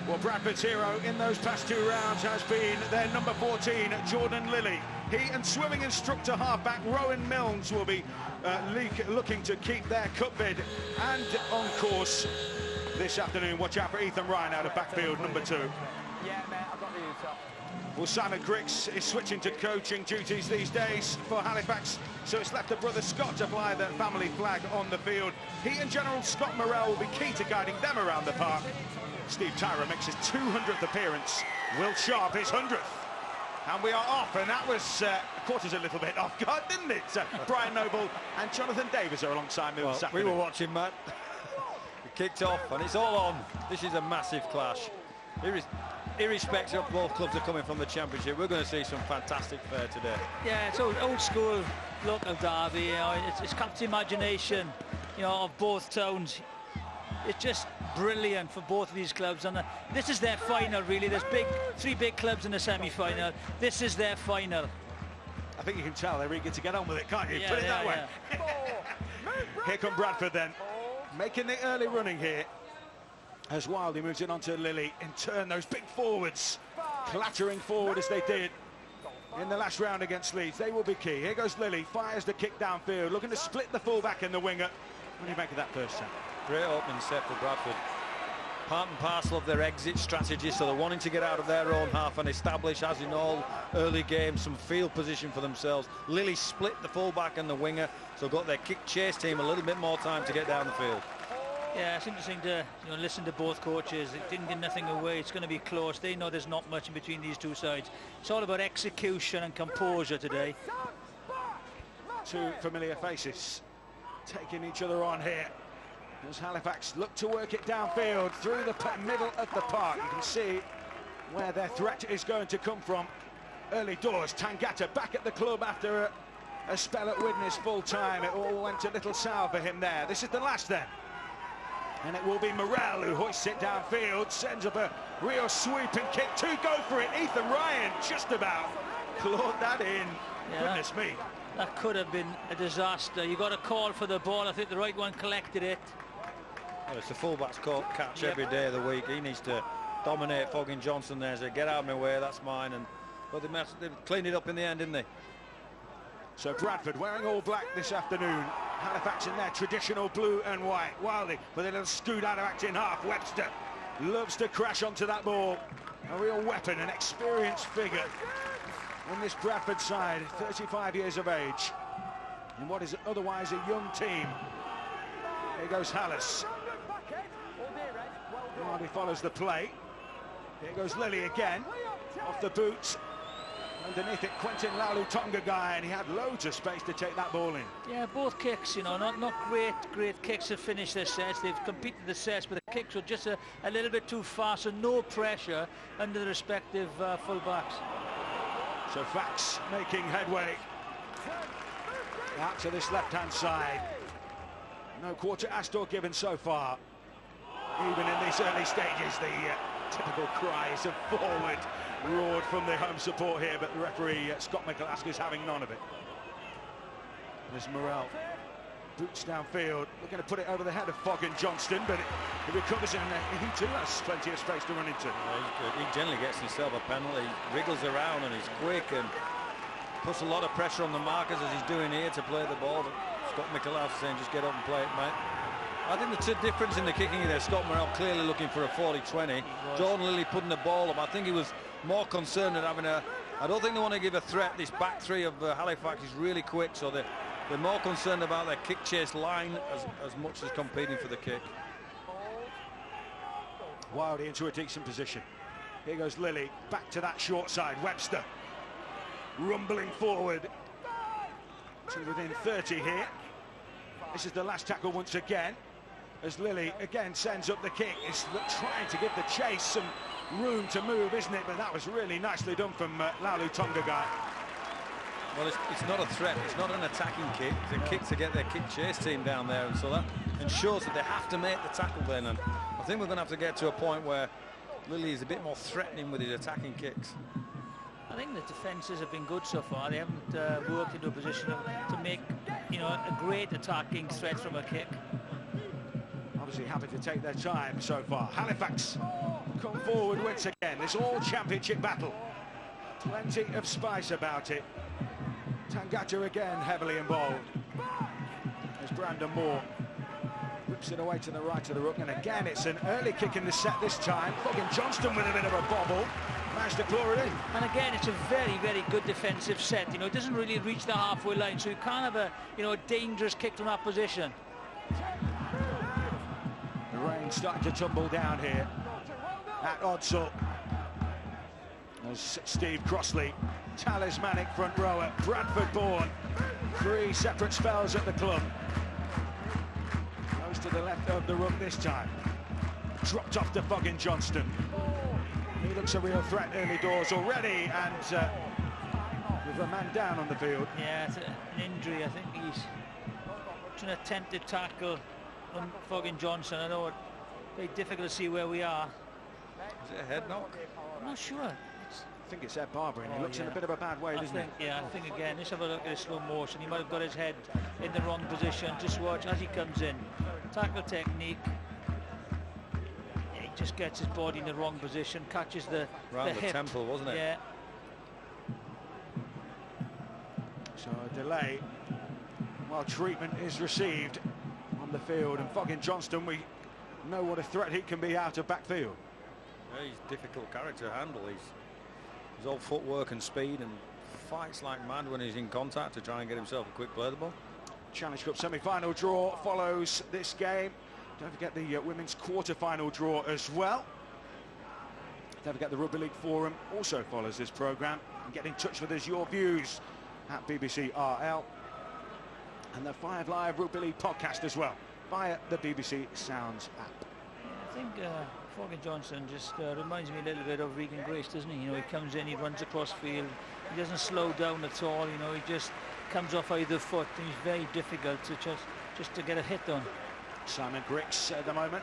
Well, Bradford's hero in those past 2 rounds has been their number 14, Jordan Lilly. He and swimming instructor halfback Rowan Milnes will be looking to keep their cup bid and on course this afternoon. Watch out for Ethan Ryan out of backfield number 2. Yeah, mate, I've got the top. Well, Simon Griggs is switching to coaching duties these days for Halifax, so it's left to brother Scott to fly the family flag on the field. He and General Scott Morrell will be key to guiding them around the park. Steve Tyra makes his 200th appearance. Will Sharp his 100th. And we are off, and that was caught us a little bit off guard, didn't it? Brian Noble and Jonathan Davis are alongside me this afternoon. We were watching, Matt. It kicked off, and it's all on. This is a massive clash. Irrespective of both clubs are coming from the Championship, we're going to see some fantastic fare today. Yeah, it's old school local derby. You know, it's captured imagination, you know, of both towns. It's just brilliant for both of these clubs, and this is their final, really. There's three big clubs in the semi-final. This is their final. I think you can tell they're eager to get on with it, can't you? Yeah, Put it yeah, that way. yeah. Here come Bradford then, making the early running here. As Wildy moves it onto Lilly. In turn, those big forwards clattering forward as they did in the last round against Leeds. They will be key. Here goes Lilly, fires the kick downfield, looking to split the fullback and the winger. What do you make of that first set? Great opening set for Bradford. Part and parcel of their exit strategy, so they're wanting to get out of their own half and establish, as in all early games, some field position for themselves. Lilly split the fullback and the winger, so got their kick chase team a little bit more time to get down the field. Yeah, it's interesting to listen to both coaches. It didn't give nothing away. It's going to be close. They know there's not much in between these two sides. It's all about execution and composure today. Two familiar faces taking each other on here. As Halifax look to work it downfield through the middle of the park. You can see where their threat is going to come from. Early doors, Tangata back at the club after a spell at Widnes full time. It all went a little sour for him there. This is the last then. And it will be Morrell who hoists it downfield, sends up a real sweeping kick. To go for it. Ethan Ryan just about clawed that in. Yeah, goodness me. That could have been a disaster. You got a call for the ball. I think the right one collected it. Well, it's the fullback's catch every day of the week. He needs to dominate Foggin Johnson there. So get out of my way, that's mine. But they cleaned it up in the end, didn't they? So Bradford wearing all black this afternoon. Halifax in their traditional blue and white. Wildy with a little scoot out of action half. Webster loves to crash onto that ball. A real weapon, an experienced figure in this Bradford side, 35 years of age, in what is otherwise a young team. Here goes Hallis. Wildy follows the play. Here goes Lilly again, off the boot. Underneath it, Quentin Laulu Tonga guy, and he had loads of space to take that ball in. Yeah, both kicks, not great kicks to finish their sets. They've competed the sets, but the kicks were just a little bit too fast, so no pressure under the respective full-backs. So Fax making headway out to this left-hand side. No quarter asked or given so far. Even in these early stages, the typical cries of forward roared from the home support here, but the referee, Scott McAlaska, is having none of it. There's Morrell. Boots downfield, looking to put it over the head of Foggin Johnston, but it recovers and he too has plenty of space to run into. Yeah, he generally gets himself a penalty. He wriggles around and he's quick and puts a lot of pressure on the markers as he's doing here to play the ball. But Scott McAlaska saying just get up and play it, mate. I think the difference in the kicking there, Scott Morrell clearly looking for a 40-20. Jordan Lilly putting the ball up. I think he was more concerned at having I don't think they want to give a threat. This back three of Halifax is really quick, so they're more concerned about their kick chase line as much as competing for the kick. Wildy into a decent position. Here goes Lilly, back to that short side. Webster rumbling forward to within 30 here. This is the last tackle once again, as Lilly again sends up the kick. It's trying to give the chase some room to move, isn't it? But that was really nicely done from Laulu Tonga guy. Well, it's not a threat, it's not an attacking kick, it's a kick to get their kick chase team down there, and so that ensures that they have to make the tackle then, and I think we're going to have to get to a point where Lilly is a bit more threatening with his attacking kicks. I think the defences have been good so far. They haven't worked into a position to make, a great attacking threat from a kick. Obviously happy to take their time so far. Halifax come forward once again. This all championship battle. Plenty of spice about it. Tangata again heavily involved. There's Brandon Moore. Rips it away to the right of the ruck, and again it's an early kick in the set this time. Fucking Johnston with a bit of a bobble. Managed to claw it in. And again, it's a very, very good defensive set. You know, it doesn't really reach the halfway line, so you can't have a, you know, a dangerous kick from that position. The rain starting to tumble down here at Odsall. As Steve Crossley, talismanic front rower, Bradford born, 3 separate spells at the club. Goes to the left of the ruck this time. Dropped off to fucking Johnston. He looks a real threat early doors already, and with a man down on the field. Yeah, it's an injury. I think he's trying to attempt to tackle on fucking Johnson. I know it's very difficult to see where we are. Is it a head knock? I'm not sure. I think it's Ed Barber, and he looks in a bit of a bad way, doesn't he? Yeah, I think again, let's have a look at his slow motion. He might have got his head in the wrong position. Just watch as he comes in. Tackle technique. He just gets his body in the wrong position, catches the hip. Temple, wasn't it? Yeah. So a delay while treatment is received on the field, and fucking Johnston, we know what a threat he can be out of backfield. Yeah, he's a difficult character to handle. His all footwork and speed, and fights like mad when he's in contact to try and get himself a quick play the ball. Challenge Cup semi-final draw follows this game. Don't forget the women's quarter-final draw as well. Don't forget the Rugby League Forum also follows this programme. And get in touch with us, your views at BBC RL. And the 5 Live Rugby League podcast as well via the BBC Sounds app. I think Foggy Johnson just reminds me a little bit of Regan Grace, doesn't he? You know, he comes in, he runs across field, he doesn't slow down at all. You know, he just comes off either foot, and he's very difficult to just to get a hit on. Simon Grix at the moment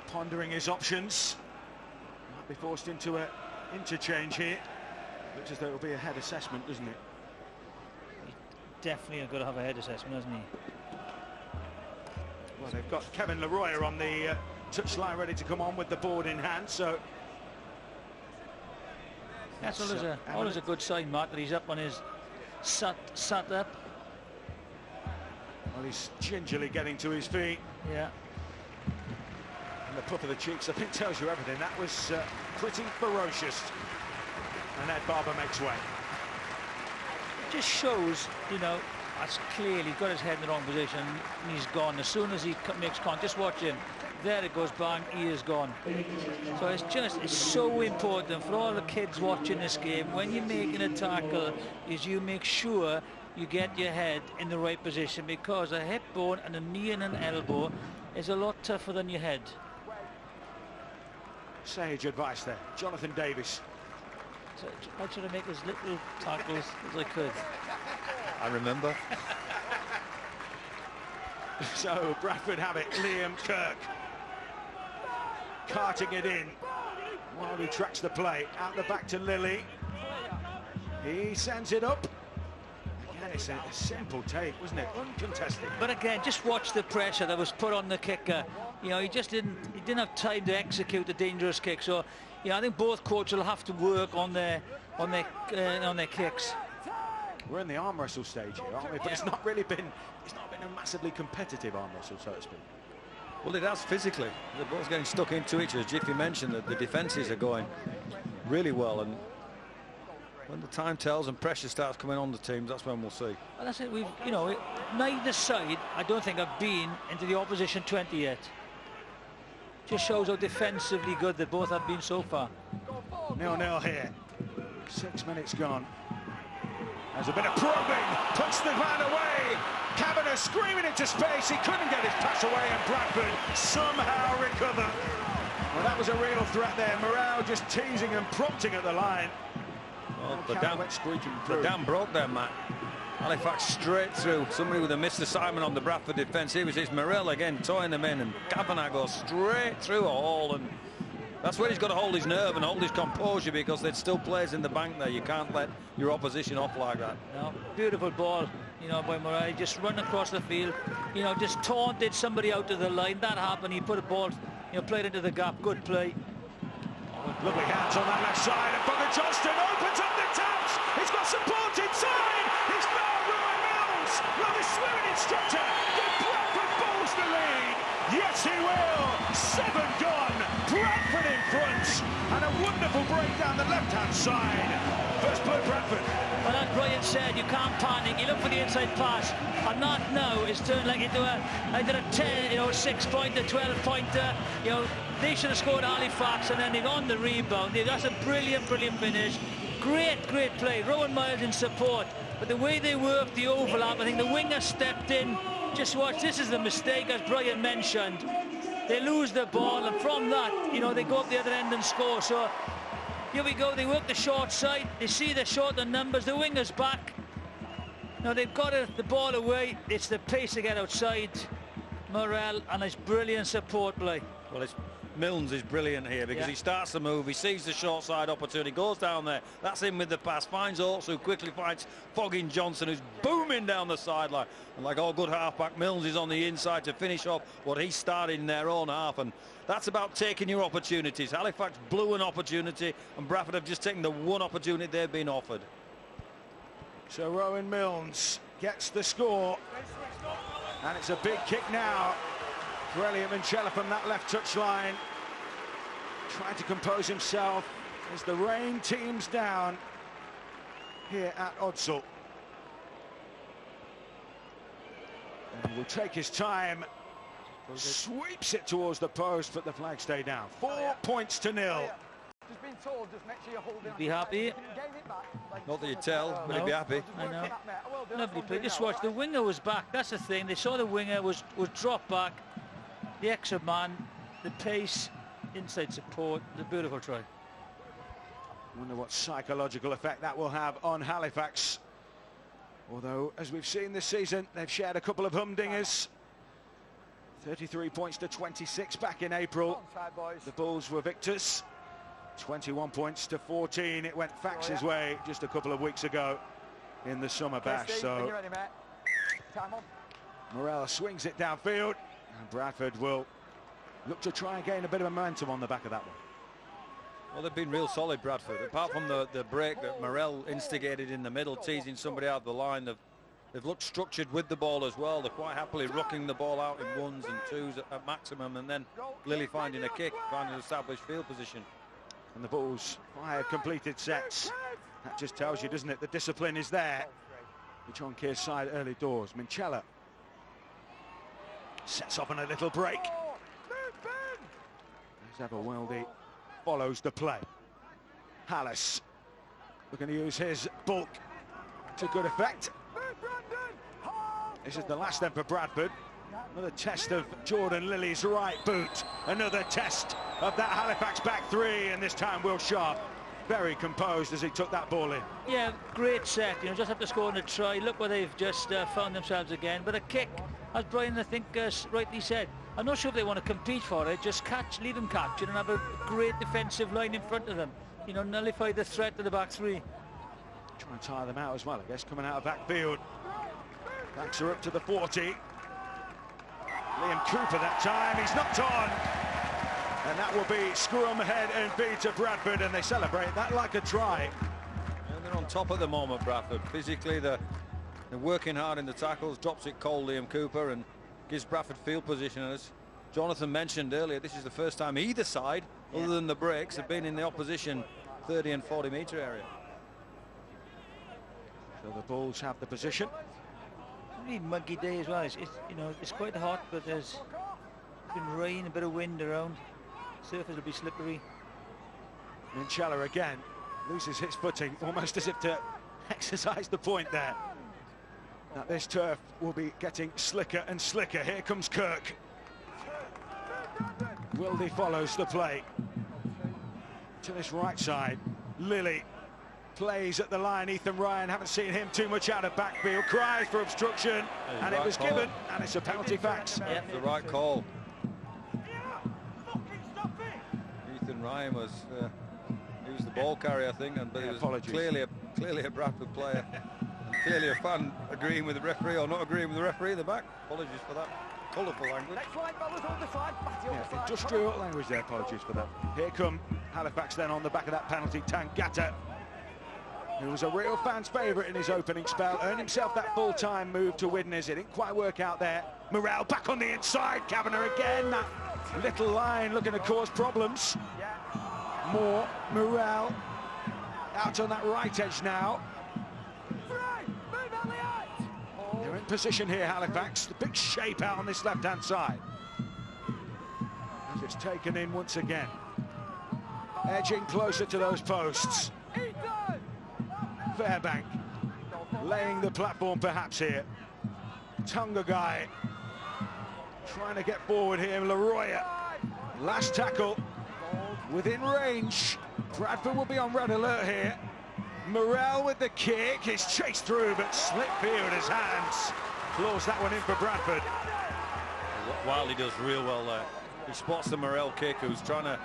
pondering his options. Might be forced into a interchange here. Looks as though it'll be a head assessment, doesn't it? He definitely got to have a head assessment, hasn't he? Well, they've got Kevin Leroy on the touchline ready to come on with the board in hand, so that's always a good sign, Mark, that he's up on his sat up. Well, he's gingerly getting to his feet. Yeah. And the puff of the cheeks, I think, tells you everything. That was pretty ferocious. And Ed Barber makes way. It just shows, you know, that's clearly got his head in the wrong position, and he's gone. As soon as he makes contact, just watch him. There it goes, bang, he is gone. So it's so important for all the kids watching this game, when you're making a tackle, is you make sure you get your head in the right position, because a hip bone and a knee and an elbow is a lot tougher than your head. Sage advice there. Jonathan Davis. So I try to make as little tackles as I could. I remember. So Bradford have it. Liam Kirk carting it in while he tracks the play. Out the back to Lilly. He sends it up. Again, it's a simple take, wasn't it? Uncontested. But again, just watch the pressure that was put on the kicker. You know, he didn't have time to execute the dangerous kick. So, yeah, I think both coaches will have to work on their kicks. We're in the arm wrestle stage here, aren't we? But it's not been a massively competitive arm wrestle, so to speak. Well, it has physically. They're both getting stuck into each other. As Jiffy mentioned, that the defences are going really well, and when the time tells and pressure starts coming on the teams, that's when we'll see. Well, that's it. Neither side, I don't think, have been into the opposition 20 yet. Just shows how defensively good they both have been so far. 0-0 here. 6 minutes gone. There's a bit of probing. Puts the man away. Kavanagh screaming into space. He couldn't get his pass away, and Bradford somehow recover. Well, that was a real threat there. Morale just teasing and prompting at the line. Well, the dam broke there, Matt. Halifax straight through. Somebody with a missed assignment on the Bradford defence. Here was his Morell again, toying them in, and Kavanagh goes straight through a hole, and that's where he's got to hold his nerve and hold his composure, because there's still players in the bank there. You can't let your opposition off like that. No, beautiful ball, you know, by Murray. Just run across the field, you know, just taunted somebody out to the line. That happened. He put a ball, you know, played into the gap. Good play. Lovely hands on that left side, and Bugger Johnston opens up the taps. He's got support inside. He's now Rowan Mills. Will the swimming instructor give Bradford Bulls the lead? Yes, he will. 7 gone. Bradford in front, and a wonderful break down the left-hand side. First blood, Bradford. Well, as Brian said, you can't panic. You look for the inside pass, and that now is turned like into either a 10, 6-pointer, 12-pointer. They should have scored Halifax, and then they got on the rebound. That's a brilliant finish. Great play. Rowan Miles in support, but the way they worked the overlap, I think the winger stepped in. Just watch. This is the mistake, as Brian mentioned. They lose the ball, and from that, they go up the other end and score. So here we go. They work the short side. They see the shorter numbers. The winger's back. Now they've got the ball away. It's the pace to get outside. Morel and his brilliant support play. Well, Milnes is brilliant here because he starts the move, he sees the short side opportunity, goes down there, that's in with the pass, finds Orts, who quickly finds Fogging Johnson, who's booming down the sideline. And like all good halfback, Milnes is on the inside to finish off what he started in their own half, and that's about taking your opportunities. Halifax blew an opportunity, and Bradford have just taken the one opportunity they've been offered. So Rowan Milnes gets the score, and it's a big kick now for Elliot Manchella from that left touch line. Trying to compose himself as the rain teams down here at Odsal. And will take his time, sweeps it towards the post, but the flag stay down. 4 points to 0. Just been told, just make sure you hold it. Be happy. Not that you tell, but he'd be happy. I know. Lovely play. Just watch, the winger was back. That's the thing. They saw the winger was dropped back. The extra man, the pace, inside support, the beautiful try. Wonder what psychological effect that will have on Halifax. Although, as we've seen this season, they've shared a couple of humdingers. 33 points to 26 back in April. The Bulls were victors. 21 points to 14. It went Fax's way just a couple of weeks ago in the summer bash. So Morel swings it downfield, and Bradford will look to try and gain a bit of momentum on the back of that one. Well, they've been real solid, Bradford. Apart from the break that Morel instigated in the middle, teasing somebody out of the line, they've looked structured with the ball as well. They're quite happily rocking the ball out in 1s and 2s at maximum, and then Lilly finding a kick, finding an established field position. And the Bulls 5 completed sets. That just tells you, doesn't it, the discipline is there. Which on Keir's side early doors. Manchella sets off on a little break. As ever, Weldy follows the play. Hallis looking to use his bulk to good effect. This is the last then for Bradford. Another test of Jordan Lilly's right boot. Another test of that Halifax back three, and this time Will Sharp very composed as he took that ball in. Yeah, great set. Just have to score on a try. Look where they've just found themselves again. But a kick, as Brian I think rightly said, I'm not sure if they want to compete for it. Just leave them captured and have a great defensive line in front of them. Nullify the threat to the back three. Try and tire them out as well, I guess, coming out of backfield. Backs are up to the 40. Liam Cooper that time, he's knocked on. And that will be scrum, head and feet to Bradford, and they celebrate that like a try. And they're on top at the moment, Bradford. Physically, they're working hard in the tackles, drops it cold, Liam Cooper, and gives Bradford field position. As Jonathan mentioned earlier, this is the first time either side, other than the breaks, have been in the opposition 30 and 40 metre area. So the Bulls have the position. Really muggy day as well. It's quite hot, but there's been rain, a bit of wind around. Surface will be slippery. Manchella again loses his footing, almost as if to exercise the point there. Now this turf will be getting slicker and slicker. Here comes Kirk. Wildy follows the play to this right side. Lilly plays at the line. Ethan Ryan, haven't seen him too much out of backfield. Cries for obstruction, and it was given, and it's a penalty Fax. Yeah, the right call. Ethan Ryan was he was the ball carrier, I think, but he was clearly a Bradford player. Clearly a fan agreeing with the referee or not agreeing with the referee at the back. Apologies for that colourful language. Industrial language there, apologies for that. Here come Halifax then on the back of that penalty. Tangata, who was a real fan's favourite in his opening spell, earned himself that full-time move to Widnes. It didn't quite work out there. Morel back on the inside. Kavanagh again. That little line looking to cause problems. More Morel out on that right edge now. They're in position here, Halifax. The big shape out on this left-hand side. As it's taken in once again. Edging closer to those posts. Fairbank laying the platform perhaps here. Tunga guy trying to get forward here. Leroya, last tackle within range. Bradford will be on red alert here. Morel with the kick. He's chased through but slipped clear with his hands. Claws that one in for Bradford. Wiley does real well there. He spots the Morel kick, who's trying to...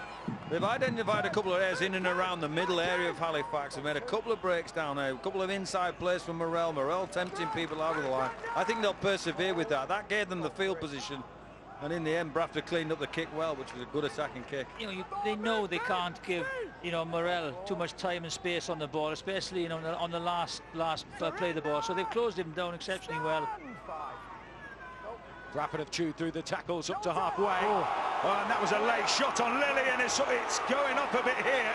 They've identified a couple of areas in and around the middle area of Halifax. They've made a couple of breaks down there, a couple of inside plays from Morel. Morel tempting people out of the line. I think they'll persevere with that. That gave them the field position. And in the end, Bradford cleaned up the kick well, which was a good attacking kick. You know, they know they can't give, you know, Morel too much time and space on the ball, especially, you know, on the last play of the ball. So they've closed him down exceptionally well. Bradford have chewed through the tackles up to halfway. Oh, and that was a late shot on Lilly, and it's going up a bit here.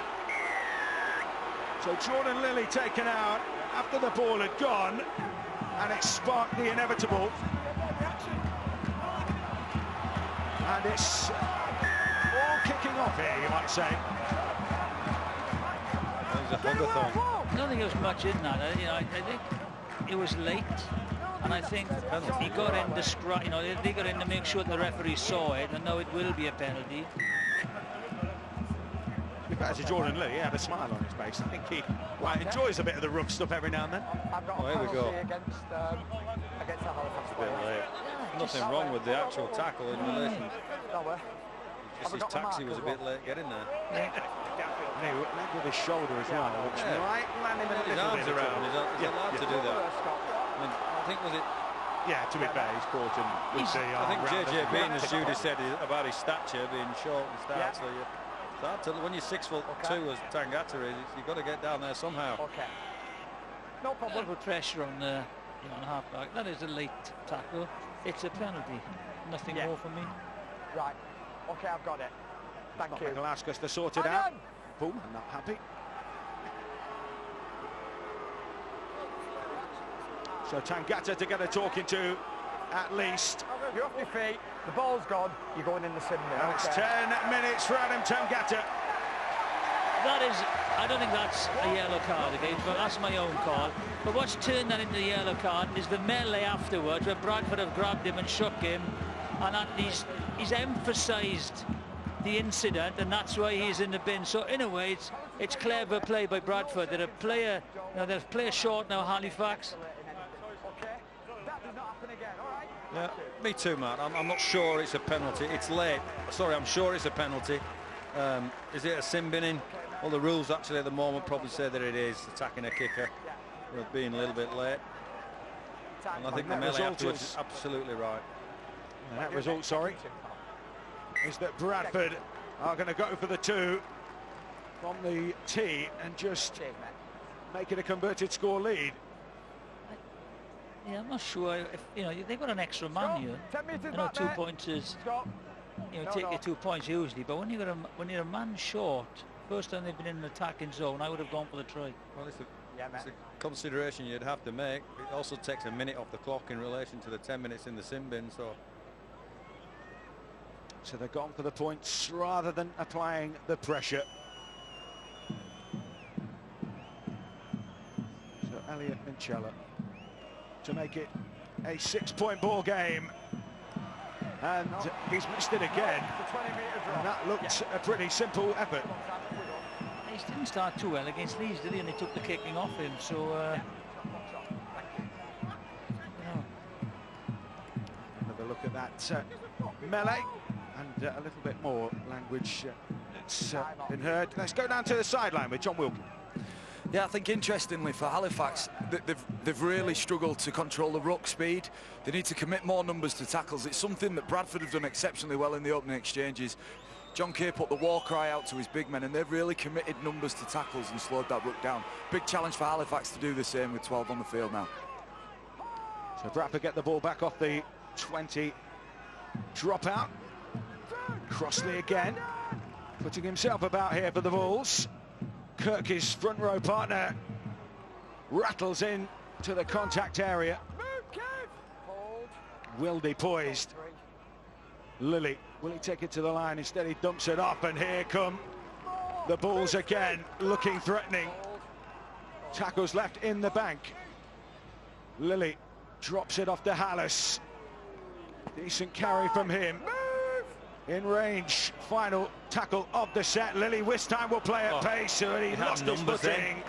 So Jordan Lilly taken out after the ball had gone, and it sparked the inevitable. And it's all kicking off here, you might say. There's a hug-a-thon. I don't think there was much in that. You know, I think it was late. And I think he got in to, you know, they got in to make sure the referee saw it, and now it will be a penalty. Back to Jordan Lee, he had a smile on his face. I think he enjoys a bit of the rough stuff every now and then. Oh, here we go. Against the Halifax player. Nothing wrong with the actual tackle in relation. Just his taxi was a bit late getting there. And he went with his shoulder as well, which might land him a little bit. His arms around, he's allowed to do that. I think, was it? Yeah, to be fair, he's caught him with the I think JJ Bean, as Judy said, about his stature being short and stout. So you start to, when you're 6'2" as Tangata is, you've got to get down there somehow. No problem. With pressure on the halfback. That is a late tackle. It's a penalty. Nothing more for me. Right. Okay, I've got it. Thank you. Michael asked us to sort it out. Boom, I'm not happy. So Tangata to get a talking to, at least. You're off your feet, the ball's gone, you're going in the sim now. And it's 10 minutes for Adam Tangata. That is, I don't think that's a yellow card again, but that's my own call. But what's turned that into a yellow card is the melee afterwards, where Bradford have grabbed him and shook him, and that he's emphasised the incident, and that's why he's in the bin. So in a way, it's clever play by Bradford. They're a player, they're a player short now, Halifax. Yeah, me too, Matt. I'm not sure it's a penalty. It's late. Sorry, I'm sure it's a penalty. Is it a sin binning? Well, the rules actually at the moment probably say that it is attacking a kicker with being a little bit late. And I think the melee afterwards is absolutely right. And that result, sorry, is that Bradford are going to go for the 2 from the tee and just make it a converted score lead. Yeah, I'm not sure if, you know, they've got an extra man here. I know 2 points is, you know, take your 2 points usually, but when you're a man short, first time they've been in an attacking zone, I would have gone for the try. Well, it's a consideration you'd have to make. It also takes a minute off the clock in relation to the 10 minutes in the sin bin, So they've gone for the points rather than applying the pressure. So Elliot Minchella to make it a 6-point ball game, and he's missed it again, and that looked a pretty simple effort. He didn't start too well against Leeds, did he? And they took the kicking off him, so another look at that melee, and a little bit more language that's been heard. Let's go down to the sideline with John Wilkin. Yeah, I think interestingly for Halifax, they've really struggled to control the ruck speed. They need to commit more numbers to tackles. It's something that Bradford have done exceptionally well in the opening exchanges. John Kay put the war cry out to his big men, and they've really committed numbers to tackles and slowed that ruck down. Big challenge for Halifax to do the same with 12 on the field now. So Bradford get the ball back off the 20 dropout. Crossley again, putting himself about here for the Bulls. Kirk, his front row partner, rattles in to the contact area. Wildy poised. Lilly, will he take it to the line? Instead he dumps it up, and here come the Bulls again, looking threatening. Tackles left in the bank. Lilly drops it off to Hallis. Decent carry from him. In range, final tackle of the set. Lilly this time will play at pace, and he lost his footing.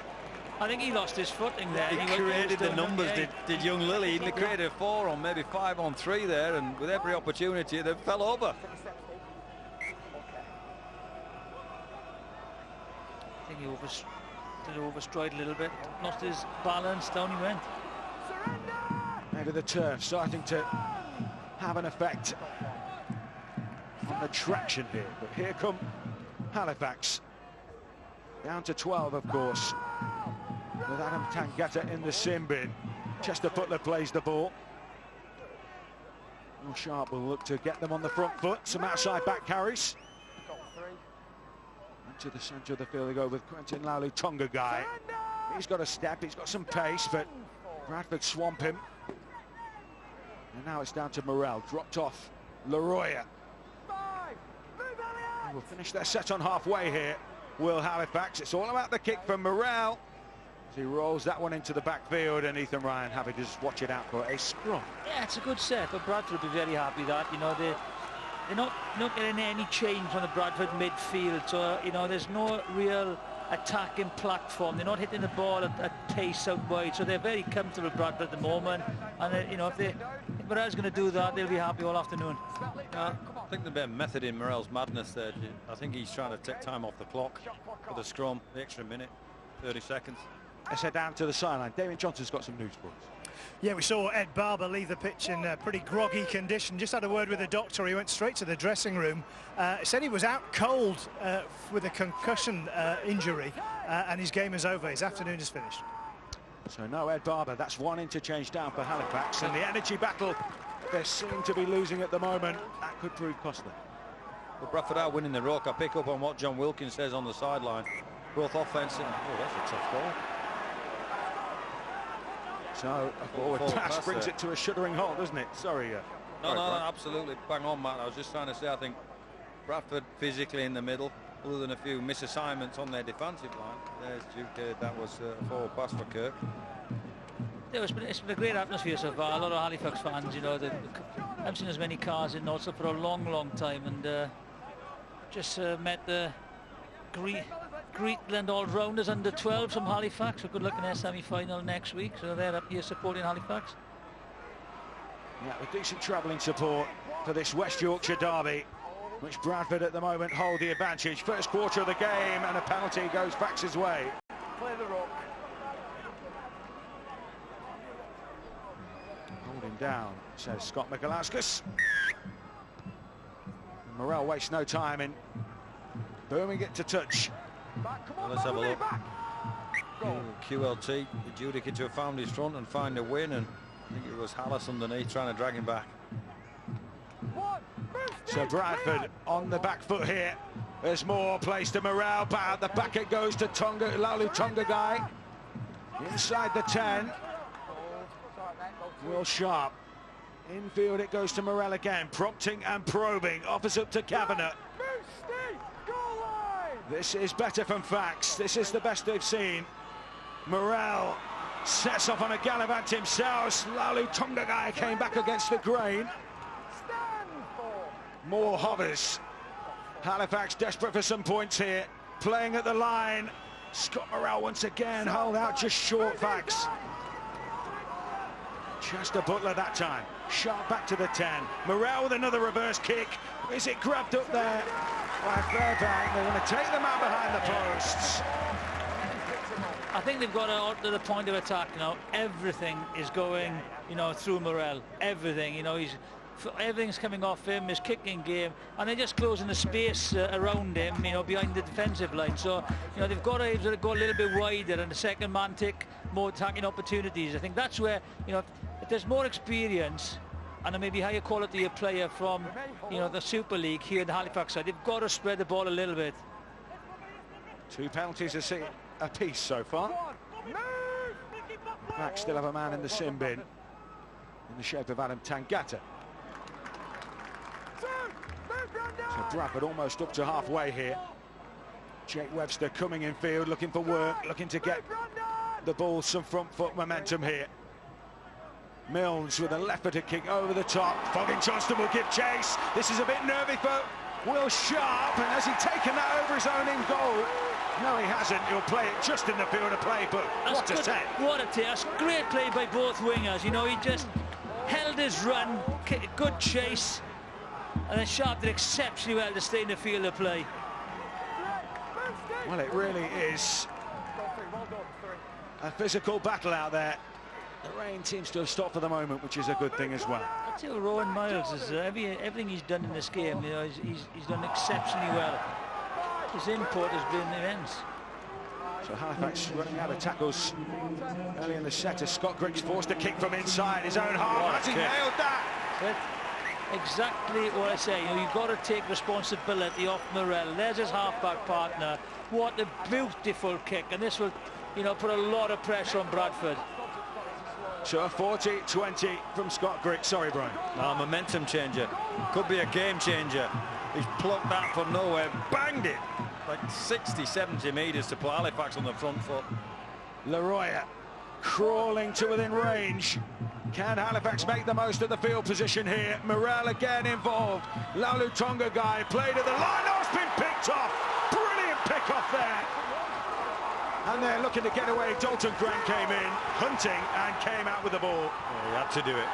I think he lost his footing there. He created the numbers, did young Lilly. He created 4 on, maybe 5 on 3 there, and with every opportunity they fell over. I think he overstride a little bit, lost his balance, down he went. Maybe the turf starting to have an effect on the traction here, but here come Halifax. Down to 12, of course, with Adam Tangata in the sin bin. Chester Butler plays the ball. Will Sharp will look to get them on the front foot. Some outside back carries. Into the centre of the field they go with Quentin Laulu Tonga guy. He's got a step, he's got some pace, but Bradford swamp him. And now it's down to Morel, dropped off Leroya. They will finish their set on halfway here. Will Halifax. It's all about the kick from Morel. He rolls that one into the backfield, and Ethan Ryan happy to just watch it out for a scrum. Yeah, it's a good set, but Bradford will be very happy that, you know, they're not getting any change from the Bradford midfield, so, you know, there's no real attacking platform. They're not hitting the ball at pace out wide, so they're very comfortable, Bradford, at the moment. And, you know, if Morel's going to do that, they'll be happy all afternoon. I think there's a bit of method in Morel's madness there. I think he's trying to take time off the clock for the scrum, the extra minute, 30 seconds. Let's head down to the sideline. Damien Johnson's got some news for us. Yeah, we saw Ed Barber leave the pitch in a pretty groggy condition. Just had a word with the doctor. He went straight to the dressing room. Said he was out cold with a concussion injury, and his game is over. His afternoon is finished. So no Ed Barber. That's one interchange down for Halifax, and the energy battle they seem to be losing at the moment. That could prove costly. Well, Bradford are winning the ruck. I pick up on what John Wilkins says on the sideline. Both offensive. Oh, that's a tough ball. So a forward pass brings it to a shuddering halt, doesn't it? Sorry. No, absolutely. Bang on, Matt. I was just trying to say, I think Bradford physically in the middle, other than a few misassignments on their defensive line. There's Duke. That was a forward pass for Kirk. Yeah, it's been a great atmosphere so far. A lot of Halifax fans, you know, I haven't seen as many cars in also for a long time, and just met the Greetland all-rounders under 12 from Halifax. We're good luck in their semi-final next week, so they're up here supporting Halifax. Yeah, with decent travelling support for this West Yorkshire derby, which Bradford at the moment hold the advantage. First quarter of the game, and a penalty goes Fax's way. Play the rock. Hold him down, says Scott Michalauskas. Morel wastes no time in booming it to touch. Well, let's have a look. QLT, the adjudicator found his front and find a win, and I think it was Hallis underneath trying to drag him back. So Bradford on the back foot here. There's more place to Morel, but at the back it goes to Tonga, Laulu Tonga guy. Inside the 10. Will Sharp. Infield it goes to Morel again, prompting and probing. Offers up to Kavanagh. This is better from Fax. This is the best they've seen. Morel sets off on a gallivant himself. Laulu Tonga guy came back against the grain. More hovers. Halifax desperate for some points here. Playing at the line. Scott Morel once again hold out just short. Fax. Chester Butler that time. Sharp back to the 10. Morel with another reverse kick. Is it grabbed up there by Fairbank? They're going to take them out behind the posts. I think they've got to the point of attack now. Everything is going, you know, through Morel. Everything, you know, he's everything's coming off him, his kicking game, and they're just closing the space around him, you know, behind the defensive line. So, you know, they've got to go a little bit wider, and the second man take more attacking opportunities. I think that's where, you know, if there's more experience and a maybe higher quality of player from, you know, the Super League here in the Halifax side, they've got to spread the ball a little bit. 2 penalties a piece so far. Back still have a man in the sin bin in the shape of Adam Tangata. So Bradford almost up to halfway here. Jake Webster coming in field, looking for work, looking to get the ball some front foot momentum here. Milnes with a left-footed kick over the top. Foggin Johnston will give chase. This is a bit nervy for Will Sharp, and has he taken that over his own in goal? No, he hasn't. He'll play it just in the field of play, but what a set. What a test. Great play by both wingers. You know, he just held his run, good chase, and then Sharp did exceptionally well to stay in the field of play. Well, it really is a physical battle out there. The rain seems to have stopped for the moment, which is a good thing as well. I tell you, Rowan Miles is everything he's done in this game. You know, he's done exceptionally well. His input has been immense. So Halifax running out of tackles early in the set as Scott Griggs forced a kick from inside his own half. Has he nailed that? Exactly what I say. You know, you've got to take responsibility off Morel. There's his half-back partner. What a beautiful kick, and this will, you know, put a lot of pressure on Bradford. So a 40-20 from Scott Griggs. Sorry, Brian. Momentum changer. Could be a game changer. He's plucked that from nowhere, banged it like 60, 70 metres to put Halifax on the front foot. Leroy crawling to within range. Can Halifax make the most of the field position here? Morel again involved. Laulu Tonga played at the line. Oh, it's been picked off. Brilliant pick off there. And they're looking to get away. Dalton Grant came in, hunting, and came out with the ball. Yeah, he had to do it.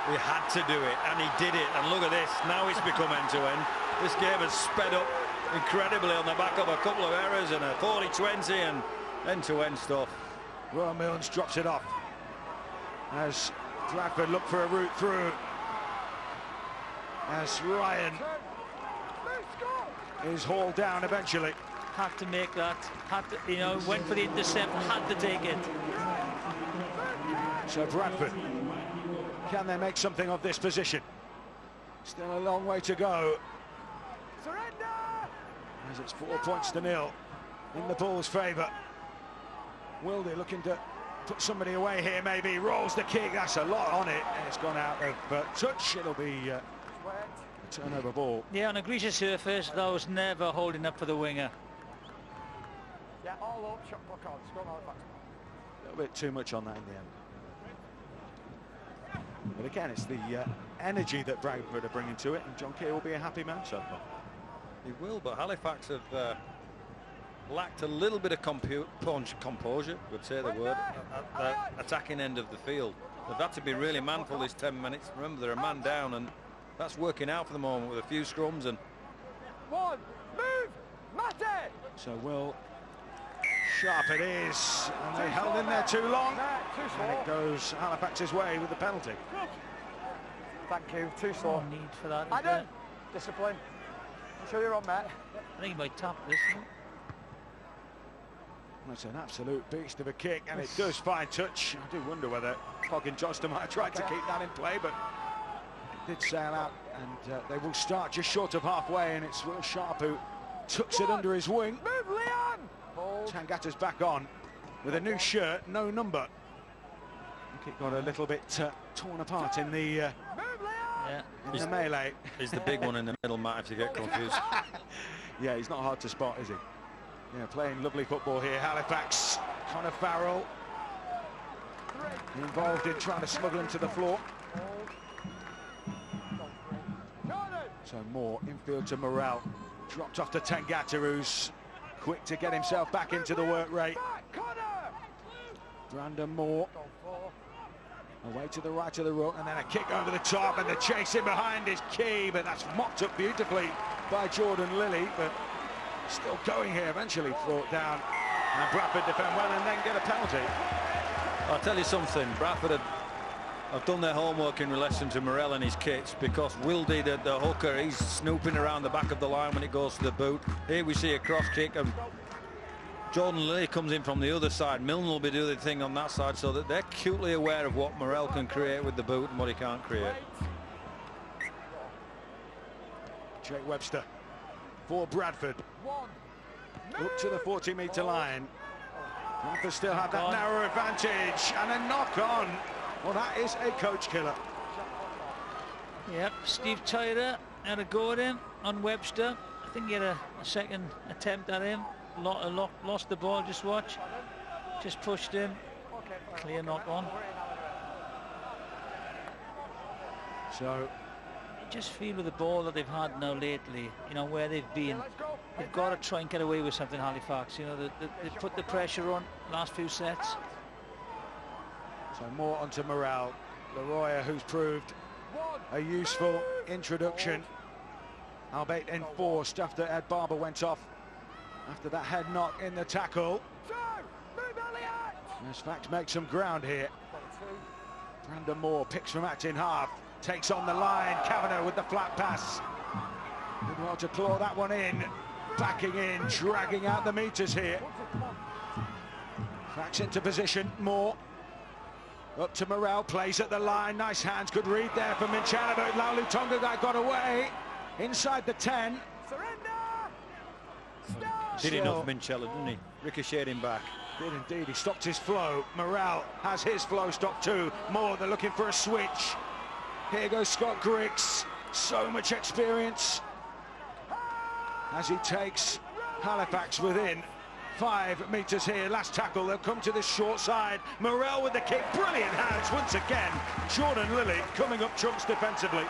He had to do it, and he did it. And look at this. Now it's become end-to-end. This game has sped up incredibly on the back of a couple of errors and a 40-20 and end-to-end stuff. Rowan Milnes drops it off as Bradford look for a route through. As Ryan is hauled down eventually. Had to make that. Had to, you know, went for the intercept. Had to take it. So Bradford, can they make something of this position? Still a long way to go. Surrender! As it's 4-0 in the Bulls' favour. Wilde looking to put somebody away here, maybe rolls the kick. That's a lot on it, and it's gone out of touch. It'll be a turnover ball. Yeah, on a greasy surface, that was never holding up for the winger. Yeah, all up, shot block on. Score Halifax. A little bit too much on that in the end. But again, it's the energy that Bradford are bringing to it, and John Keir will be a happy man so far. He will, but Halifax have lacked a little bit of composure, would say the word, at the attacking end of the field. They've had to be really manful this 10 minutes. Remember, they're a man down, and that's working out for the moment with a few scrums. And one, move, Mate! So Will Sharp it is, and they held in there too long, and it goes Halifax's way with the penalty. Thank you, too slow. No need for that. Adam, discipline. I'm sure you're on, Matt. I think he might tap this. That's an absolute beast of a kick, and it does find touch. I do wonder whether Foggin Johnston might have tried to keep that in play, but it did sail out, and they will start just short of halfway, and it's Will Sharp who tucks it under his wing. Move, Leon! Tangata's back on with a new shirt, no number. I think it got a little bit torn apart in the melee. He's the big one in the middle, Matt, if you get confused. Yeah, he's not hard to spot, is he? Yeah, playing lovely football here. Halifax, Connor Farrell involved in trying to smuggle him to the floor. So Moore infield to Morel, dropped off to Tangata, who's quick to get himself back into the work rate. Brandon Moore away to the right of the ruck, and then a kick over the top, and the chase in behind is key, but that's mopped up beautifully by Jordan Lilly, but still going here, eventually brought down, and Bradford defend well and then get a penalty. I'll tell you something, Bradford had I've done their homework in relation to Morel and his kits, because Wildy, the hooker, he's snooping around the back of the line when it goes to the boot. Here we see a cross kick, and Jordan Lilly comes in from the other side. Milne will be doing the thing on that side, so that they're acutely aware of what Morel can create with the boot and what he can't create. Jake Webster for Bradford. Up to the 40-metre line. Bradford still have that narrow advantage, and a knock on. Well, that is a coach killer. Yep, Steve Tyrer had a go at him on Webster. I think he had a second attempt at him. Lost the ball, just watch. Just pushed him. Clear knock on. So, just feel with the ball that they've had now lately, you know, where they've been. They've got to try and get away with something, Halifax. You know, they put the pressure on last few sets. So more onto Morel. Leroy, who's proved a useful introduction, albeit enforced after Ed Barber went off after that head knock in the tackle. As Fact makes some ground here. Brandon Moore picks from acting half, takes on the line. Kavanagh with the flat pass. Did well to claw that one in. Backing in, dragging out the meters here. Facts into position, Moore. Up to Morel, plays at the line. Nice hands, good read there from Minchala, but Laulu Tonga got away. Inside the 10. Did enough, Minchala, didn't he? Ricocheted him back. Did indeed, he stopped his flow. Morel has his flow stopped too. Moore, they're looking for a switch. Here goes Scott Griggs. So much experience as he takes Halifax within 5 metres here. Last tackle, they'll come to the short side. Morel with the kick, brilliant hands once again. Jordan Lilly coming up trumps defensively.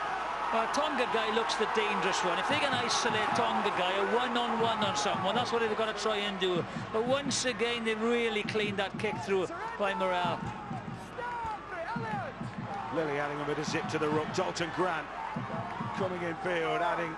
Well, Tonga guy looks the dangerous one. If they can isolate Tonga guy, a one-on-one on someone, that's what they've got to try and do. But once again, they really cleaned that kick through by Morel. Lilly adding a bit of zip to the ruck. Dalton Grant coming in field, adding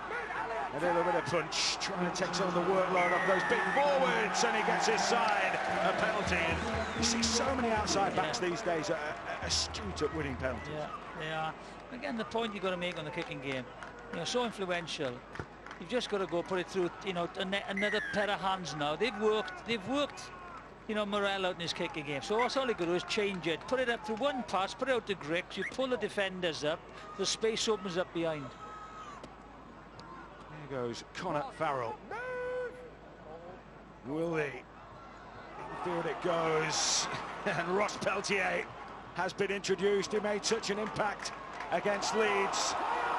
a little bit of punch, trying to take some of the workload off those big forwards, and he gets his side a penalty. And you see so many outside backs these days are astute at winning penalties. Yeah, they are. Again, the point you've got to make on the kicking game, you know, so influential. You've just got to go put it through, you know, another pair of hands now. They've worked, you know, Morel out in his kicking game. So all you got to do is change it, put it up to one pass, put it out to Griggs, you pull the defenders up, the space opens up behind. Here goes Connor Farrell. Will he? Infield it goes. And Ross Peltier has been introduced. He made such an impact against Leeds.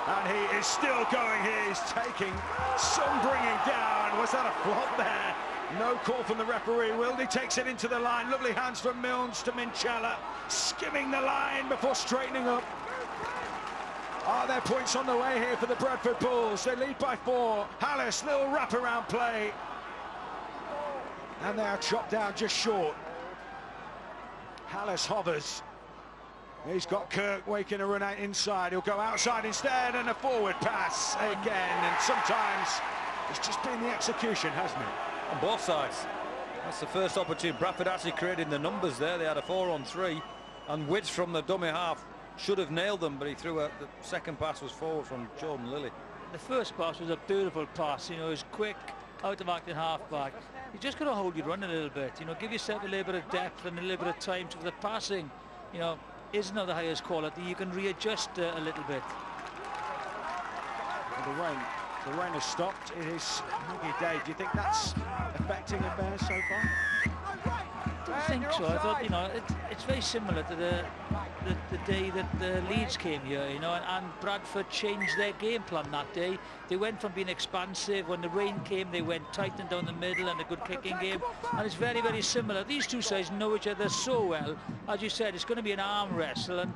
And he is still going here. He's taking some bringing down. Was that a flop there? No call from the referee. Wildy takes it into the line. Lovely hands from Milnes to Minchala. Skimming the line before straightening up. Are there points on the way here for the Bradford Bulls? They lead by 4. Hallis, little wraparound play. And they are chopped down just short. Hallis hovers. He's got Kirk waking a run out inside. He'll go outside instead, and a forward pass again. And sometimes it's just been the execution, hasn't it? On both sides. That's the first opportunity. Bradford actually created the numbers there. They had a 4-on-3, and Widge from the dummy half should have nailed them, but he threw out the second pass was forward from Jordan Lilly. The first pass was a beautiful pass. You know, it was quick, out of acting half-back. You just got to hold your run a little bit. You know, give yourself a little bit of depth and a little bit of time to the passing. You know, isn't of the highest quality. You can readjust a little bit. Well, the rain has stopped. It is muggy day. Do you think that's affecting affairs so far? I don't think so. I thought, you know, it's very similar to the day that the Leeds came here, you know, and Bradford changed their game plan that day. They went from being expansive. When the rain came, they went tight and down the middle and a good kicking game. And it's very, very similar. These two sides know each other so well. As you said, it's going to be an arm wrestle, and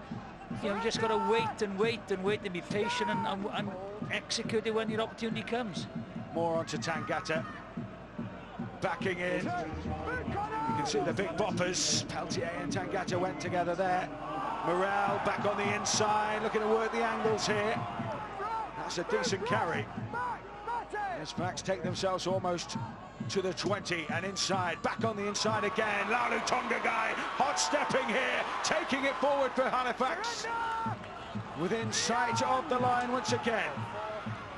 you know, you just got to wait and wait and wait and be patient and execute it when your opportunity comes. More onto Tangata. Backing in. You can see the big boppers. Peltier and Tangata went together there. Morel back on the inside, looking to work the angles here. That's a decent carry. As Fax take themselves almost to the 20 and inside, back on the inside again. Laulu Tongagai, hot stepping here, taking it forward for Halifax. Within sight of the line once again.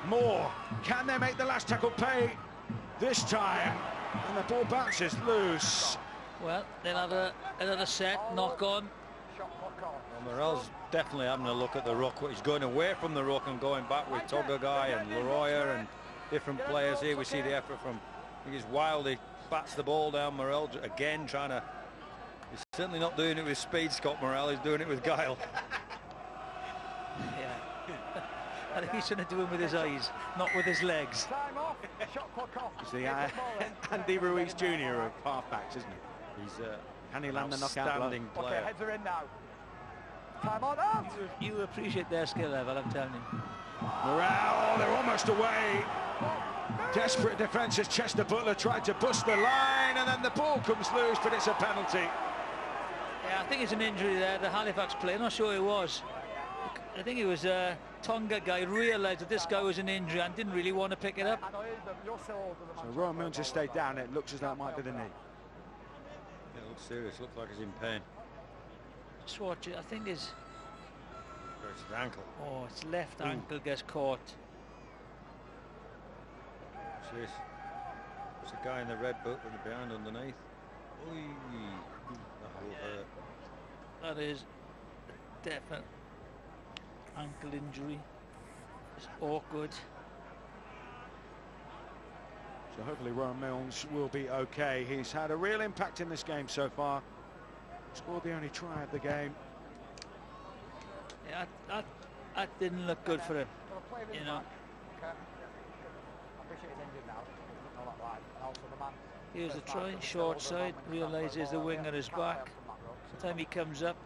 Moore, can they make the last tackle pay this time? And the ball bounces loose. Well, they'll have another set, knock on. Well, Morell's definitely having a look at the ruck. He's going away from the ruck and going back with Tongagai and Leroyer and different players here. We see the effort from, I think it's Wild. He bats the ball down. Morell again trying to, he's certainly not doing it with speed, Scott Morell. He's doing it with guile. Yeah. I think he's trying to do it with his eyes, not with his legs. He's the Andy Ruiz Jr. of halfbacks, isn't he? He's can he land the knockout outstanding player. Okay, heads are in now. Time on out. You appreciate their skill level, I'm telling you. Morell, they're almost away. Desperate defence as Chester Butler tried to bust the line, and then the ball comes loose, but it's a penalty. Yeah, I think it's an injury there, the Halifax player. I'm not sure it was. I think it was Tongagai realised that this guy was an injury and didn't really want to pick it up. So Rowan Milnes has stayed down. It looks as though it might be the knee. Yeah, it looks serious. Looks like he's in pain. Just watch it. I think it's... It's the ankle. Oh, its left ankle gets caught. Jeez. There's a guy in the red boot with the behind underneath. Oy. That will hurt. That is a definite ankle injury. It's awkward. So hopefully Rowan Milnes will be okay. He's had a real impact in this game so far. Scored the only try of the game. Yeah, that didn't look good for him, you know. Here's the try, short side, realises the winger is back. By the time he comes up,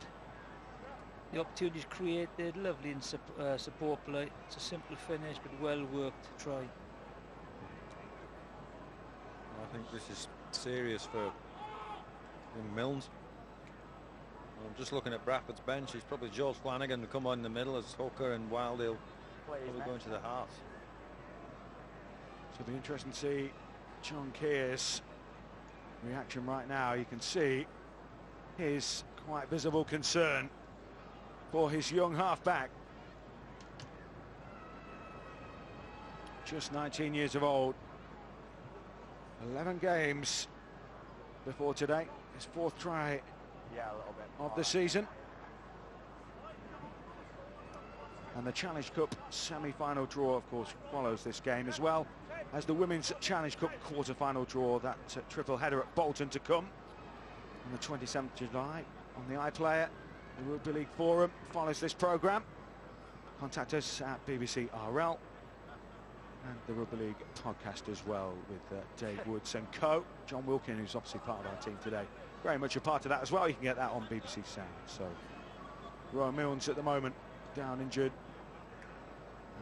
the opportunities created, lovely in support play. It's a simple finish, but well worked try. I think this is serious for young Milnes. I'm just looking at Bradford's bench. He's probably George Flanagan to come on in the middle as hooker, and Wildale probably going to the half. So it'll be interesting to see John Keir's reaction right now. You can see his quite visible concern for his young halfback. Just 19 years of old. 11 games before today. His fourth try of the season. And the Challenge Cup semi-final draw, of course, follows this game, as well as the Women's Challenge Cup quarter-final draw, that triple header at Bolton to come on the 27th of July on the iPlayer. The Rugby League Forum follows this programme. Contact us at BBC RL and the Rugby League podcast as well, with Dave Woods and co. John Wilkin, who's obviously part of our team today, very much a part of that as well. You can get that on BBC Sound. So Rowan Milnes at the moment down injured,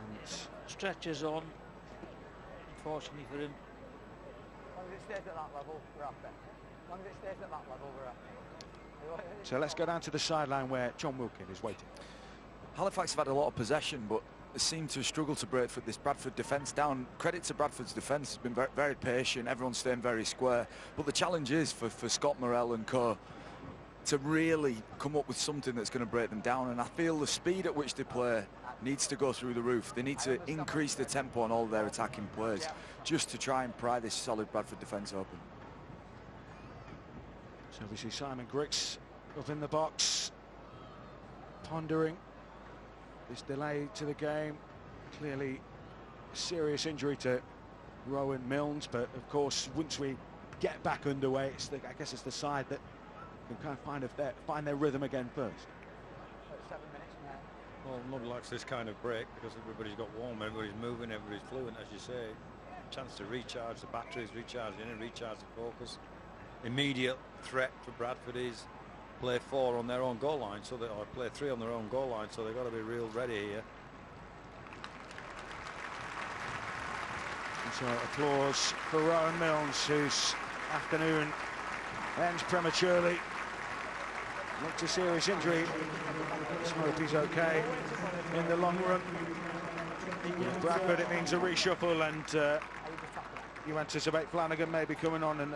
and Stretches on, unfortunately for him. As long as it stays at that level, we're happy. As long as it stays at that level, we're happy. So let's go down to the sideline where John Wilkin is waiting. Halifax have had a lot of possession, but seem to struggle to break this Bradford defence down. Credit to Bradford's defence, has been very, very patient. Everyone's staying very square. But the challenge is for Scott Morell and co to really come up with something that's going to break them down. And I feel the speed at which they play needs to go through the roof. They need to increase the tempo on all their attacking plays just to try and pry this solid Bradford defence open. So we see Simon Griggs up in the box, pondering this delay to the game. Clearly a serious injury to Rowan Milnes, but of course once we get back underway, it's I guess it's the side that can kind of find their rhythm again first. 7 minutes now. Well, nobody likes this kind of break because everybody's got warm, everybody's moving, everybody's fluent, as you say. Chance to recharge the batteries, recharge the inner, recharge the focus. Immediate threat for Bradford is play 4 on their own goal line, so they, or play 3 on their own goal line, so they've got to be real ready here. And so applause for Rowan Milnes, whose afternoon ends prematurely. Looked a serious injury. Let's hope he's okay in the long run. With Bradford, it means a reshuffle, and you anticipate Flanagan maybe coming on and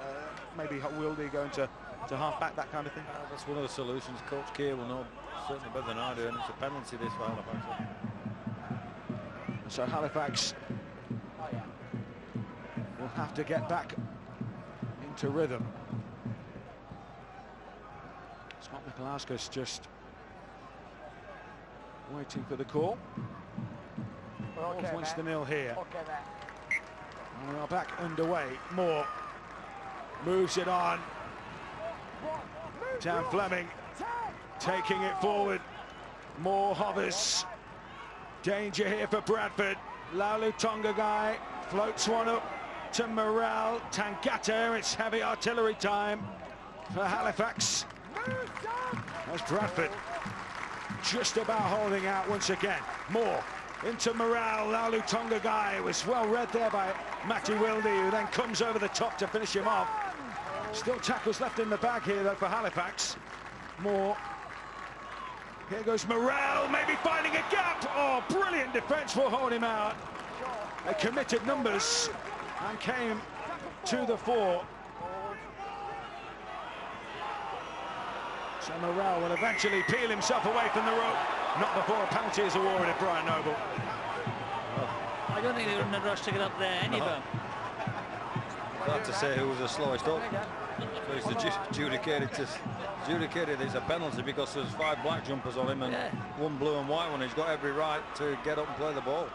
maybe Wildy going to half back, that kind of thing? That's one of the solutions. Coach Keir will know certainly better than I do, and it's a penalty this for Halifax. So Halifax will have to get back into rhythm. Scott Mikulauska's just waiting for the call. Okay, Winston nil here. Okay, mate. And we are back underway. Moore moves it on. Dan Fleming taking it forward. Moore hovers. Danger here for Bradford. Laulu Tongagai floats one up to Morale. Tangata, it's heavy artillery time for Halifax. As Bradford just about holding out once again. Moore into Morale. Laulu Tongagai was well read there by Matty Wildy, who then comes over the top to finish him off. Still tackles left in the bag here though for Halifax. Moore. Here goes Morale, maybe finding a gap. Oh, brilliant defence will hold him out. They committed numbers and came to the fore. So Morale will eventually peel himself away from the rope. Not before a penalty is awarded, Brian Noble. I don't think they were in a rush to get up there, any of them. Hard to say who was the slowest up. So it's adjudicated it's a penalty because there's 5 black jumpers on him and 1 blue and white one. He's got every right to get up and play the ball.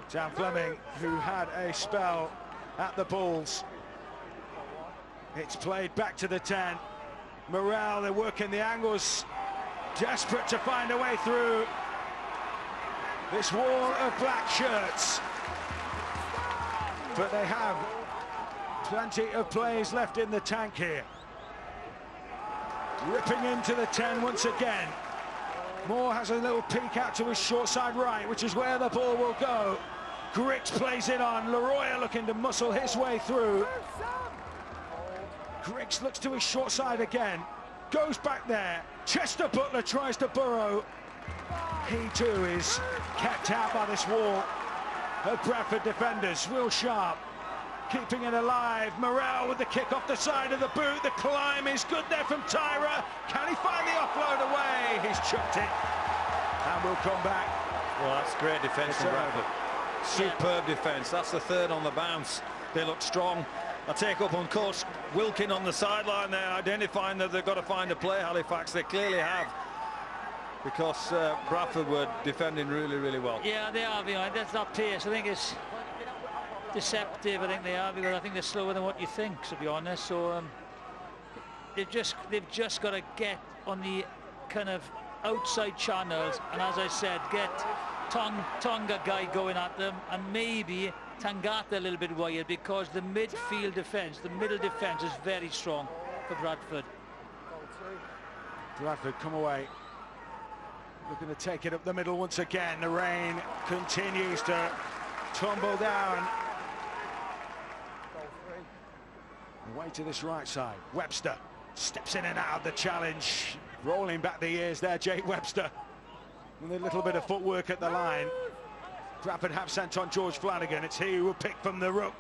Dan Fleming, who had a spell at the Bulls. It's played back to the 10. Morale, they're working the angles, desperate to find a way through this wall of black shirts. But they have plenty of plays left in the tank here. Ripping into the 10 once again. Moore has a little peek out to his short side right, which is where the ball will go. Griggs plays it on. Leroy looking to muscle his way through. Griggs looks to his short side again. Goes back there. Chester Butler tries to burrow. He too is kept out by this wall of Bradford defenders. Will Sharp keeping it alive. Morale with the kick off the side of the boot. The climb is good there from Tyra. Can he find the offload away? He's chucked it and will come back. Well, that's great defence from Bradford. Superb defence. That's the 3rd on the bounce. They look strong. I take up on Coach Wilkin on the sideline there, identifying that they've got to find a play. Halifax, they clearly have, because Bradford were defending really, really well. Yeah, they are behind. That's not pace. I think it's deceptive. I think they are, because I think they're slower than what you think, to be honest. So they've just got to get on the kind of outside channels, and as I said, get Tonga guy going at them, and maybe Tangata a little bit wide, because the midfield defence, the middle defence is very strong for Bradford. Bradford come away. Looking to take it up the middle once again. The rain continues to tumble down. Away to this right side. Webster steps in and out of the challenge. Rolling back the ears there, Jake Webster. With a little bit of footwork at the line. Bradford have sent on George Flanagan. It's he who will pick from the rook.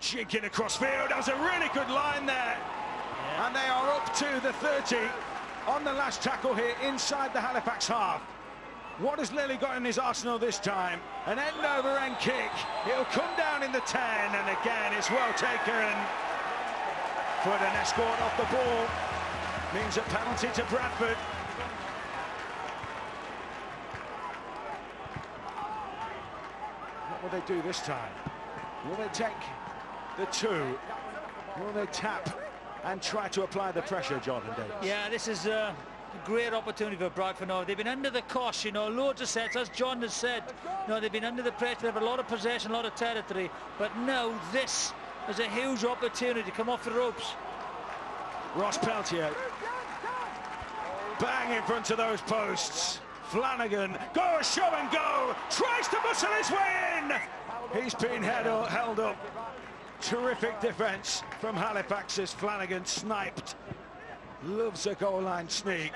Jinking across field. That was a really good line there. Yeah. And they are up to the 30 on the last tackle here inside the Halifax half. What has Lilly got in his arsenal this time? An end-over-end kick. It'll come down in the 10, and again it's well taken. But an escort off the ball means a penalty to Bradford. What will they do this time? Will they take the 2? Will they tap and try to apply the pressure, Jonathan Davis? Yeah, this is a great opportunity for Bradford now. They've been under the cosh, you know, loads of sets, as John has said. You know, they've been under the pressure, they have a lot of possession, a lot of territory, but now this is a huge opportunity to come off the ropes. Ross Peltier, bang in front of those posts. Flanagan, go, show and go, tries to muscle his way in. He's been held up. Terrific defence from Halifax as Flanagan sniped. Loves a goal line sneak.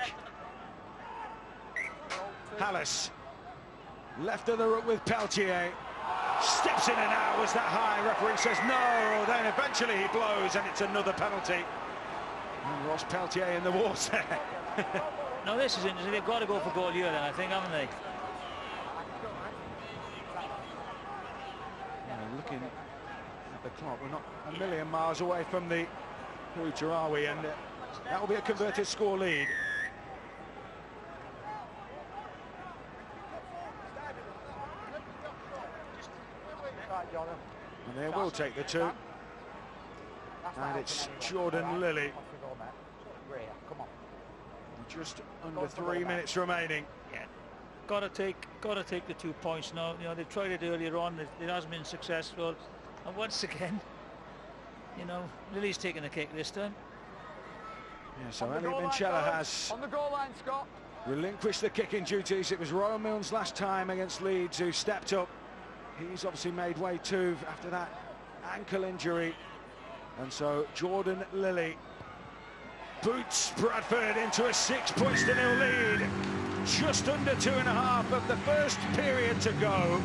Hallis, left of the rook with Peltier. Steps in and out. Was that high? Referee says no. Then eventually he blows, and it's another penalty. And Ross Peltier in the walls there. No, this is interesting. They've got to go for goal here then, I think, haven't they? Looking at the clock, we're not a million miles away from the hooter, are we? And that will be a converted score lead. And they will take the two. And it's Jordan Lilly. Just under 3 minutes remaining. Yeah, got to take the 2 points now. You know, they've tried it earlier on. It hasn't been successful. And once again, you know, Lilly's taking the kick this time. Yeah, so Elliot Vincella has on the goal line, Scott. Relinquished the kicking duties. It was Rowan Milnes last time against Leeds who stepped up. He's obviously made way too after that ankle injury. And so Jordan Lilly boots Bradford into a 6-0 lead. Just under 2.5 of the first period to go.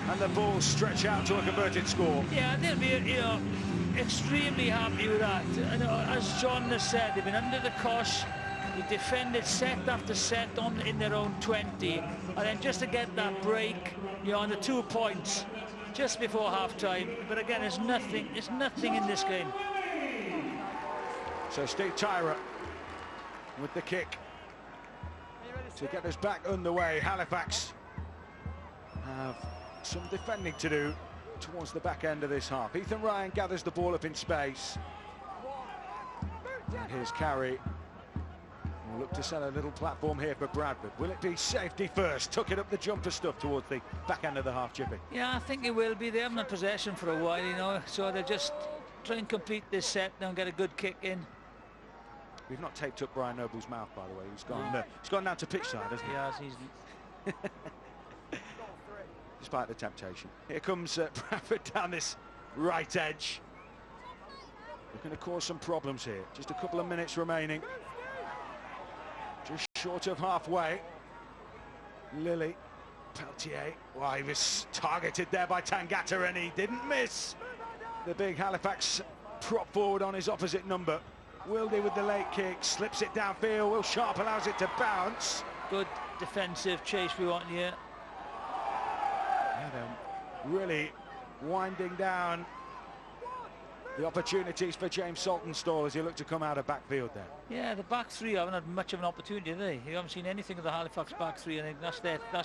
And the ball stretch out to a converted score. Yeah, they'll be, you know, extremely happy with that. And as John has said, they've been under the cosh. They defended set after set in their own 20, and then just to get that break, you know, on the 2 points just before half-time. But again, there's nothing in this game. So Steve Tyra with the kick to get us back underway. Halifax have some defending to do towards the back end of this half. Ethan Ryan gathers the ball up in space. And here's Carey. We'll look to set a little platform here for Bradford. Will it be safety first? Took it up the jumper stuff towards the back end of the half, Chippy. Yeah, I think it will be. They haven't had possession for a while, you know, so they'll just try and complete this set now and get a good kick in. We've not taped up Brian Noble's mouth, by the way. He's gone down to pitch side, hasn't he? Yeah, he's despite the temptation. Here comes Bradford down this right edge. They're going to cause some problems here. Just a couple of minutes remaining. Just short of halfway. Lilly, Peltier. Well, he was targeted there by Tangata and he didn't miss. The big Halifax prop forward on his opposite number. Wildy with the late kick, slips it downfield. Will Sharp allows it to bounce. Good defensive chase we want here. Yeah, they're really winding down the opportunities for James Saltonstall as he looked to come out of backfield there. Yeah, the back three haven't had much of an opportunity, have they? You haven't seen anything of the Halifax back three. I think that's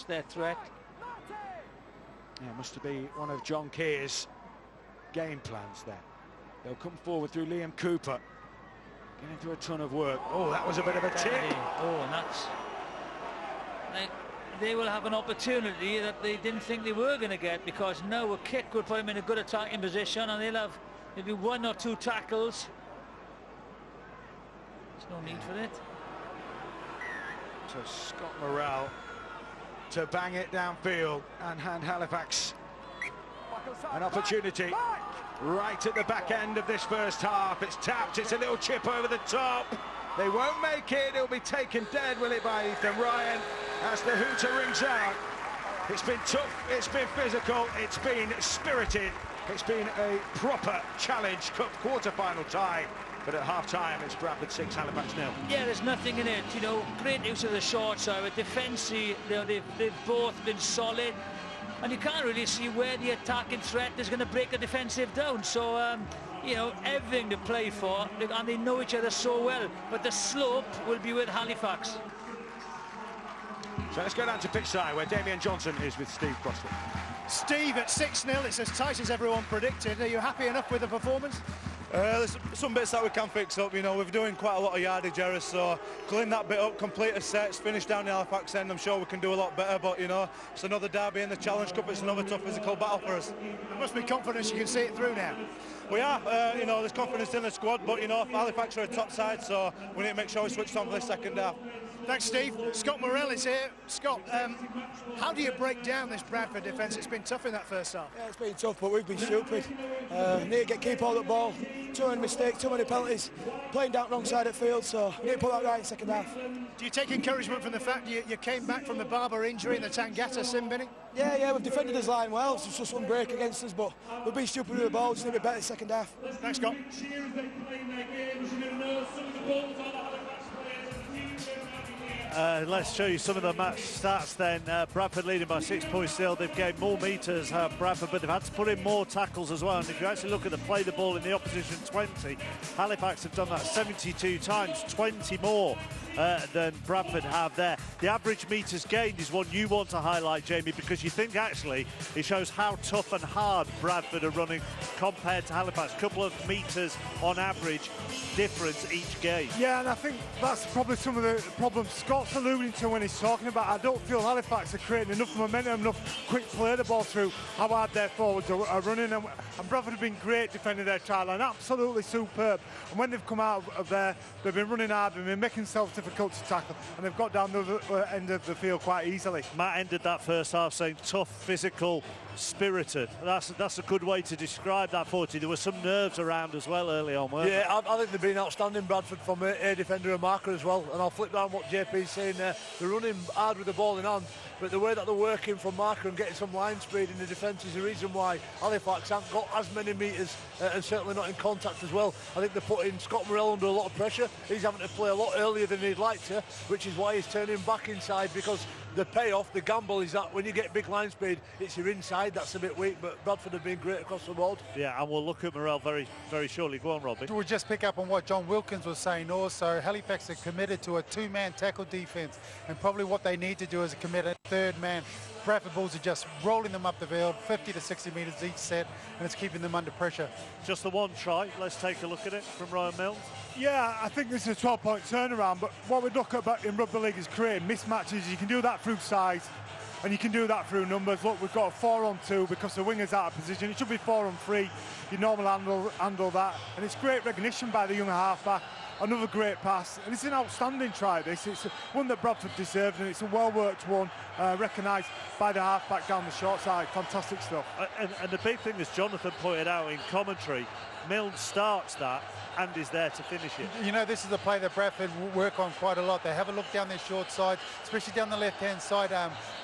their threat. Yeah, must be one of John Keir's game plans there. They'll come forward through Liam Cooper. Getting through a ton of work. Oh, that was a bit of a tip. Oh, and that's... They will have an opportunity that they didn't think they were going to get, because now a kick would put them in a good attacking position and they'll have maybe 1 or 2 tackles. There's no need for it. So Scott Morrell to bang it downfield and hand Halifax an opportunity right at the back end of this first half. It's tapped, it's a little chip over the top. They won't make it. It'll be taken dead, will it, by Ethan Ryan as the hooter rings out. It's been tough, it's been physical, it's been spirited, it's been a proper Challenge Cup quarter-final tie. But at half-time, it's Bradford 6, Halifax 0. Yeah, there's nothing in it. You know, great use of the short side. With defensively, you know, they've both been solid. And you can't really see where the attacking threat is going to break a defensive down. So, you know, everything to play for, and they know each other so well. But the slope will be with Halifax. So let's go down to pitch side, where Damian Johnson is with Steve Crossley. Steve, at 6-0, it's as tight as everyone predicted. Are you happy enough with the performance? There's some bits that we can fix up, you know. We're doing quite a lot of yardage errors, so clean that bit up, complete the sets, finish down the Halifax end. I'm sure we can do a lot better, but, you know, it's another derby in the Challenge Cup. It's another tough physical battle for us. There must be confidence you can see it through now. We are, you know, there's confidence in the squad, but, you know, Halifax are a top side, so we need to make sure we switch on for the second half. Thanks, Steve. Scott Morell is here. Scott, how do you break down this Bradford defence? It's been tough in that first half. Yeah, it's been tough, but we've been stupid. Need to keep hold of the ball. Too many mistakes, too many penalties. Playing down wrong side of the field, so we need to put that right in the second half. Do you take encouragement from the fact you came back from the Barber injury and the Tangata sin binning? Yeah, we've defended his line well. It's just one break against us, but we've been stupid with the ball. Just need to be better in the second half. Thanks, Scott. Let's show you some of the match stats then. Bradford leading by 6 points still. They've gained more metres, Bradford, but they've had to put in more tackles as well. And if you actually look at the play the ball in the opposition 20, Halifax have done that 72 times, 20 more than Bradford have there. The average metres gained is one you want to highlight, Jamie, because you think actually it shows how tough and hard Bradford are running compared to Halifax. Couple of metres on average difference each game. Yeah, and I think that's probably some of the problems Scott's alluding to when he's talking about. I don't feel Halifax are creating enough momentum, enough quick play the ball through, how hard their forwards are running. And Bradford have been great defending their try line, absolutely superb. And when they've come out of there, they've been running hard, they've been making themselves difficult to tackle, and they've got down the other end of the field quite easily. Matt ended that first half saying tough, physical, spirited. That's a good way to describe that 40. There were some nerves around as well early on, weren't there? Yeah, I think they've been outstanding, Bradford, from a defender and marker as well. And I'll flip down what JP's saying there. They're running hard with the ball in hand, but the way that they're working from marker and getting some line speed in the defence is the reason why Halifax haven't got as many metres and certainly not in contact as well. I think they're putting Scott Morell under a lot of pressure. He's having to play a lot earlier than he'd like to, which is why he's turning back inside, because the payoff, the gamble is that when you get big line speed, it's your inside that's a bit weak, but Bradford have been great across the board. Yeah, and we'll look at Morell very, very shortly. Go on, Robbie. We'll just pick up on what John Wilkins was saying also. Halifax are committed to a two-man tackle defence, and probably what they need to do is commit a third man. Bradford Bulls are just rolling them up the field, 50 to 60 metres each set, and it's keeping them under pressure. Just the one try. Let's take a look at it from Ryan Milnes. Yeah, I think this is a 12-point turnaround, but what we look at in rugby league is creating mismatches. You can do that through size, and you can do that through numbers. Look, we've got a 4-on-2 because the winger's out of position. It should be 4-on-3. You normally handle that, and it's great recognition by the young halfback. Another great pass, and it's an outstanding try, this. It's one that Bradford deserved, and it's a well-worked one, recognised by the halfback down the short side. Fantastic stuff. And the big thing, as Jonathan pointed out in commentary, Milnes starts that and is there to finish it. You know, this is a play that Bradford work on quite a lot. They have a look down their short side, especially down the left-hand side.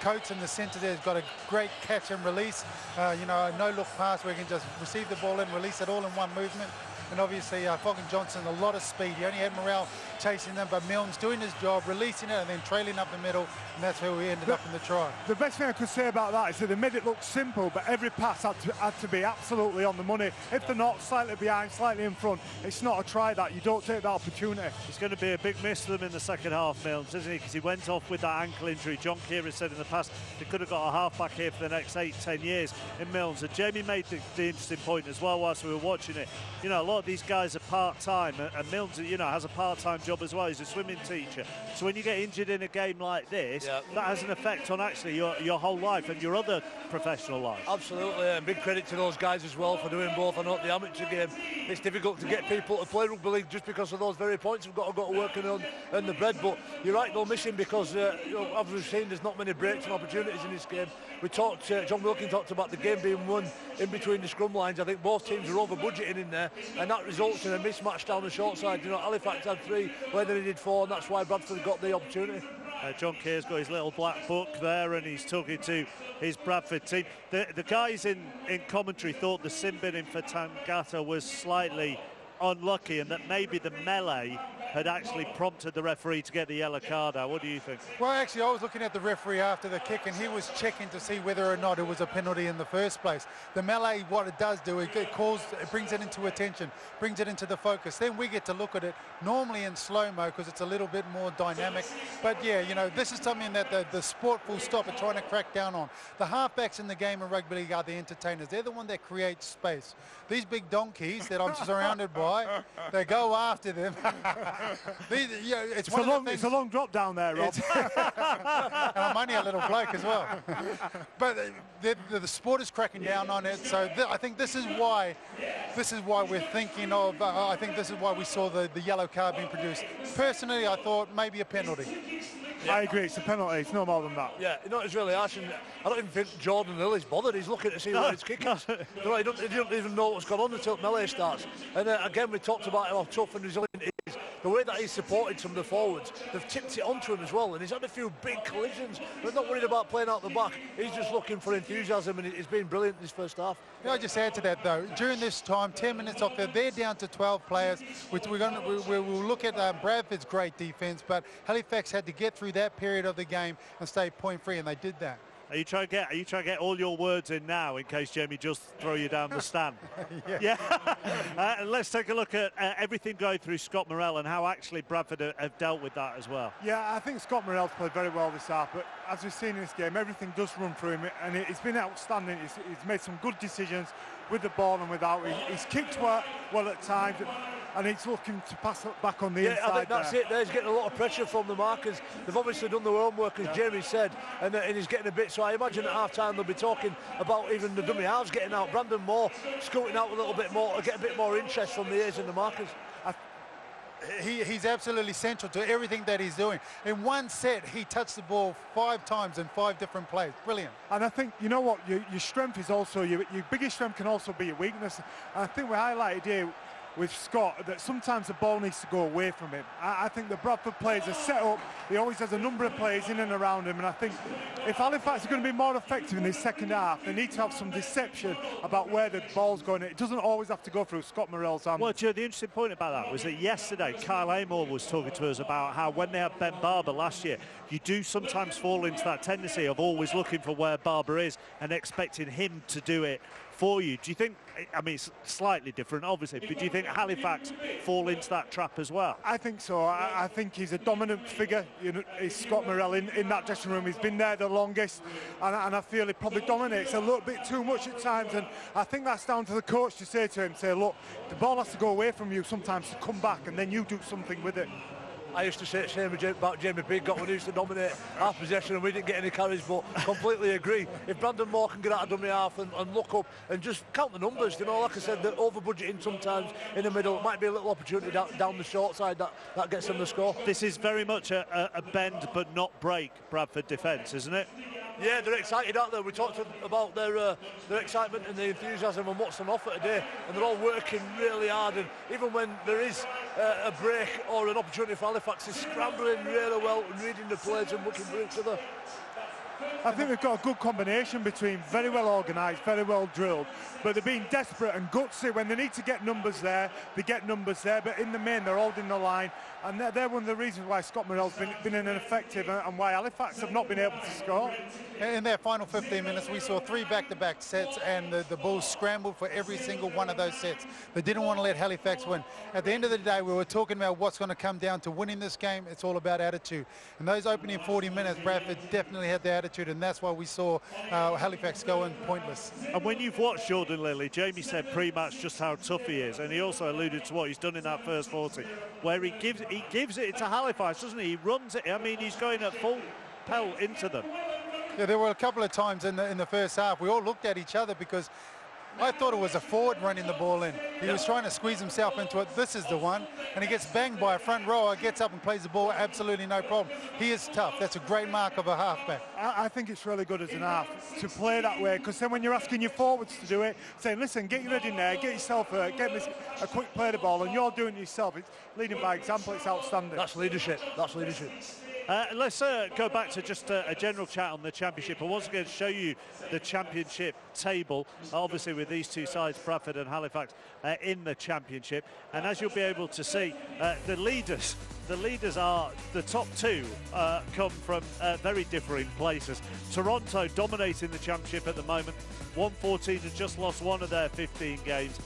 Coates in the centre there has got a great catch and release. You know, a no-look pass where you can just receive the ball and release it all in one movement. And obviously, Fogg and Johnson, a lot of speed. He only had Morell chasing them, but Milnes doing his job, releasing it and then trailing up the middle, and that's where we ended up in the try. The best thing I could say about that is that they made it look simple, but every pass had to be absolutely on the money. If they're not slightly behind, slightly in front, it's not a try that. You don't take that opportunity. It's going to be a big miss for them in the second half, Milnes, isn't he? Because he went off with that ankle injury. John Keir said in the past they could have got a half-back here for the next 8-10 years in Milnes. And Jamie made the interesting point as well whilst we were watching it. You know, a lot of these guys are part-time, and Milnes, you know, has a part-time job as well. He's a swimming teacher. So when you get injured in a game like this, that has an effect on actually your whole life and your other professional life. Absolutely, and big credit to those guys as well for doing both. I know at the amateur game it's difficult to get people to play rugby league just because of those very points we've got to work on the bread, but you're right, they'll miss him because you know, as we've seen, there's not many breaks and opportunities in this game. We talked, John Wilkins talked about the game being won in between the scrum lines. I think both teams are over budgeting in there, and that results in a mismatch down the short side. You know, Halifax had 3 where they did 4, and that's why Bradford got the opportunity. John Keir's got his little black book there, and he's talking to his Bradford team. The guys in commentary thought the sin binning for Tangata was slightly unlucky, and that maybe the melee had actually prompted the referee to get the yellow card out. What do you think? Well, actually, I was looking at the referee after the kick, and he was checking to see whether or not it was a penalty in the first place. The melee, what it does do, it brings it into attention, brings it into the focus. Then we get to look at it normally in slow-mo because it's a little bit more dynamic. But yeah, you know, this is something that the sport full stop are trying to crack down on. The halfbacks in the game of rugby league are the entertainers. They're the one that create space. These big donkeys that I'm surrounded by, they go after them. It's a long drop down there, Rob. And I'm only a little bloke as well. But the sport is cracking down on it. So I think this is why we're thinking of. I think this is why we saw the yellow card being produced. Personally, I thought maybe a penalty. I agree, it's a penalty, it's no more than that. Yeah, you know, it's really harsh, and I don't even think Jordan Lilly's bothered. He's looking to see where his kick is. He doesn't even know what's going on until melee starts. And again, we talked about how tough and resilient he is. The way that he's supported some of the forwards, they've tipped it onto him as well, and he's had a few big collisions. They're not worried about playing out the back. He's just looking for enthusiasm, and he's been brilliant in his first half. Can I just add to that, though? During this time, 10 minutes off there, they're down to 12 players. We'll look at Bradford's great defence, but Halifax had to get through that period of the game and stay point-free, and they did that. Are you trying to get all your words in now in case Jamie just throw you down the stand? Yeah. Let's take a look at everything going through Scott Morrell and how actually Bradford have dealt with that as well. Yeah, I think Scott Morrell's played very well this half, but as we've seen in this game, everything does run through him, and it's been outstanding. He's made some good decisions with the ball and without. He's kicked well at times, and he's looking to pass it back on the inside. I think that's it. He's getting a lot of pressure from the markers. They've obviously done their homework, as Jamie said, and he's getting a bit. So I imagine at half-time they'll be talking about even the dummy halves getting out. Brandon Moore scooting out a little bit more, to get a bit more interest from the ears and the markers. He's absolutely central to everything that he's doing. In one set, he touched the ball 5 times in 5 different plays. Brilliant. And I think, you know what, your strength is also, your biggest strength can also be your weakness. And I think we highlighted here with Scott that sometimes the ball needs to go away from him. I think the Bradford players are set up. He always has a number of players in and around him, and I think if Halifax are going to be more effective in this second half, they need to have some deception about where the ball's going. It doesn't always have to go through Scott Morrell's hands. Well, Joe, the interesting point about that was that yesterday Kyle Amor was talking to us about how when they had Ben Barber last year, you do sometimes fall into that tendency of always looking for where Barber is and expecting him to do it for you. Do you think, I mean, it's slightly different obviously, but do you think Halifax fall into that trap as well? I think so. I think he's a dominant figure. You know, he's Scott Morrell in that dressing room. He's been there the longest, and I feel he probably dominates a little bit too much at times, and I think that's down to the coach to say to him, look, the ball has to go away from you sometimes to come back, and then you do something with it. I used to say the same about Jamie Pidcock when he used to dominate half possession and we didn't get any carries, but completely agree. If Brandon Moore can get out of dummy half and look up and just count the numbers, you know, like I said, the over-budgeting sometimes in the middle, it might be a little opportunity down the short side that gets them the score. This is very much a bend but not break Bradford defence, isn't it? Yeah, they're excited out there. We talked about their excitement and the enthusiasm and what's on offer today, and they're all working really hard, and even when there is a break or an opportunity for Halifax, they're scrambling really well and reading the plays and looking for each other. I think they've got a good combination between very well organised, very well drilled, but they're being desperate and gutsy. When they need to get numbers there, they get numbers there, but in the main they're holding the line, and they're one of the reasons why Scott Morrell's been ineffective and why Halifax have not been able to score. In their final 15 minutes, we saw 3 back-to-back sets, and the Bulls scrambled for every single one of those sets. They didn't want to let Halifax win. At the end of the day, we were talking about what's going to come down to winning this game. It's all about attitude. In those opening 40 minutes, Bradford definitely had the attitude, and that's why we saw Halifax going pointless. And when you've watched Jordan Lilly, Jamie said pre-match just how tough he is, and he also alluded to what he's done in that first 40, where he gives it to Halifax, doesn't he? He runs it. I mean, he's going at full pelt into them. Yeah, there were a couple of times in the first half we all looked at each other because I thought it was a forward running the ball in. He was trying to squeeze himself into it. This is the one, and he gets banged by a front rower, gets up and plays the ball, absolutely no problem. He is tough. That's a great mark of a halfback. I think it's really good as an half to play that way, because then when you're asking your forwards to do it, saying, listen, get your head in there, get yourself a quick play the ball, and you're doing it yourself. It's leading by example. It's outstanding. That's leadership. That's leadership. Let's go back to just a general chat on the championship. I was going to show you the championship table, obviously with these two sides, Bradford and Halifax, in the championship. And as you'll be able to see, the leaders are the top 2 come from very differing places. Toronto dominating the championship at the moment, 114 and just lost 1 of their 15 games.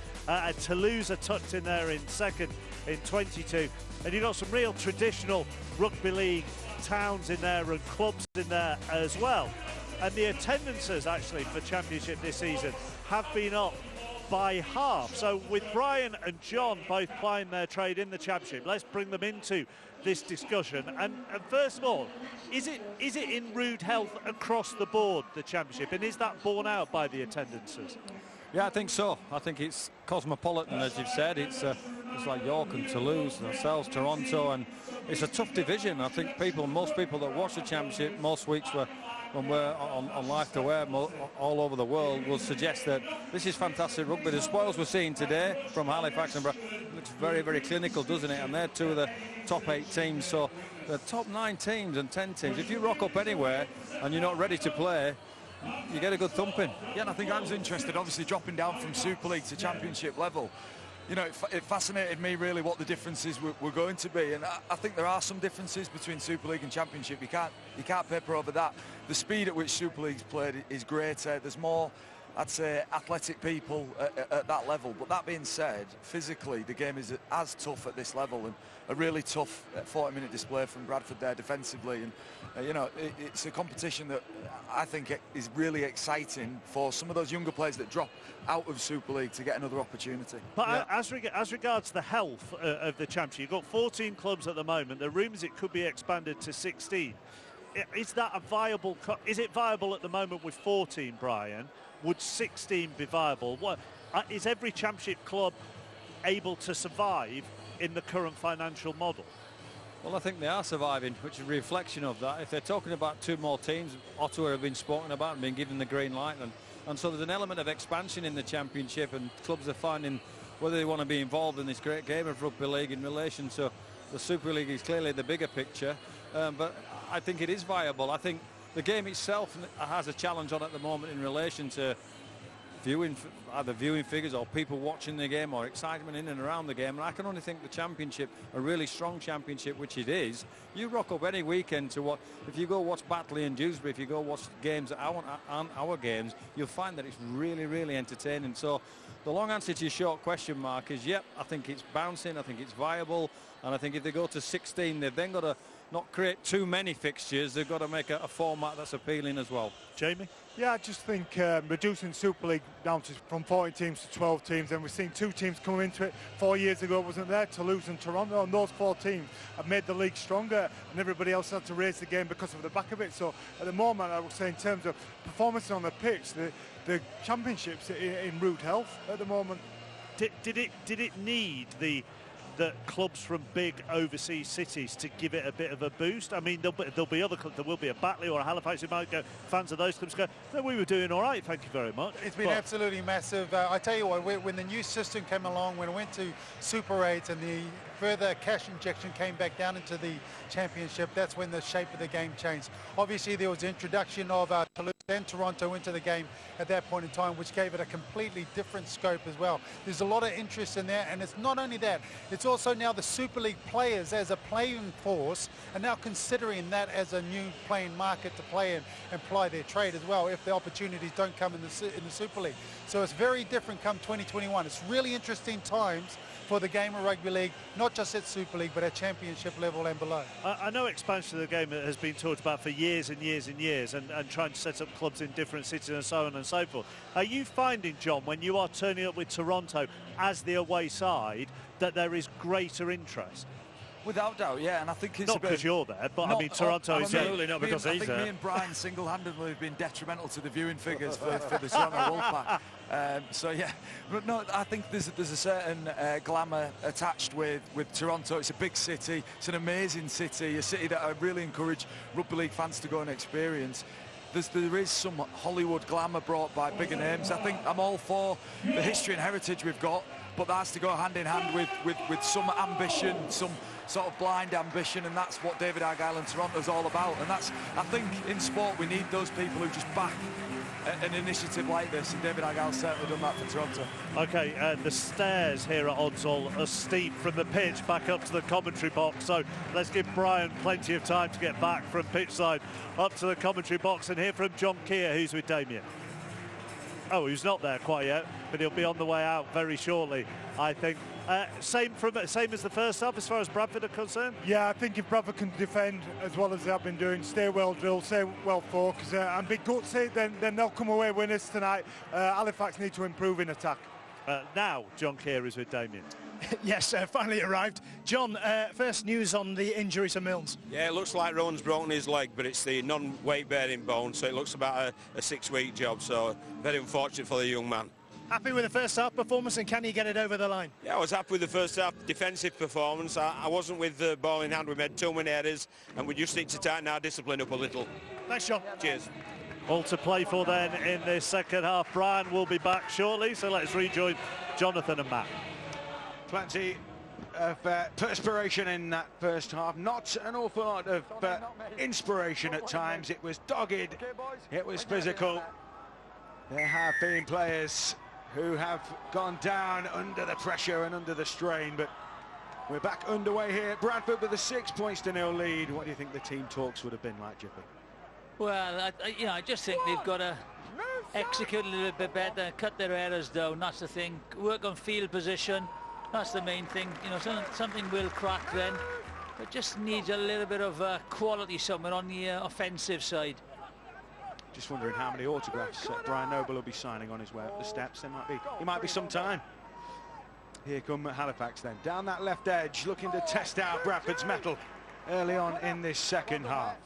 Toulouse are tucked in there in second in 22. And you've got some real traditional rugby league towns in there and clubs in there as well. And the attendances actually for championship this season have been up by half. So with Brian and John both plying their trade in the championship, let's bring them into this discussion. And first of all, is it in rude health across the board, the championship, and is that borne out by the attendances? Yeah, I think so. I think it's cosmopolitan, as you've said. It's like York and Toulouse and ourselves, Toronto, and it's a tough division. I think most people that watch the Championship most weeks when we're on Live to Wear all over the world will suggest that this is fantastic rugby. The spoils we're seeing today from Halifax and looks very, very clinical, doesn't it? And they're two of the top 8 teams. So the top 9 teams and 10 teams, if you rock up anywhere and you're not ready to play, you get a good thumping. Yeah, and I think I was interested, obviously dropping down from Super League to Championship level. You know, it fascinated me really what the differences were going to be, and I think there are some differences between Super League and Championship. You can't paper over that. The speed at which Super League's played is greater. There's more, I'd say, athletic people at that level. But that being said, physically the game is as tough at this level, and a really tough 40-minute display from Bradford there defensively. And you know, it's a competition that I think is really exciting for some of those younger players that drop out of Super League to get another opportunity. But as regards the health of the Championship, you've got 14 clubs at the moment. The rumours it could be expanded to 16. Is that a viable? Is it viable at the moment with 14, Brian? Would 16 be viable? What is every Championship club able to survive in the current financial model? Well, I think they are surviving, which is a reflection of that. If they're talking about 2 more teams, Ottawa have been spoken about and been given the green light, and so there's an element of expansion in the Championship, and clubs are finding whether they want to be involved in this great game of rugby league in relation to the Super League is clearly the bigger picture, but I think it is viable. I think the game itself has a challenge on at the moment in relation to either viewing figures or people watching the game or excitement in and around the game. And I can only think the Championship, a really strong Championship, which it is, you rock up any weekend to if you go watch Batley and Dewsbury, if you go watch games that aren't our games, you'll find that it's really, really entertaining. So the long answer to your short question, Mark, is yep, I think it's bouncing, I think it's viable, and I think if they go to 16, they've then got to not create too many fixtures. They've got to make a format that's appealing as well. Jamie? Yeah, I just think reducing Super League down from 14 teams to 12 teams, and we've seen 2 teams come into it 4 years ago, wasn't there? Toulouse and Toronto, and those 4 teams have made the league stronger, and everybody else had to raise the game because of the back of it. So at the moment, I would say in terms of performance on the pitch, the Championship's in rude health at the moment. Did it need the clubs from big overseas cities to give it a bit of a boost? I mean, there'll be other clubs. There will be a Batley or a Halifax who might go, fans of those clubs go, no, we were doing all right, thank you very much. It's been absolutely massive. I tell you what, when the new system came along, when it went to Super 8 and the further cash injection came back down into the Championship, that's when the shape of the game changed. Obviously, there was the introduction of Toulouse and Toronto into the game at that point in time, which gave it a completely different scope as well. There's a lot of interest in there, and it's not only that, it's also now the Super League players as a playing force are now considering that as a new playing market to play in and ply their trade as well if the opportunities don't come in the Super League. So it's very different come 2021. It's really interesting times for the game of rugby league, not just at Super League, but at Championship level and below. I know expansion of the game has been talked about for years and years and years, and trying to set up clubs in different cities and so on and so forth. Are you finding, John, when you are turning up with Toronto as the away side, that there is greater interest? Without doubt, yeah, and I think it's not because you're there, but I mean Toronto is absolutely not because he's there. I think me and Brian single-handedly have been detrimental to the viewing figures for the Toronto Wolfpack. So yeah, but no, I think there's a certain glamour attached with Toronto. It's a big city, it's an amazing city, a city that I really encourage rugby league fans to go and experience. There is some Hollywood glamour brought by bigger names. I think I'm all for the history and heritage we've got, but that has to go hand in hand with some ambition, some sort of blind ambition, and that's what David Argyle and Toronto's all about. And that's, I think, in sport we need those people who just back an initiative like this, and David Argyle's certainly done that for Toronto. Okay, the stairs here at Oddsall are steep from the pitch back up to the commentary box, so let's give Brian plenty of time to get back from pitch side up to the commentary box and hear from John Keir, who's with Damien. Oh, he's not there quite yet, but he'll be on the way out very shortly, I think. Same as the first half as far as Bradford are concerned? Yeah, I think if Bradford can defend as well as they have been doing, stay well drilled, stay well focused, and be gutsy, then they'll come away winners tonight. Halifax need to improve in attack. Now, John Keir is with Damien. Yes, finally arrived. John, first news on the injury to Milnes. Yeah, it looks like Rowan's broken his leg, but it's the non-weight bearing bone, so it looks about a 6-week job, so very unfortunate for the young man. Happy with the first half performance, and can you get it over the line? Yeah, I was happy with the first half defensive performance. I wasn't with the ball in hand. We made too many errors, and we just need to tighten our discipline up a little. Thanks, John. Cheers. All to play for then in the second half. Brian will be back shortly, so let's rejoin Jonathan and Matt. Plenty of perspiration in that first half. Not an awful lot of inspiration at times. It was dogged. It was physical. There have been players who have gone down under the pressure and under the strain, but we're back underway here at Bradford with a 6-0 lead. What do you think the team talks would have been like, Jiffy? Well, I just think they've got to execute a little bit better, cut their errors down. That's the thing. Work on field position. That's the main thing. You know, something will crack then. But just needs a little bit of quality somewhere on the offensive side. Just wondering how many autographs Brian Noble will be signing on his way up the steps. He might be some time. Here come Halifax then. Down that left edge, looking to test out Bradford's mettle early on in this second half.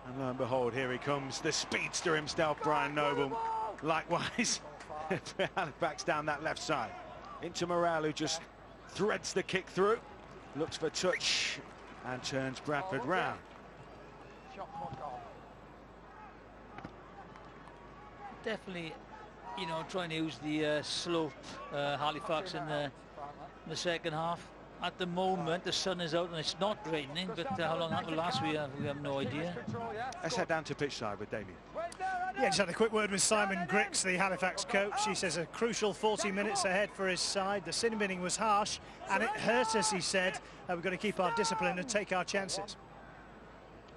And lo and behold, here he comes, the speedster himself, Brian Noble. Likewise, Halifax down that left side. Into Morel, who just threads the kick through. Looks for touch and turns Bradford round. Definitely, you know, trying to use the slope, Halifax in the second half. At the moment, the sun is out and it's not raining, but how long that will last, we have no idea. Let's head down to pitch side with Damien. Yeah, just had a quick word with Simon Grix, the Halifax coach. He says a crucial 40 minutes ahead for his side. The sin binning was harsh and it hurt us, he said. We've got to keep our discipline and take our chances.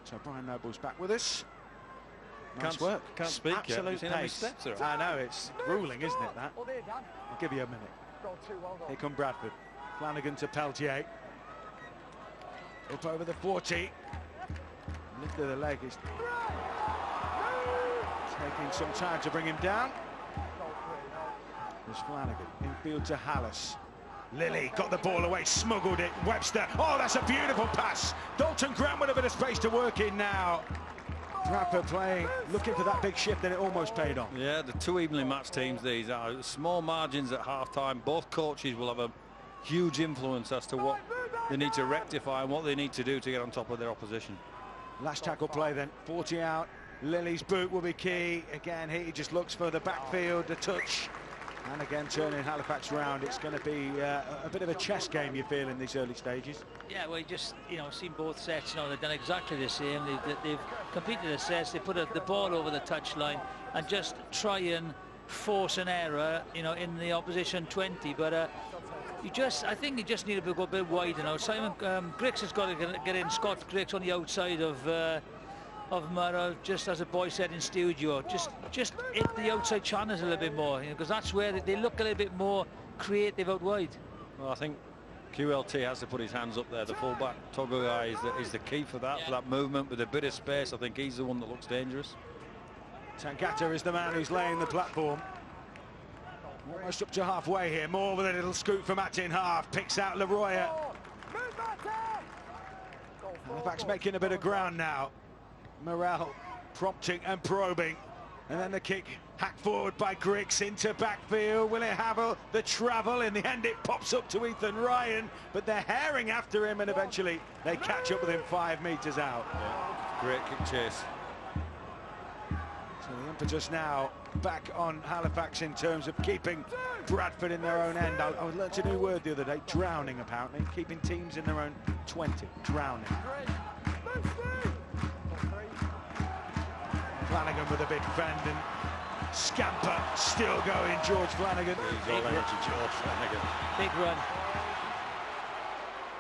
So Brian Noble's back with us. Nice work. Can't speak yet. Absolute pace. I know, it's grueling, isn't it, that? I'll give you a minute. Here come Bradford. Flanagan to Peltier. Up over the 40. Lift of the leg is taking some time to bring him down. There's Flanagan. Infield to Hallis. Lilly got the ball away, smuggled it. Webster. Oh, that's a beautiful pass. Dalton Grant with a bit of space to work in now. Bradford playing, looking for that big shift, and it almost paid off. Yeah, the two evenly matched teams these are. Small margins at half-time. Both coaches will have a huge influence as to what they need to rectify and what they need to do to get on top of their opposition. Last tackle play then, 40 out. Lilly's boot will be key. Again, he just looks for the backfield, the touch. And again, turning Halifax round. It's going to be a bit of a chess game, you feel, in these early stages. Yeah, well, you just, you know, seen both sets. You know, they've done exactly the same. They've completed the sets. They put the ball over the touchline and just try and force an error, you know, in the opposition 20. But I think you just need to go a bit wider now. Simon Grix has got to get in. Scott Grix on the outside of Murrow, just as the boy said in studio, just hit the outside channels a little bit more, you know, because that's where they look a little bit more creative out wide. Well, I think QLT has to put his hands up there. The fullback Togo guy is the key for that, for that movement with a bit of space. I think he's the one that looks dangerous. Tangata is the man who's laying the platform. Almost up to halfway here. More with a little scoop from Atin half. Picks out Leroy. Halifax making a bit of ground now. Morel prompting and probing. And then the kick hacked forward by Griggs into backfield. Will it have the travel? In the end, it pops up to Ethan Ryan, but they're herring after him, and eventually they catch up with him 5 meters out. Yeah. Great kick chase. So the impetus now back on Halifax in terms of keeping Bradford in their own end. I learned a new word the other day, drowning apparently, keeping teams in their own 20, drowning. Flanagan with a big fend and scamper still going, George Flanagan. He's all energy, George Flanagan. Big run.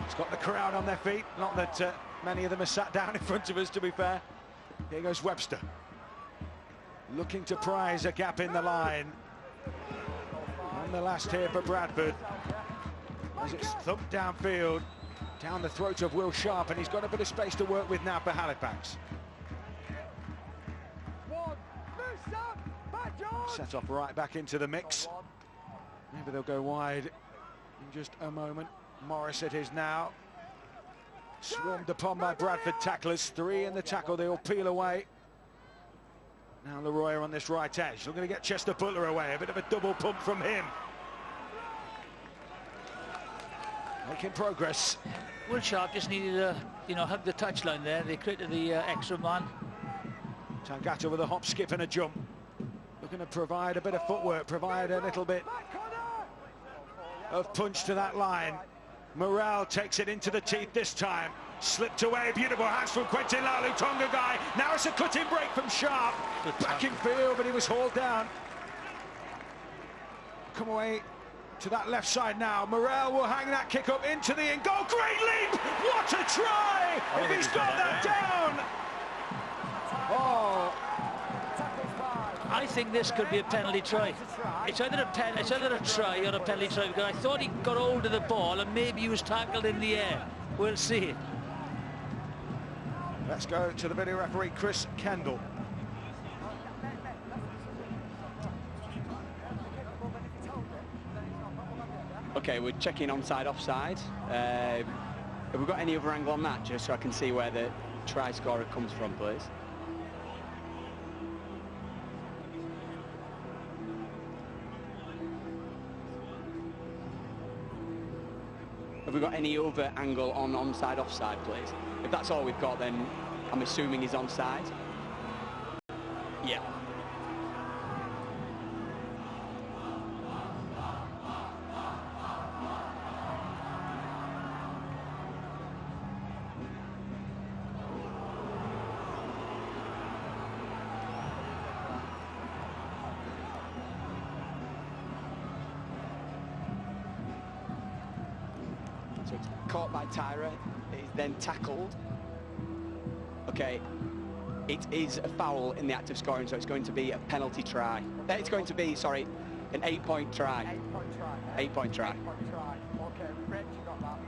He's got the crowd on their feet, not that many of them are sat down in front of us, to be fair. Here goes Webster. Looking to prize a gap in the line. On the last here for Bradford. As it's thumped downfield, down the throat of Will Sharp, and he's got a bit of space to work with now for Halifax. Set off right back into the mix. Maybe they'll go wide in just a moment. Morris it is now. Swarmed upon by Bradford tacklers. 3 in the tackle, they all peel away. Now Leroy on this right edge. They're going to get Chester Butler away. A bit of a double pump from him. Making progress. Will Sharp just needed to, hug the touchline there. They created the extra man. Tangata with a hop, skip and a jump. Looking to provide a bit of footwork, provide a little bit of punch to that line. Morel takes it into the teeth this time. Slipped away, beautiful hands from Quentin Lalu, Tonga guy. Now it's a cutting break from Sharp. Back in field, but he was hauled down. Come away to that left side now. Morel will hang that kick up into the in goal. Great leap! What a try! If he's got that down! Oh! I think this could be a penalty try. It's either a try or a penalty try, because I thought he got hold of the ball and maybe he was tackled in the air. We'll see. Let's go to the video referee, Chris Kendall. Okay, we're checking onside, offside. Have we got any other angle on that, just so I can see where the try scorer comes from, please? Have we got any other angle on onside, offside, please? If that's all we've got, then I'm assuming he's onside. Yeah. So it's caught by Tyra, he's then tackled. Okay, it is a foul in the act of scoring, so it's going to be a penalty try. It's going to be, sorry, an 8-point try. 8-point try. Okay, Rich, you got that.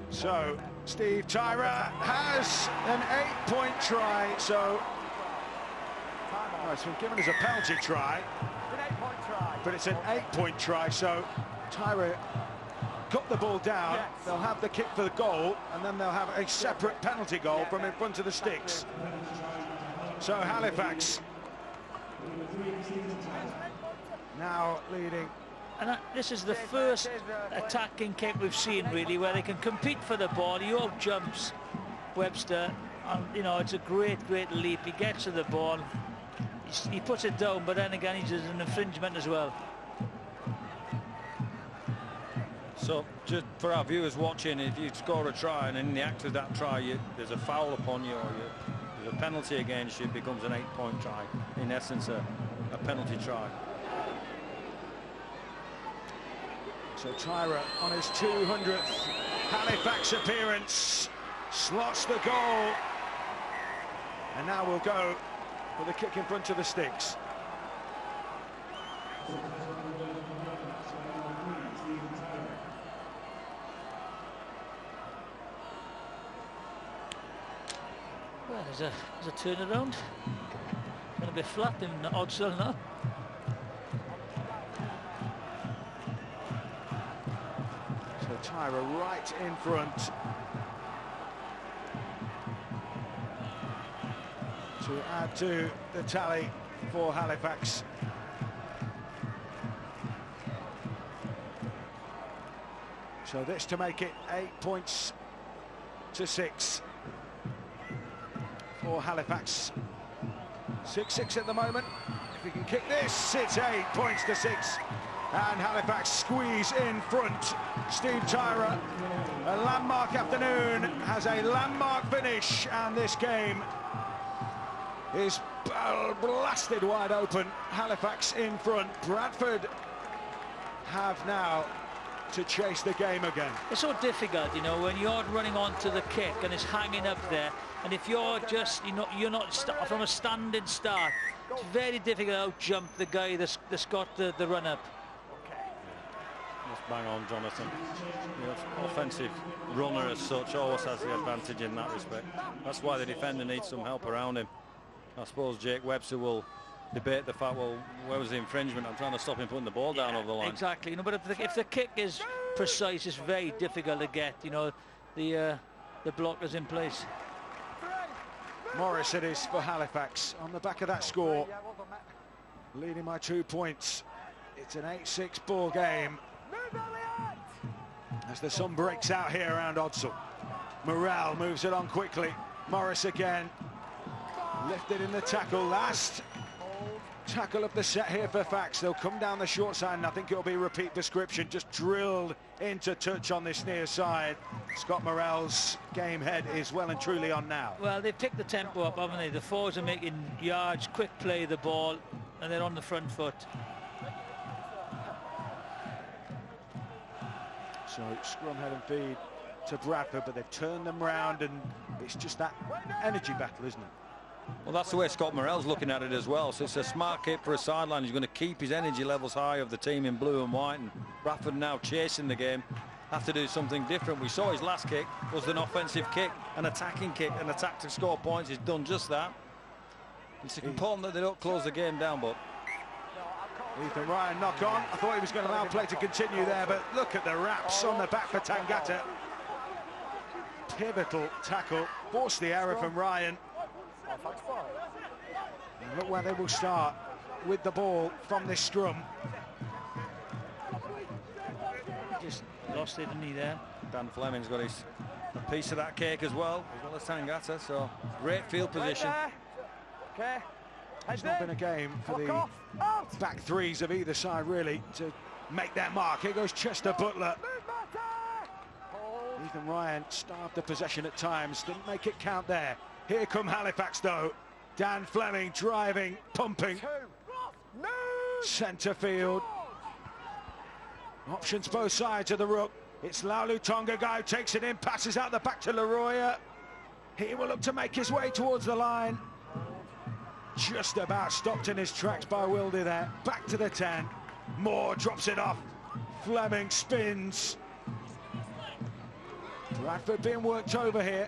So, Steve Tyra has an 8-point try, so it's been given as a penalty try. It's an 8-point try. But it's an 8-point try, so Tyra got the ball down. Yes. They'll have the kick for the goal, and then they'll have a separate penalty goal from in front of the sticks. So Halifax now leading. And this is the first attacking kick we've seen, really, where they can compete for the ball. He out jumps Webster. It's a great leap. He gets to the ball. He puts it down, but then again, he does an infringement as well. So, just for our viewers watching, if you score a try and in the act of that try there's a foul upon you or there's a penalty against you, it becomes an 8-point try. In essence, a penalty try. So Tyra on his 200th Halifax appearance slots the goal, and now we'll go for the kick in front of the sticks. Well, there's a turnaround. Going to be flat in Odsell now. So Tyra right in front to add to the tally for Halifax. So this to make it 8 points to 6 for Halifax. 6-6 at the moment. If we can kick this, it's 8 points to 6. And Halifax squeeze in front. Steve Tyra, a landmark afternoon, has a landmark finish, and this game is blasted wide open. Halifax in front. Bradford have now to chase the game again. It's so difficult, when you're running onto the kick and it's hanging up there, and if you're just, you're not from a standing start, it's very difficult to jump the guy that's got the run up. Just bang on, Jonathan. The offensive runner as such always has the advantage in that respect. That's why the defender needs some help around him. I suppose Jake Webster will debate the fact, well, where was the infringement? I'm trying to stop him putting the ball down over the line. Exactly, but if the kick is precise, it's very difficult to get, the blockers in place. Morris it is for Halifax on the back of that score, leading by 2 points. It's an 8-6 ball game as the sun breaks out here around Odsal. Morrell moves it on quickly. Morris again, lifted in the tackle. Last tackle of the set here for Fax. They'll come down the short side, and I think it'll be repeat prescription, just drilled into touch on this near side. Scott Morrell's game head is well and truly on now. Well, they've picked the tempo up, haven't they? The forwards are making yards, quick play the ball, and they're on the front foot. So scrum head and feed to Bradford, but they've turned them round, and it's just that energy battle, isn't it? Well, that's the way Scott Morrell's looking at it as well. So it's a smart kick for a sideline. He's going to keep his energy levels high of the team in blue and white, and Bradford now chasing the game have to do something different. We saw his last kick was an offensive kick, an attacking kick, an attack to score points. He's done just that. It's important that they don't close the game down, but Ethan Ryan knock on. I thought he was going to allow play to continue there, but look at the wraps on the back for Tangata. Pivotal tackle, forced the error from Ryan. And look where they will start with the ball from this scrum. Just lost it, didn't he, there? Dan Fleming's got his a piece of that cake as well as Tangata, so great field position. Okay. It's not been a game for the back threes of either side, really, to make that mark. Here goes Chester Butler. Ethan Ryan starved the possession at times, didn't make it count there. Here come Halifax, though. Dan Fleming driving, pumping. Centre field. Options both sides of the ruck. It's Laulu Tonga who takes it in, passes out the back to Leroy. He will look to make his way towards the line. Just about stopped in his tracks by Wildy there. Back to the 10. Moore drops it off. Fleming spins. Bradford being worked over here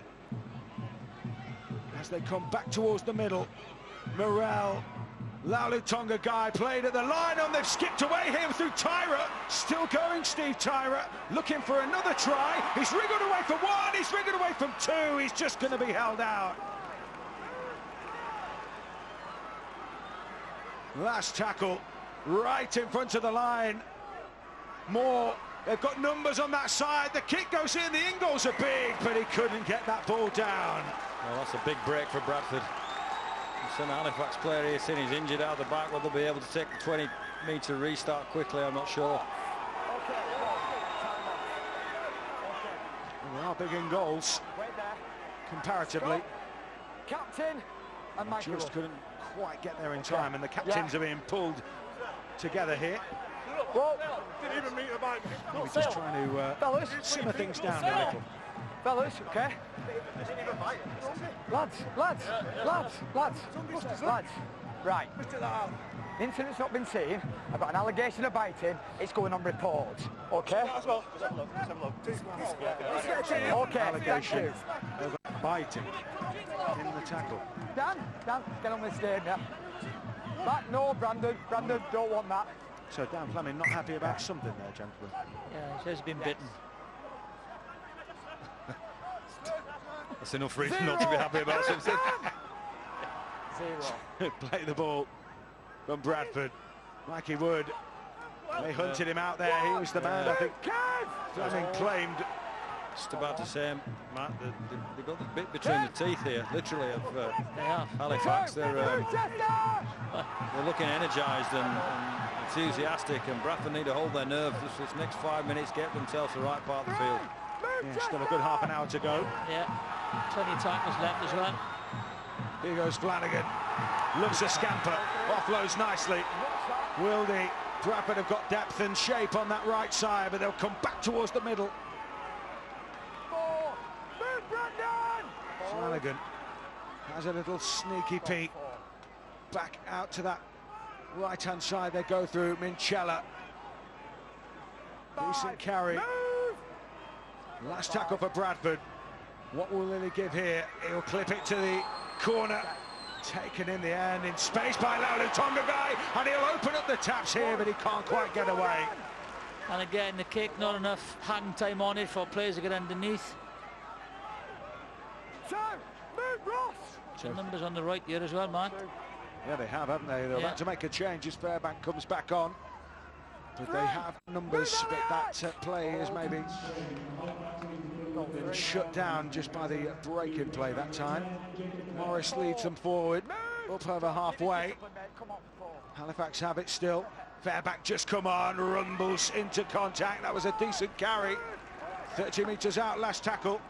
as they come back towards the middle. Morrell, Laulu Tonga played at the line on. They've skipped away here through Tyra. Still going, Steve Tyra, looking for another try. He's wriggled away from one, he's wriggled away from two. He's just going to be held out. Last tackle right in front of the line. Moore, they've got numbers on that side. The kick goes in, the Ingalls are big, but he couldn't get that ball down. Well, that's a big break for Bradford. Some Halifax player here saying he's injured out the back. Will they be able to take the 20-metre restart quickly? I'm not sure. Well, they are big in goals comparatively. Captain and Michael Just couldn't quite get there in time, and the captains are being pulled together here. Didn't even meet the bike. We're just trying to simmer things down a little. Fellas, okay? Lads. Right. The incident's not been seen. I've got an allegation of biting. It's going on report. Okay? Okay. Allegation of biting in the tackle. Dan, get on the stage now. Back, no, Brandon, don't want that. So Dan Fleming not happy about something there, gentlemen. Yeah, he says he's been bitten. That's enough reason not to be happy about something. Zero. Play the ball from Bradford. Mikey Wood. They hunted him out there. He was the man, I think. Fleming claimed. Just about to say, Matt, they've got the bit between the teeth here, literally, of Halifax. They're looking energised and enthusiastic, and Bradford need to hold their nerve this next 5 minutes, get themselves the right part of the field. Yeah, still a good half an hour to go. Yeah, plenty of tackles left as well. Here goes Flanagan. Loves a scamper. Offloads nicely. Wildy. Bradford have got depth and shape on that right side, but they'll come back towards the middle. Flanagan has a little sneaky peek. Back out to that right-hand side they go through. Minchella. Decent carry. Last tackle for Bradford. What will Lily give here? He'll clip it to the corner. Taken in the end, in space by Laulu Tonga and he'll open up the taps here, but he can't quite get away. And again, the kick, not enough hand time on it for players to get underneath. Some numbers on the right here as well, man. Yeah, they have, haven't they? They're about to make a change as Fairbank comes back on. But they have numbers, but that play is maybe been shut down just by the break in play that time. Morris leads them forward, up over halfway. Halifax have it still. Fairbank just come on, rumbles into contact. That was a decent carry. 30 metres out, last tackle.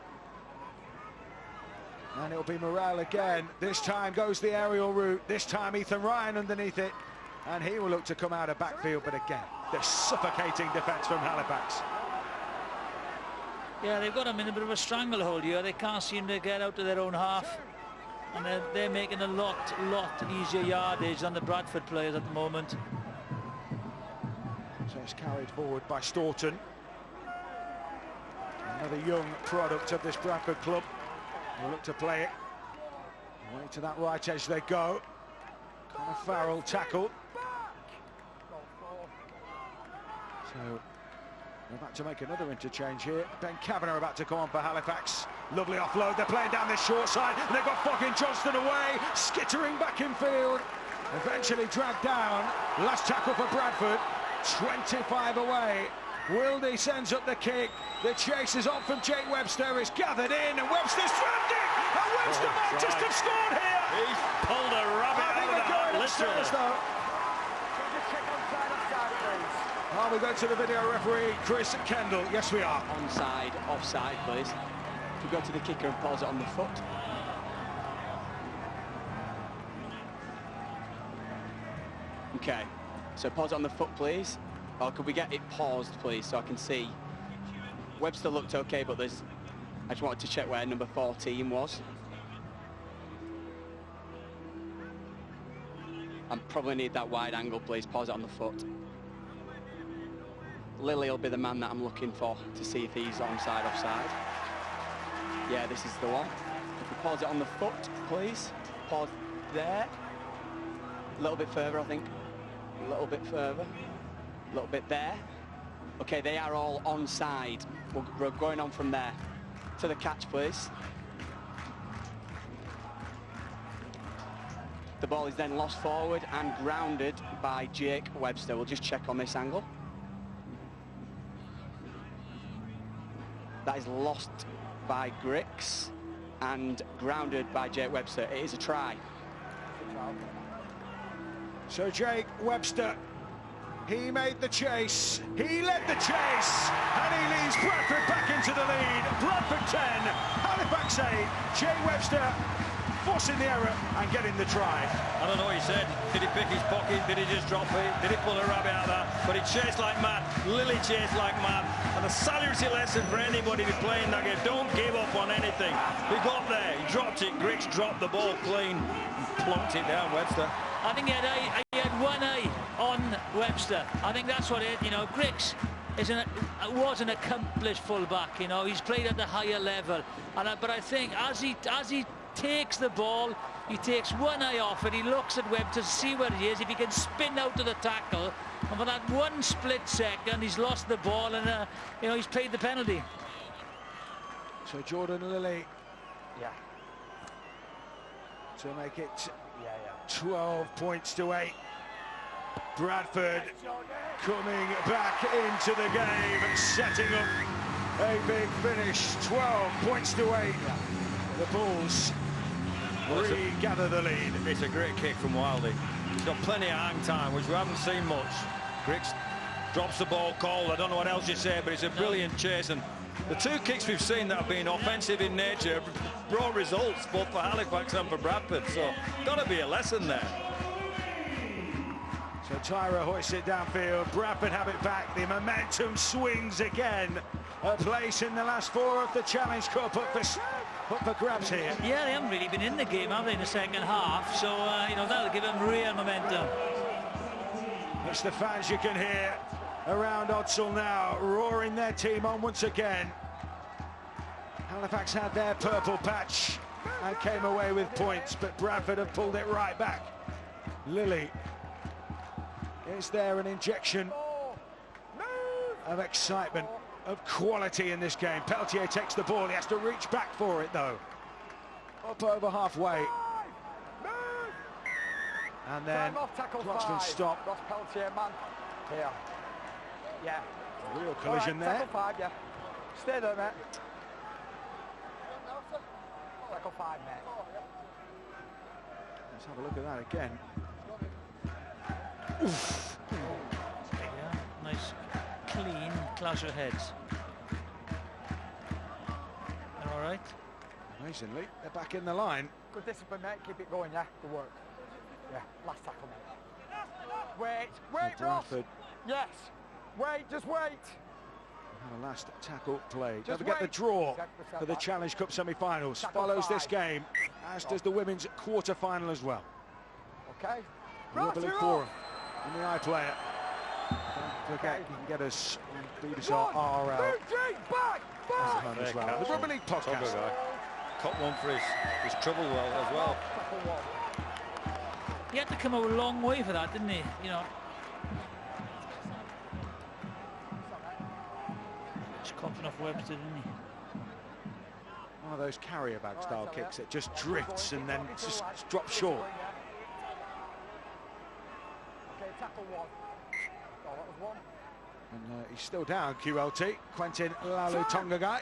And it'll be Morrell again. This time goes the aerial route. This time Ethan Ryan underneath it. And he will look to come out of backfield, but again, the suffocating defence from Halifax. Yeah, they've got them in a bit of a stranglehold here. They can't seem to get out of their own half. And they're making a lot easier yardage than the Bradford players at the moment. So it's carried forward by Staunton. Another young product of this Bradford club. They'll look to play it. Way to that right edge they go. Connor Farrell tackled. So they're about to make another interchange here. Ben Kavanagh about to come on for Halifax. Lovely offload. They're playing down this short side. And they've got fucking Johnston away. Skittering back in field. Eventually dragged down. Last tackle for Bradford. 25 away. Wildy sends up the kick. The chase is on from Jake Webster. It's gathered in, and Webster's found it. And Webster might just have scored here. He's pulled a rabbit out of the hat, literally. Are we going to the video referee, Chris Kendall? Yes, we are. Onside, offside, please. If we go to the kicker and pause it on the foot. Okay, so pause it on the foot, please. Or could we get it paused, please, so I can see? Webster looked okay, but I just wanted to check where number 14 was. I probably need that wide angle, please. Pause it on the foot. Lilly will be the man that I'm looking for to see if he's onside, offside. Yeah, this is the one. If we pause it on the foot, please. Pause there. A little bit further, I think. A little bit further. A little bit there. Okay, they are all onside. We're going on from there. To the catch, please. The ball is then lost forward and grounded by Jake Webster. We'll just check on this angle. That is lost by Grix and grounded by Jake Webster. It is a try. So Jake Webster, he made the chase, he led the chase, and he leads Bradford back into the lead. Bradford 10, Halifax 8, Jake Webster forcing the error and getting the try. I don't know what he said. Did he pick his pocket? Did he just drop it? Did he pull a rabbit out of that? But he chased like mad. Lilly chased like mad. And a salutary lesson for anybody who's playing that game. Don't give up on anything. He got there. He dropped it. Griggs dropped the ball clean and plonked it down Webster. I think he had one eye on Webster. I think that's what it, you know, Griggs was an accomplished fullback, you know. He's played at the higher level. But I think as he takes the ball, he takes one eye off it, he looks at Webb to see where he is, if he can spin out to the tackle, and for that one split second he's lost the ball, and you know, he's paid the penalty. So Jordan Lilly, to make it 12 points to 8. Bradford coming back into the game, setting up a big finish. 12 points to 8. The Bulls regather the lead. It's a great kick from Wildy. He's got plenty of hang time, which we haven't seen much. Griggs drops the ball cold. I don't know what else you say, but it's a brilliant chase. And the two kicks we've seen that have been offensive in nature brought results both for Halifax and for Bradford. So, got to be a lesson there. So Tyra hoists it downfield. Bradford have it back. The momentum swings again. A place in the last 4 of the Challenge Cup up for grabs here. Yeah, they haven't really been in the game, have they, in the second half? So, you know, that'll give them real momentum. It's the fans you can hear around Odsall now, roaring their team on once again. Halifax had their purple patch and came away with points, but Bradford have pulled it right back. Lilly, is there an injection of excitement, of quality in this game? Peltier takes the ball, he has to reach back for it though. up over halfway. And then Crossman stop. Ross Peltier, man. Here. Yeah. A real collision there. Tackle 5, yeah. Stay there, mate. Tackle 5, mate. Let's have a look at that again. Oof. Yeah, nice, clean clash of heads. All right. Amazingly, they're back in the line. Good discipline, mate. Keep it going, yeah. Good work. Yeah, last tackle, mate. Wait, Ross. Bradford. Yes. Wait, just wait. And a last tackle play. Just Don't forget the wait. draw for the Challenge Cup semi-finals. Follows this game, as does the women's quarter-final as well. Okay. Rugby League Forum in the iPlayer. Don't forget, you can get us on BBC RL. Back! As well. The Rugby League podcast. Caught one for his trouble well as well. He had to come a long way for that, didn't he? You know. Just confident off Webster, didn't he? One of those carrier bag style kicks that just drifts and then just drops short. Okay, tackle 1. Oh, that was 1. And he's still down, QLT. Quentin Lalu Tongagai.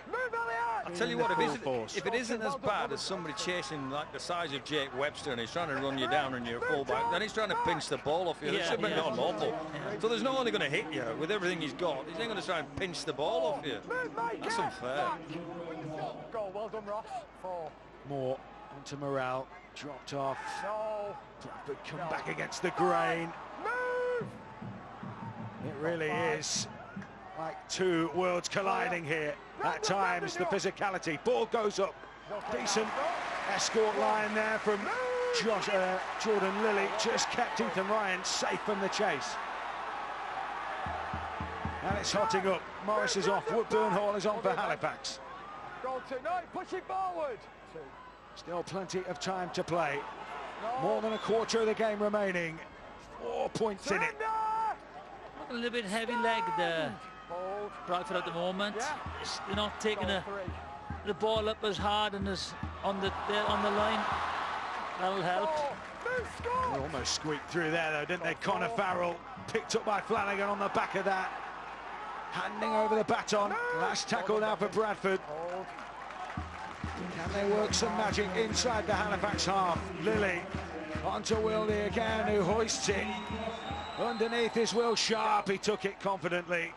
I tell you what, if it isn't as bad as somebody chasing like the size of Jake Webster and he's trying to run you down and you're a fullback, then he's trying to pinch the ball off you. It's a bit awful. Yeah. So there's not only going to hit you with everything he's got, he's then going to try and pinch the ball off you. That's unfair. Goal, well done, Ross. 4. Moore onto Morale, dropped off. No. Bradford come back against the grain. Move! It really is like two worlds colliding here. At times, the physicality. Ball goes up. Decent escort line there from Jordan Lilly. Just kept Ethan Ryan safe from the chase. And it's hotting up. Morris is off. Woodburn Hall is on for Halifax. Goal 2. No, push it forward. 2. Still plenty of time to play. More than a quarter of the game remaining. 4 points in it. A little bit heavy-legged, Bradford at the moment. They're not taking the ball up as hard and as on the line. That'll help. They almost squeaked through there, though, didn't they? Connor Farrell picked up by Flanagan on the back of that. Handing over the baton. Last tackle now for Bradford. Can they work some magic inside the Halifax half? Lilly onto Wildy again, who hoists it. Underneath is Will Sharp. He took it confidently.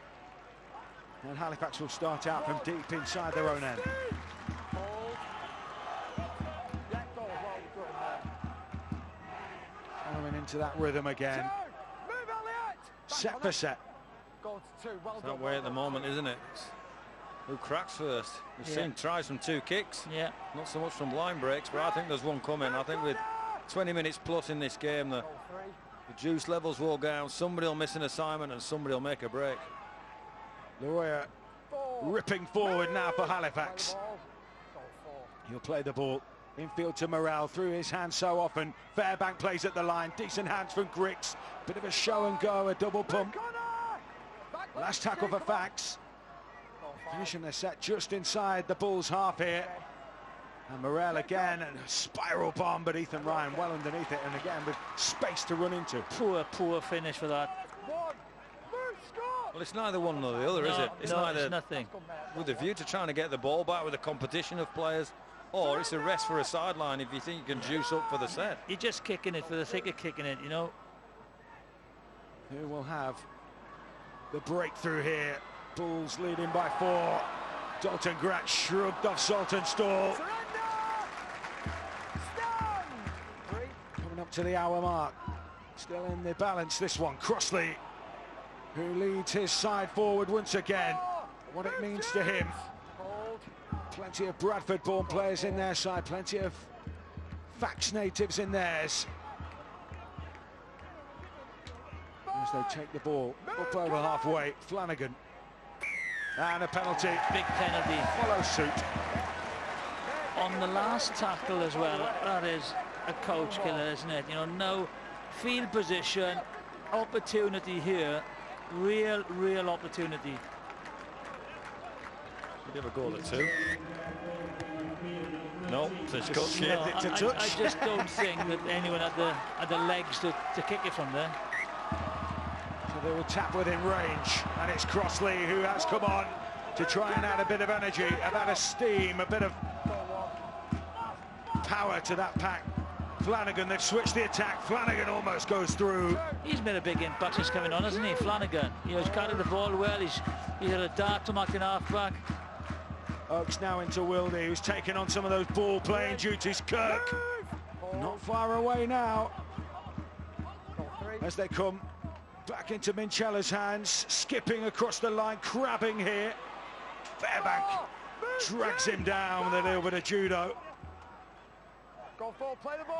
And Halifax will start out from deep inside their own end. Coming into that rhythm again. Set for set. It's that way at the moment, isn't it? Who cracks first? We've seen tries from 2 kicks. Yeah. Not so much from line breaks, but I think there's one coming. I think with 20 minutes plus in this game, the juice levels will go down. Somebody will miss an assignment and somebody will make a break. Laroya ripping forward now for Halifax. He'll play the ball infield to Morale, through his hands so often. Fairbank plays at the line. Decent hands from Griggs. Bit of a show and go, a double pump. Last tackle for Fax. Finishing the set just inside the Bulls half here. And Morel again, and a spiral bomb, but Ethan Ryan well underneath it, and again with space to run into. Poor finish for that. Well, it's neither one nor the other, is it? It's nothing. With a view to trying to get the ball back with a competition of players, or it's a rest for a sideline if you think you can juice up for the set. You're just kicking it for the sake of kicking it, you know. Who will have the breakthrough here? Bulls leading by 4. Dalton Gratz shrugged off Saltonstall. Coming up to the hour mark. Still in the balance, this one. Crossley, who leads his side forward once again. What it means to him. Plenty of Bradford-born players in their side. Plenty of Fax natives in theirs. As they take the ball up over halfway. Flanagan. And a penalty. Big penalty. Follow suit. On the last tackle as well, that is a coach killer, isn't it? You know, no field position, opportunity here. Real opportunity. We'd have a goal at 2. No, it's got slipped it to touch. I just don't think that anyone had the legs to kick it from there. So they will tap within range, and it's Crossley who has come on to try and add a bit of energy, a bit of steam, a bit of power to that pack. Flanagan, they've switched the attack. Flanagan almost goes through. He's made a big impact since coming on, hasn't he, Flanagan? He's carried the ball well. He's had a dart to marking half-back. Oakes now into Wildy, who's taken on some of those ball-playing duties. Kirk, not far away now. As they come back into Minchella's hands, skipping across the line, crabbing here. Fairbank drags him down with a little bit of judo.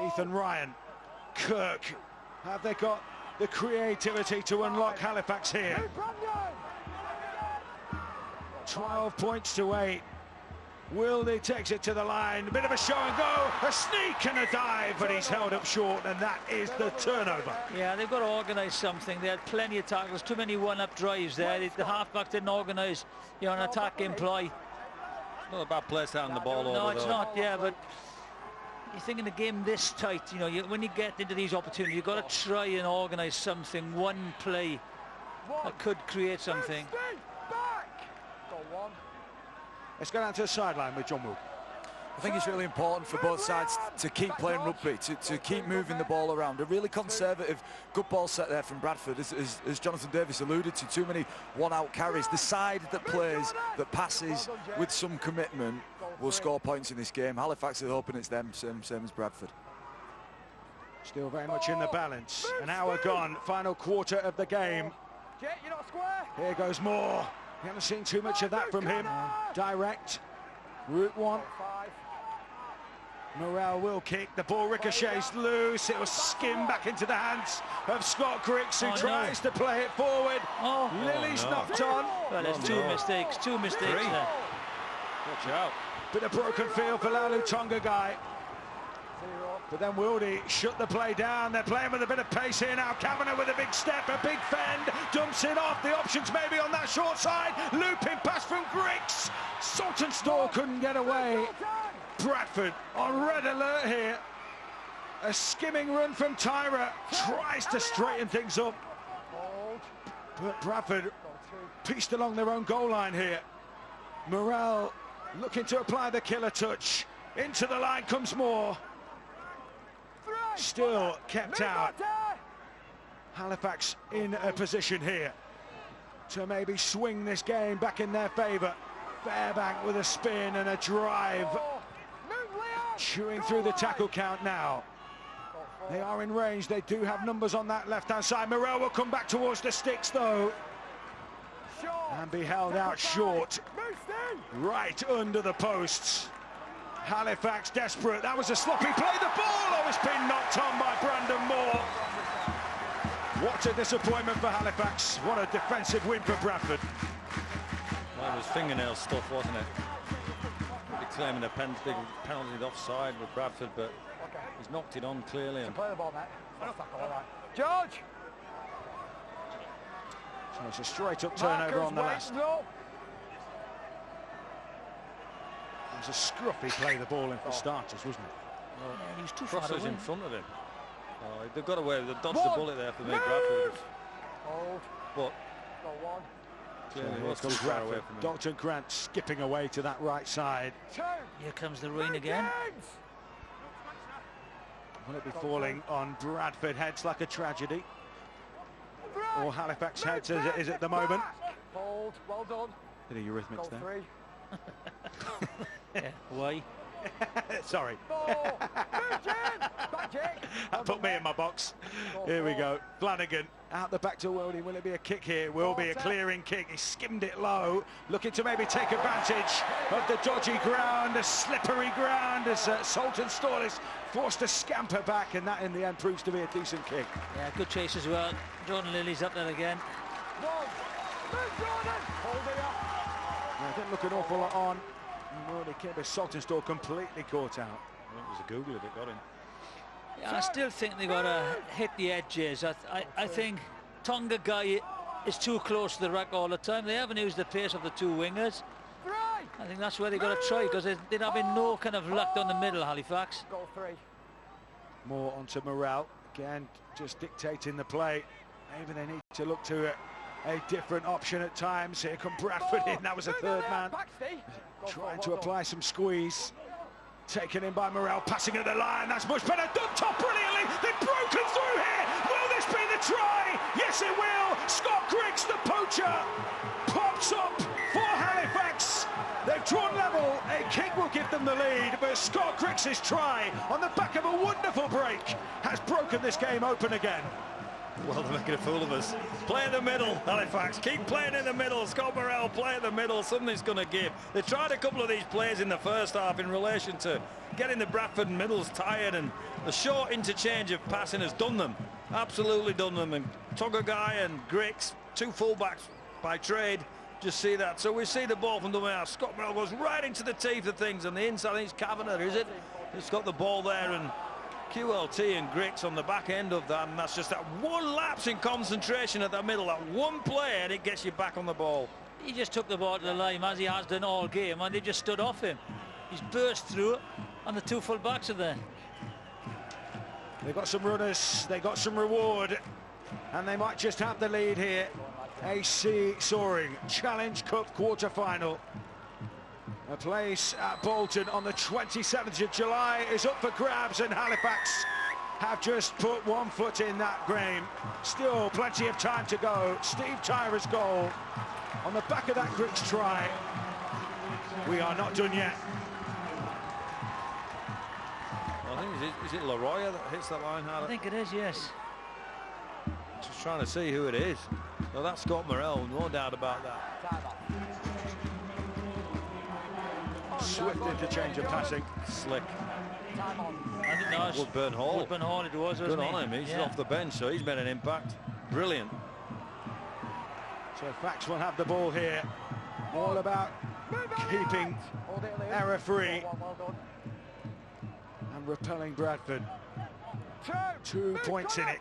Ethan Ryan, Kirk, have they got the creativity to unlock Halifax here? 12 points to 8. Wildy takes it to the line, a bit of a show and go, a sneak and a dive, but he's held up short, and that is the turnover. Yeah, they've got to organise something. They had plenty of tackles, too many one-up drives there. The half-back didn't organise, an attack in play. Not a bad place to hand the ball over. No, it's not, yeah, but you think in a game this tight, when you get into these opportunities, you've got to try and organise something, one play that could create something. Let's go down to the sideline with John Wood. I think it's really important for both sides to keep playing rugby, to keep moving the ball around. A really conservative, good ball set there from Bradford, as Jonathan Davis alluded to. Too many one-out carries. The side that plays, that passes with some commitment, will score points in this game. Halifax are hoping it's them, same as Bradford. Still very much in the balance. An hour gone, final quarter of the game. Here goes Moore. We haven't seen too much of that from him. Direct. Route one. Morrell will kick. The ball ricochets loose. It will skim back into the hands of Scott Griggs, who tries to play it forward. Lily's knocked on. Well, there's two mistakes there. Watch out. Bit of broken field for Lalu Tongagai. But then Wildy shut the play down. They're playing with a bit of pace here now. Kavanagh with a big step, a big fend, dumps it off. The options maybe on that short side. Looping pass from Griggs. Saltonstall couldn't get away. Bradford on red alert here. A skimming run from Tyra. Tries to straighten things up. But Bradford pieced along their own goal line here. Morrell looking to apply the killer touch. Into the line comes Moore. Still kept out. Halifax in a position here to maybe swing this game back in their favour. Fairbank with a spin and a drive. Chewing through the tackle count now. They are in range. They do have numbers on that left-hand side. Morrell will come back towards the sticks, though. And be held out short. Right under the posts. Halifax desperate. That was a sloppy play. The ball has been knocked on by Brandon Moore. What a disappointment for Halifax. What a defensive win for Bradford. Well, it was fingernail stuff, wasn't it? Claiming a penalty offside with Bradford, but he's knocked it on clearly. And play the ball, mate. George! So it's a straight-up turnover on the last. It was a scruffy play the ball in for starters, wasn't it? Well, yeah, he's too far away. In front of him. They've got away. They've dodged the bullet there for me, Bradford. But clearly was too far away from him. Dr. Grant skipping away to that right side. Here comes the rain again. Will it be falling on Bradford heads like a tragedy? Or Halifax heads as it is at the moment? Hold, well done. Bit of eurythmics there. Yeah, why? Sorry. That put me in my box. Here we go. Flanagan out the back to Wildy. Will it be a kick here? Will be a clearing kick. He skimmed it low, looking to maybe take advantage of the dodgy ground, the slippery ground, as Saltonstall is forced to scamper back, and that in the end proves to be a decent kick. Yeah, good chase as well. Jordan Lilly's up there again. Yeah, didn't look an awful lot on. Wildy kick, but Saltonstall completely caught out. I think it was a Google if it got him. Yeah, I still think they've got to hit the edges. I think Tongagai is too close to the ruck all the time. They haven't used the pace of the two wingers. I think that's where they got to try, because they're having no kind of luck down the middle, Halifax. Goal 3. More onto Morel. Again, just dictating the play. Maybe they need to look to a different option at times. Here come Bradford in. That was a third man. Trying to apply some squeeze. Taken in by Morel, passing at the line. That's much better. Dumped off brilliantly. They've broken through here. Will this be the try? Yes, it will. Scott Griggs, the poacher, pops up for Halifax. They've drawn level. A kick will give them the lead, but Scott Griggs' try on the back of a wonderful break has broken this game open again. Well, they're making a fool of us. Play in the middle, Halifax. Keep playing in the middle. Scott Morel, play in the middle. Something's going to give. They tried a couple of these plays in the first half in relation to getting the Bradford middles tired, and the short interchange of passing has done them. Absolutely done them. And Togagai and Griggs, 2 fullbacks by trade, just see that. So we see the ball from the way out. Scott Morel goes right into the teeth of things, and the inside, I think it's Kavanagh, is it? He's got the ball there, and QLT and Griggs on the back end of that, and that's just that one lapse in concentration at the middle, that one play, and it gets you back on the ball. He just took the ball to the line, as he has done all game, and they just stood off him. He's burst through it, and the 2 full backs are there. They've got some runners, they got some reward, and they might just have the lead here. AC Soaring Challenge Cup quarter-final. A place at Bolton on the 27th of July is up for grabs, and Halifax have just put one foot in that game. Still plenty of time to go. Steve Tyra's goal on the back of that Griggs try. We are not done yet. I think, is it Leroy that hits that line hard? I think it is, yes. Just trying to see who it is. Well, that's Scott Morel, no doubt about that. Swift interchange of passing. Slick. I think that was Woodburn Hall. Woodburn Hall it was, good on him. He's off the bench, so he's made an impact. Brilliant. So Fax will have the ball here. All about keeping error free and repelling Bradford. 2 points in it.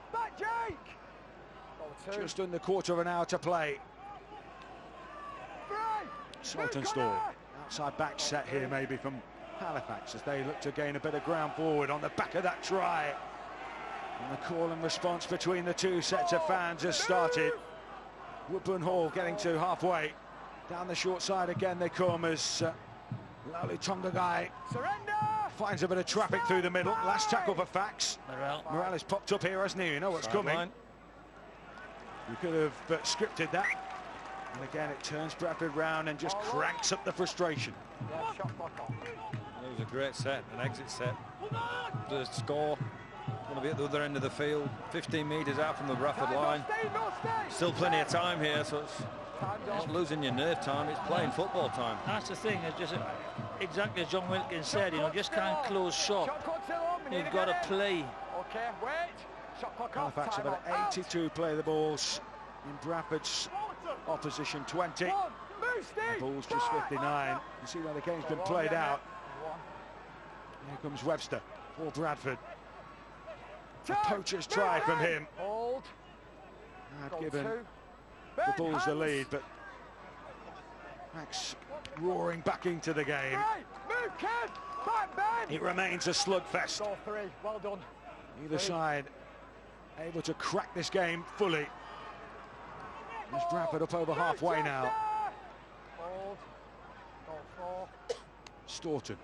Just under quarter of an hour to play. Saltonstall. Outside back set here maybe from Halifax as they look to gain a bit of ground forward on the back of that try. And the call and response between the 2 sets of fans has started. Woodburn Hall getting to halfway. Down the short side again they come as Lowly Tongagai finds a bit of traffic through the middle. Last tackle for Fax. Morel has popped up here, hasn't he? You know what's coming. You could have scripted that. And again, it turns Bradford round and just cranks up the frustration. It was a great set, an exit set. The score going to be at the other end of the field, 15 metres out from the Bradford line. Still plenty of time here, so it's not losing your nerve time, it's playing football time. That's the thing, it's just exactly as John Wilkins said, you know, just can't close shop. You've got to play. Halifax about 82 play the balls in Bradford's opposition 20. The ball's just 59. You see where the game's been played out. Here comes Webster for Bradford. The poacher's try from him. Had given the Bulls the lead, but Max roaring back into the game. It remains a slugfest. Well done. Either side able to crack this game fully. There's Bradford up over halfway now. Staunton,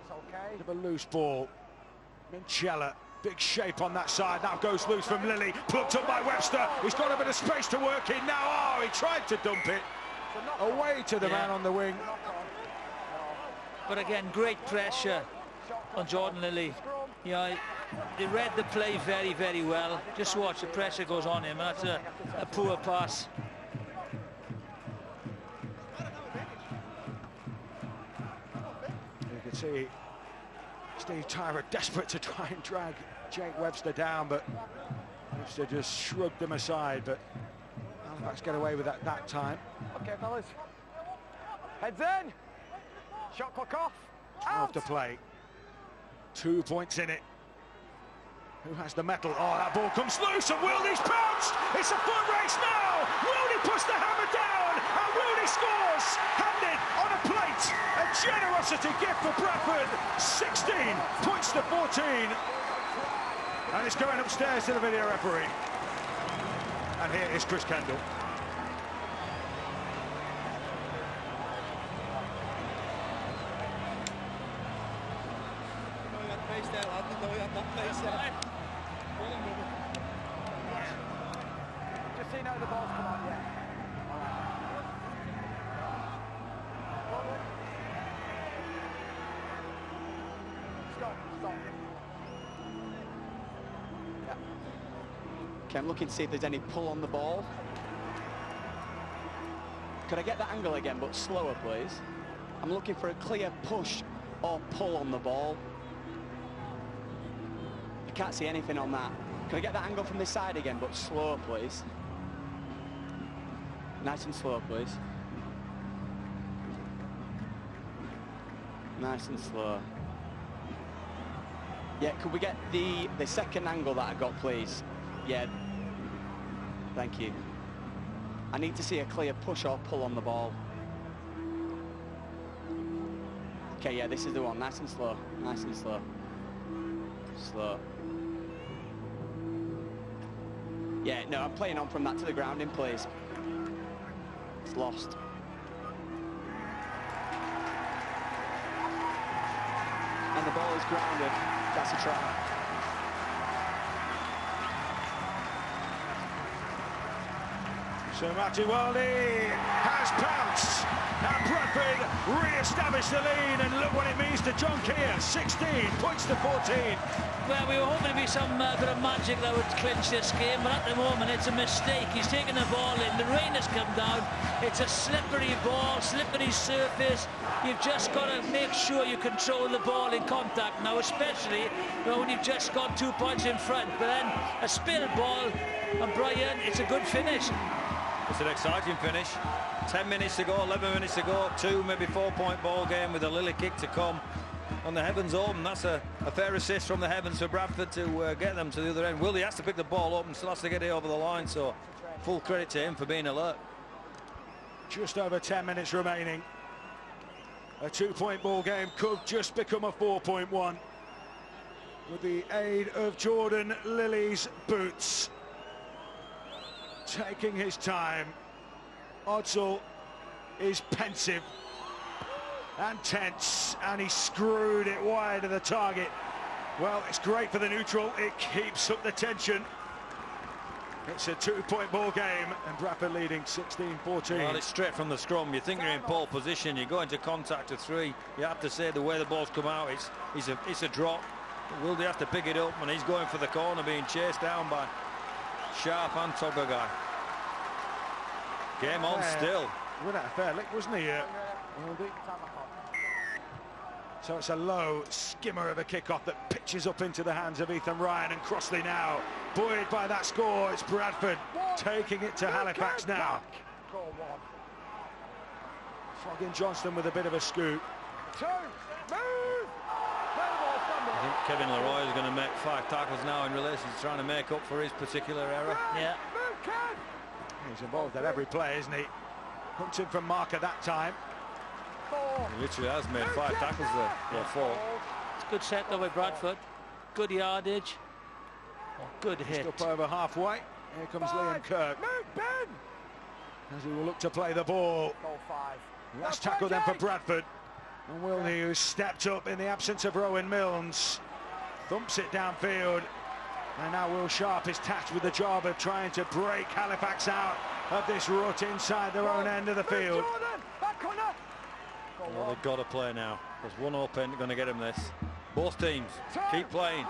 bit of a loose ball. Minchella, big shape on that side. Now goes loose from Lilly, plucked up by Webster. He's got a bit of space to work in now. Oh, he tried to dump it away to the man on the wing. But again, great pressure on Jordan Lilly. Yeah, they read the play very, very well. Just watch, the pressure goes on him, and that's a poor pass. You can see Steve Tyra desperate to try and drag Jake Webster down, but Webster just shrugged them aside. But Halifax get away with that time. Okay, fellas. Heads in. Shot clock off. 12 to play. 2 points in it. Who has the metal? Oh, that ball comes loose and Wildy's pounced! It's a foot race now! Wildy puts the hammer down and Wildy scores! Handed on a plate! A generosity gift for Bradford! 16 points to 14. And it's going upstairs to the video referee. And here is Chris Kendall. Just seen how the ball's come out, yeah. Stop. Yeah. Okay, I'm looking to see if there's any pull on the ball. Could I get that angle again, but slower, please? I'm looking for a clear push or pull on the ball. I can't see anything on that. Can I get that angle from this side again, but slow, please? Nice and slow, please. Nice and slow. Yeah, could we get the second angle that I got, please? Yeah. Thank you. I need to see a clear push or pull on the ball. Okay, yeah, this is the one. Nice and slow. Nice and slow. Slow. Yeah, no, I'm playing on from that to the grounding, please. It's lost. And the ball is grounded. That's a try. So Matty Wildy has pounced, and Bradford re-established the lead, and look what it means to John Keir. 16 points to 14. Well, we were hoping to be some bit of magic that would clinch this game, but at the moment it's a mistake. He's taken the ball in, the rain has come down, it's a slippery ball, slippery surface. You've just got to make sure you control the ball in contact now, especially when you've just got 2 points in front. But then a spilled ball, and Brian, it's a good finish. It's an exciting finish. 10 minutes to go, 11 minutes to go, 2, maybe 4-point ball game with a Lily kick to come. On the Heavens open, that's a fair assist from the Heavens for Bradford to get them to the other end. Wildy has to pick the ball up and still has to get it over the line, so full credit to him for being alert. Just over 10 minutes remaining. A 2-point ball game could just become a 4-point one with the aid of Jordan Lily's boots. Taking his time. Odsal is pensive and tense, and he screwed it wide of the target. Well, it's great for the neutral. It keeps up the tension. It's a 2-point ball game, and Bradford leading 16-14. Well, it's straight from the scrum. You think you're in pole position, you go into contact to 3. You have to say the way the ball's come out, it's a drop. Wildy has to pick it up, and he's going for the corner, being chased down by Sharp and Togagai. Game on still. Without a fair lick, wasn't he? So it's a low skimmer of a kick-off that pitches up into the hands of Ethan Ryan, and Crossley now buoyed by that score. It's Bradford taking it to Halifax now. Flogging Johnston with a bit of a scoop. I think Kevin Leroy is going to make 5 tackles now in relation to trying to make up for his particular error. Yeah. He's involved at every play, isn't he? Hunting from marker that time. He literally has made 5 tackles there. Well, 4. It's a good set though by Bradford. Good yardage. Good hit. Just up over halfway. Here comes Liam Kirk. As he will look to play the ball. Last tackle then for Bradford. And Wilney, who stepped up in the absence of Rowan Milnes, thumps it downfield. And now Will Sharp is tasked with the job of trying to break Halifax out of this rut inside their own end of the field. Well, they've got to play now. There's one open, going to get him this. Both teams keep playing.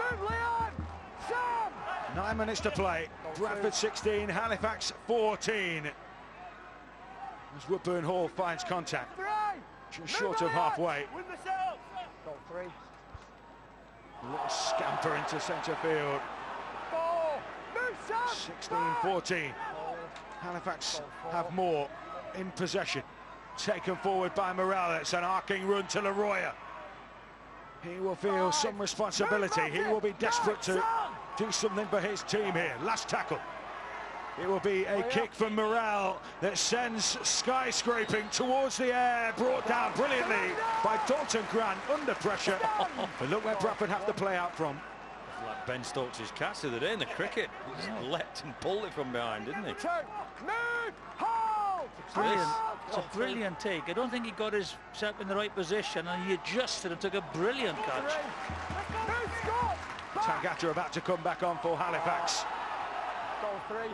9 minutes to play. Bradford 16, Halifax 14. As Woodburn Hall finds contact. Just short of halfway. A little scamper into centre field. 16-14. Halifax have more in possession. Taken forward by Morel. It's an arcing run to Leroy. He will feel some responsibility. He will be desperate to do something for his team here. Last tackle. It will be a kick from Morel that sends skyscraping towards the air, brought down brilliantly by Dalton Grant under pressure. But look where Bradford have to play out from. Like Ben Stokes' catch the other day in the cricket. He just leapt and pulled it from behind, didn't he? Brilliant. It's a brilliant take. I don't think he got himself in the right position, and he adjusted and took a brilliant catch. Tangata about to come back on for Halifax. Goal 3.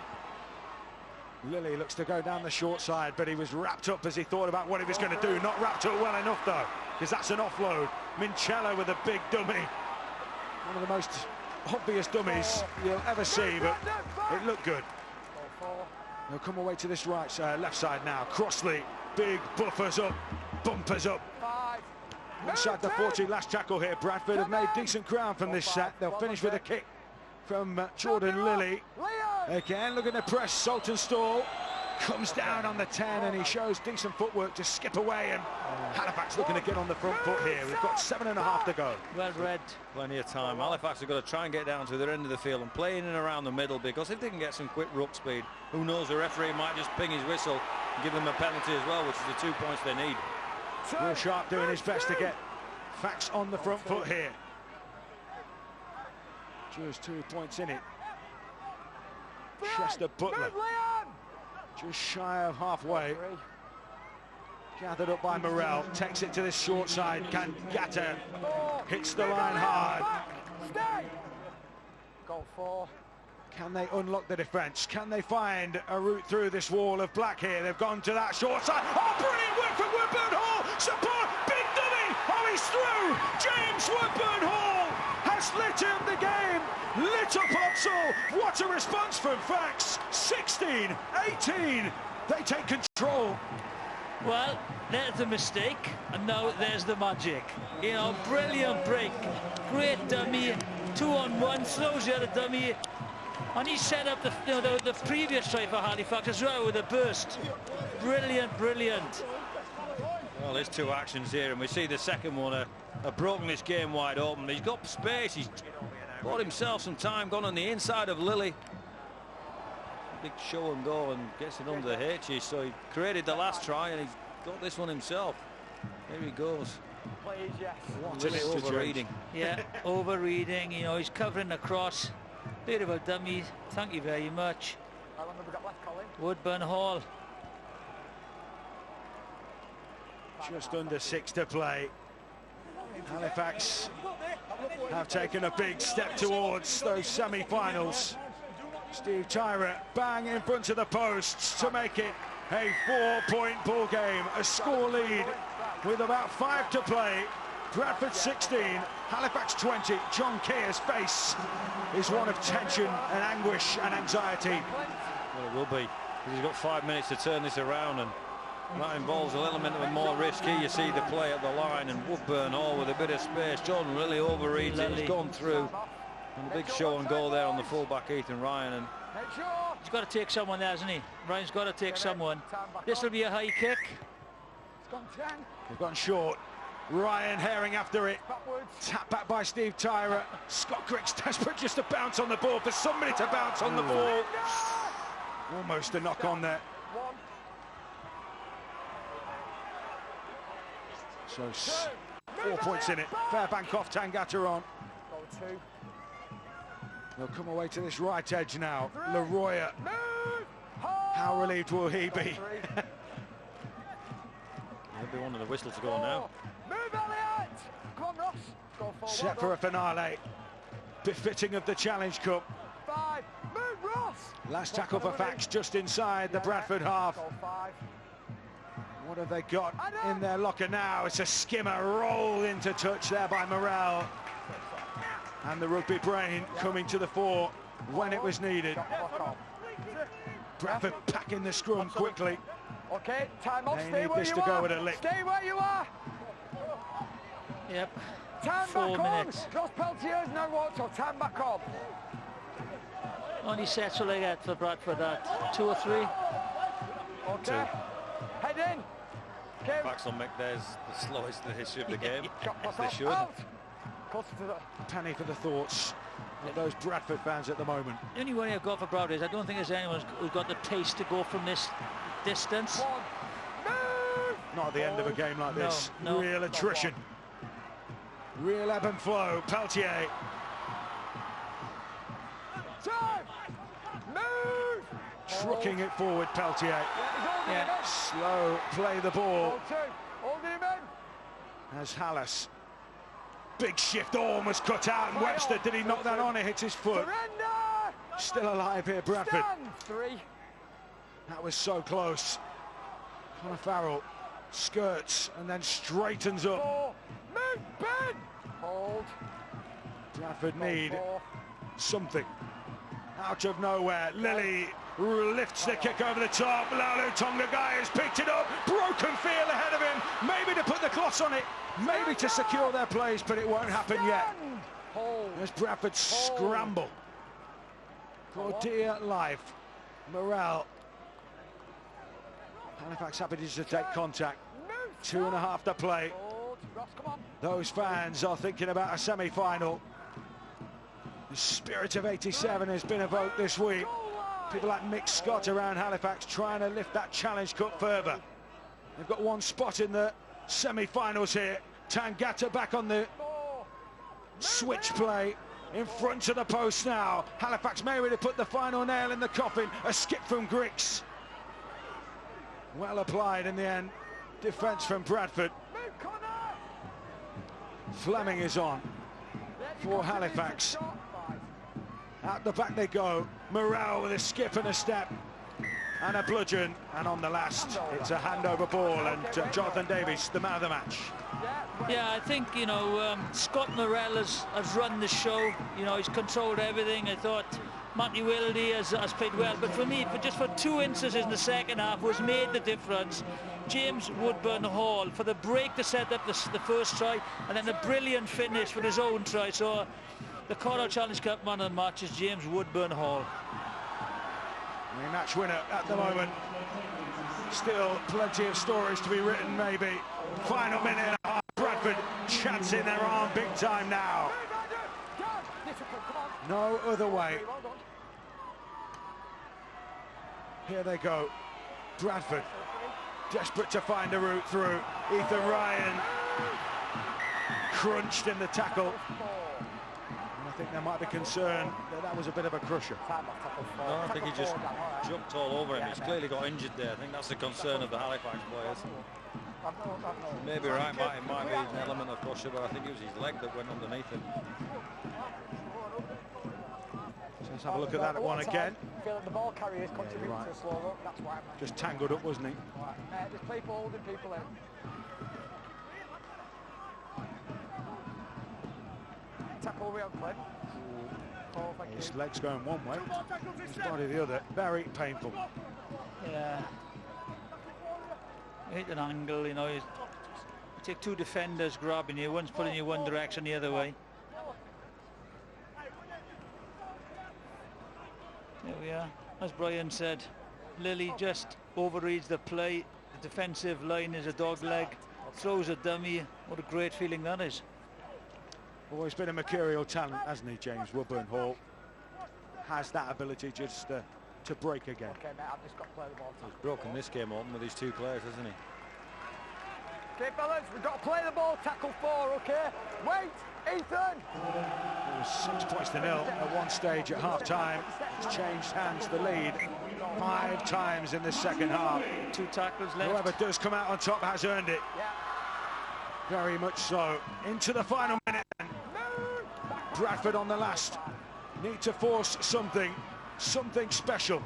Lilly looks to go down the short side, but he was wrapped up as he thought about what he was going to do. Not wrapped up well enough, though, because that's an offload. Minchella with a big dummy. One of the most obvious dummies you'll ever see, but it looked good. They'll come away to this left side now. Crossley, big buffers up, bumpers up. Inside the 40, last tackle here. Bradford have made decent ground from this set. They'll finish with a kick from Jordan Lilly. Again, looking to press Saltonstall. Comes down on the 10 and he shows decent footwork to skip away, and Halifax looking to get on the front foot here. We've got 7.5 to go. Well read. Plenty of time. Halifax have got to try and get down to their end of the field and play in and around the middle, because if they can get some quick ruck speed, who knows, the referee might just ping his whistle and give them a penalty as well, which is the 2 points they need. Will Sharp doing his best to get Fax on the front foot here. Just 2 points in it. Chester Butler just shy of halfway. Gathered up by Morel, takes it to the short side. Kangata hits the line hard. Goal 4. Can they unlock the defence? Can they find a route through this wall of black here? They've gone to that short side. Oh, brilliant work from Woodburn Hall! Support, big dummy! Oh, he's through! James Woodburn Hall has lit up the game, lit up Upsall. What a response from Fax. 16, 18, they take control. Well, there's the mistake, and now there's the magic. You know, brilliant break, great dummy, 2-on-1, throws the other dummy, and he set up the previous try for Halifax as well with a burst. Brilliant, brilliant. Well, there's 2 actions here, and we see the second one have broken this game wide open. He's got space, he's bought himself some time, gone on the inside of Lilly. Big show and go, and gets it under the H's, so he created the last try and he's got this one himself. Here he goes. Please, yes. What an overreading. Yeah, overreading, you know, he's covering across. Bit of a dummy, thank you very much. How long have we got left, Colin? Woodburn Hall. Just under 6 to play. Halifax have taken a big step towards those semi-finals. Steve Tyra bang in front of the posts to make it a 4-point ball game, a score lead with about 5 to play. Bradford 16, Halifax 20. John Keir's face is one of tension and anguish and anxiety. Well, it will be, because he's got 5 minutes to turn this around, and that involves an element of more risk. Here you see the play at the line, and Woodburn Hall with a bit of space. Jordan really overreads it, he's gone through. And a big show and goal there on the fullback Ethan Ryan, and he's got to take someone there, hasn't he? Ryan's got to take someone. This will be a high kick. They've gone short. Ryan herring after it. Tap back by Steve Tyra. Scott Crick's desperate just to bounce on the ball, for somebody to bounce on the ball. Almost a knock on there. So 4 points in it. Fairbank off, Tangata on. Goal 2. They'll come away to this right edge now. Leroy. How relieved will he be? He'll be one of the whistles to go now. Move, Elliot! Come on, Ross. Go forward. Set for a finale. Befitting of the Challenge Cup. 5. Move, Ross! Last tackle for Fax just inside the Bradford half. Goal 5. What have they got in their locker now? It's a skimmer rolled into touch there by Morel. And the rugby brain coming to the fore when it was needed. Bradford packing the scrum quickly. Okay, time off. They Stay need where this you to go are. with a lick. Stay where you are. Yep. Time 4 back minutes. on. Ross Peltier's now out, so time back on. Only sets will I get for Bradford, that 2 or 3. Okay. Head in. Fax will make theirs the slowest in the history of the game. As they should. Out. Penny for the thoughts of those Bradford fans at the moment. The only worry I've got for Bradford is I don't think there's anyone who's got the taste to go from this distance. Not at the end of a game like this. No, real attrition. Real ebb and flow. Peltier. Trucking it forward, Peltier. Yeah. Slow play the ball. As Hallis. Big shift, almost cut out, and Webster, did he knock that on? It hits his foot. Still alive here, Bradford. That was so close. Connor Farrell skirts and then straightens up. Bradford need something out of nowhere. Lilly lifts the kick over the top. Laulu Tongagai has picked it up. Broken field ahead of him. Maybe to put the gloss on it. Maybe to secure their plays, but it won't happen yet. As Bradford scramble for dear life. Morale. Halifax happy to just take contact. 2.5 to play. Those fans are thinking about a semi-final. The spirit of '87 has been evoked this week. People like Mick Scott around Halifax trying to lift that Challenge Cup further. They've got one spot in the semi-finals here. Tangata back on the switch play in front of the post now. Halifax maybe to put the final nail in the coffin. A skip from Griggs. Well applied in the end. Defence from Bradford. Fleming is on for Halifax. Out the back they go. Morale with a skip and a step and a bludgeon, and on the last it's a handover ball, and Jonathan Davies, the man of the match. Yeah, I think, you know, Scott Morell has run the show. You know, he's controlled everything. I thought Matty Wildy has played well, but for me, for 2 instances in the second half was made the difference. James Woodburn Hall for the break to set up the first try, and then a brilliant finish for his own try. So the Coral Challenge Cup man of the match is James Woodburn Hall. Match winner at the moment. Still plenty of stories to be written, maybe. Final minute and a half. Bradford chancing their arm big time now. No other way. Here they go. Bradford desperate to find a route through. Ethan Ryan crunched in the tackle. I think there might be concern that was a bit of a crusher. No, I think he just jumped all over him. He's clearly got injured there. I think that's the concern of the Halifax players. Maybe right, it might be an element of crusher, but I think it was his leg that went underneath him. So let's have a look at that one again. I feel like the ball carriers contributing to a slow up. That's why I'm just tangled up, wasn't he? there's people holding people in. Tackle real quick. His leg's going one way, his body the other. Very painful. Yeah. Hit an angle, you know. You take 2 defenders grabbing you, one's pulling you one direction, the other way. There we are. As Brian said, Lilly just overreads the play. The defensive line is a dog leg, throws a dummy. What a great feeling that is. Always been a mercurial talent, hasn't he, James Woodburn Hall? Has that ability just to break again. Okay, mate, I've just got to play the ball. He's broken this game open with these 2 players, hasn't he? Okay, fellas, we've got to play the ball. Tackle 4, okay? Wait, Ethan! It was 6 points to 0 at one stage at half-time. It's changed hands, the lead, 5 times in the second half. 2 tackles left. Whoever does come out on top has earned it. Yeah. Very much so. Into the final minute. Bradford on the last. Need to force something special.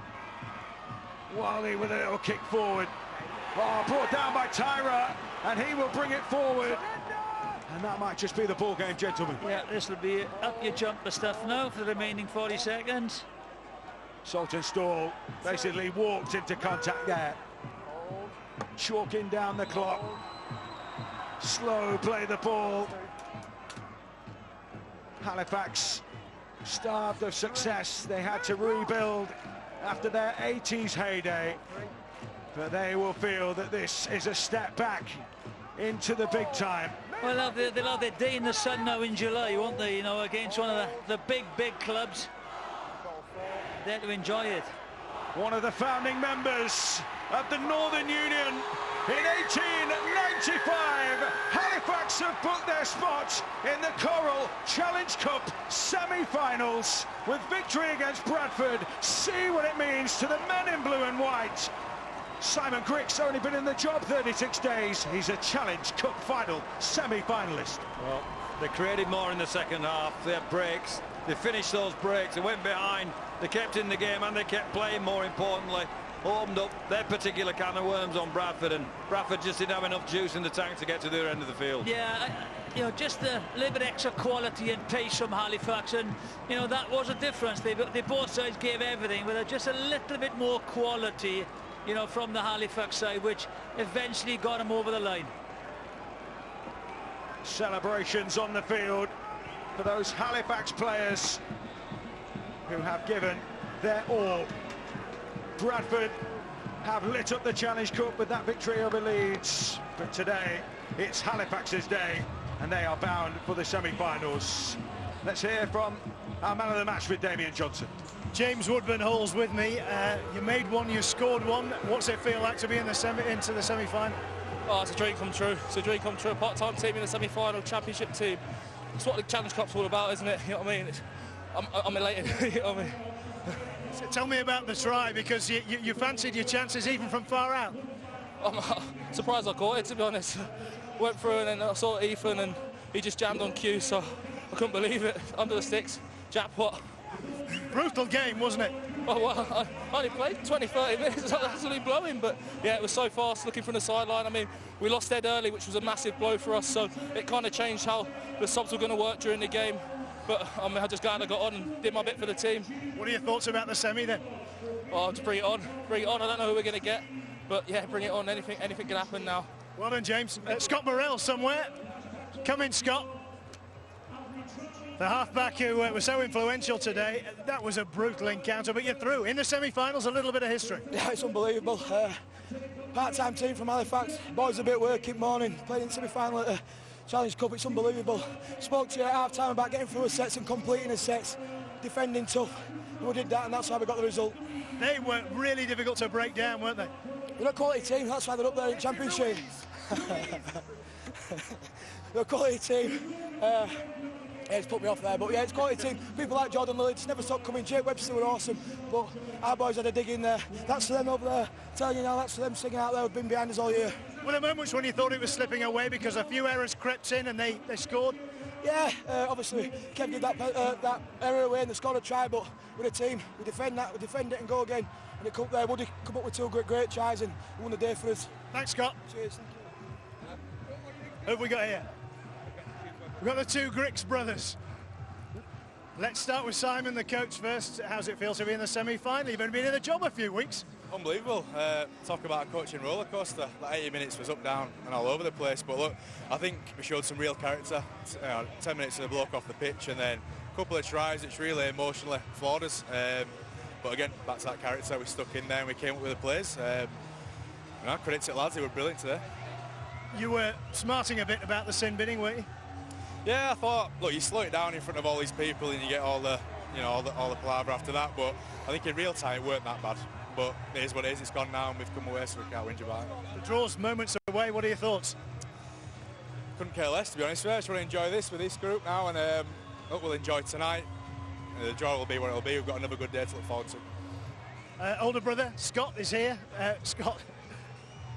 Wiley with a little kick forward. Oh, brought down by Tyra, and he will bring it forward. And that might just be the ball game, gentlemen. Yeah, this will be up your jumper stuff now for the remaining 40 seconds. Saltonstall basically walked into contact there. Chalking down the clock. Slow play the ball. Halifax starved of success. They had to rebuild after their 80s heyday, but they will feel that this is a step back into the big time. Well, they'll have their day in the sun now in July, won't they? You know, against one of the big clubs. There to enjoy it. One of the founding members of the Northern Union. In 1895, Halifax have booked their spot in the Coral Challenge Cup semi-finals with victory against Bradford. See what it means to the men in blue and white. Simon Crick's only been in the job 36 days. He's a Challenge Cup final semi-finalist. Well, they created more in the second half. They had breaks. They finished those breaks. They went behind. They kept in the game and they kept playing, more importantly. Opened up their particular can of worms on Bradford, and Bradford just didn't have enough juice in the tank to get to their end of the field. Yeah, you know, just a little bit extra quality and pace from Halifax, and you know that was a difference. They both sides gave everything, but just a little bit more quality, you know, from the Halifax side, which eventually got them over the line. Celebrations on the field for those Halifax players who have given their all. Bradford have lit up the Challenge Cup with that victory over Leeds, but today it's Halifax's day and they are bound for the semi-finals. Let's hear from our man of the match with Damien Johnson. James Woodburn Hall's with me. You made one, you scored one. What's it feel like to be in the into the semi-final? Oh, it's a dream come true. It's a dream come true. A part-time team in the semi-final, championship team. It's what the Challenge Cup's all about, isn't it? You know what I mean? I'm elated. You know what I mean? So tell me about the try, because you fancied your chances even from far out. I'm surprised I caught it, to be honest. Went through and then I saw Ethan and he just jammed on cue, so I couldn't believe it. Under the sticks, jackpot. Brutal game, wasn't it? Oh, well, I only played 20-30 minutes, so that's absolutely blowing, but yeah, it was so fast looking from the sideline. I mean, we lost dead early, which was a massive blow for us, so it kind of changed how the subs were going to work during the game. But I mean, I'm just glad I got on and did my bit for the team. What are your thoughts about the semi then? Oh, just bring it on. Bring it on. I don't know who we're going to get, but yeah, bring it on. Anything can happen now. Well done, James. Scott Morrell somewhere. Come in, Scott. The half-back who was so influential today. That was a brutal encounter, but you're through. In the semi-finals, a little bit of history. Yeah, it's unbelievable. Part-time team from Halifax. Boys a bit working morning, playing in semi-final at the Challenge Cup. It's unbelievable. Spoke to you at half-time about getting through a sets and completing a sets, defending tough. And we did that, and that's how we got the result. They were really difficult to break down, weren't they? They're a quality team, that's why they're up there in Championship. They're a quality team. Yeah, it's put me off there, but yeah, it's quality team. People like Jordan Lillard just never stopped coming. Jake Webster were awesome, but our boys had a dig in there. That's for them over there. Telling you now, that's for them singing out there. We've been behind us all year. Were there moments when you thought it was slipping away because a few errors crept in and they scored? Yeah, obviously Kev did that error away and they scored a try, but with a team, we defend it and go again. And it come there, Woody come up with two great tries and won the day for us. Thanks, Scott. Cheers. Who have we got here? We've got the two Gricks brothers. Let's start with Simon, the coach, first. How's it feel to be in the semi-final? You've only been in the job a few weeks. Unbelievable. Talk about a coaching roller coaster. Like 80 minutes was up, down and all over the place. But look, I think we showed some real character. 10 minutes of the bloke off the pitch and then a couple of tries which really emotionally floored us. But again, back to that character, we stuck in there and we came up with the plays. Credit to the lads, they were brilliant today. You were smarting a bit about the sin binning, weren't you? Yeah, I thought, look, you slow it down in front of all these people and you get all the palaver after that. But I think in real time it weren't that bad. But it is what it is. It's gone now and we've come away, so we can't whinge about it. The draw's moments away. What are your thoughts? Couldn't care less, to be honest with you. I just want to enjoy this with this group now, and look, we'll enjoy tonight. The draw will be what it'll be. We've got another good day to look forward to. Older brother Scott is here. Scott,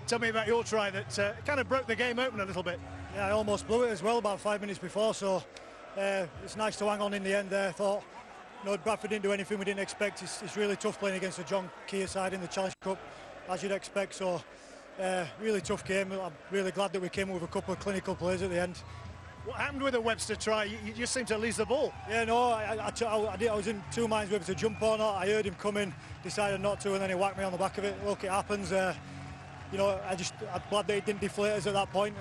tell me about your try that kind of broke the game open a little bit. Yeah, I almost blew it as well about 5 minutes before, so it's nice to hang on in the end there. Thought, Bradford didn't do anything we didn't expect. It's really tough playing against the John Keir side in the Challenge Cup, as you'd expect. So, really tough game. I'm really glad that we came with a couple of clinical plays at the end. What happened with the Webster try? You just seemed to lose the ball. Yeah, no, I was in two minds whether to jump or not. I heard him coming, decided not to, and then he whacked me on the back of it. Look, it happens. I'm glad that it didn't deflate us at that point.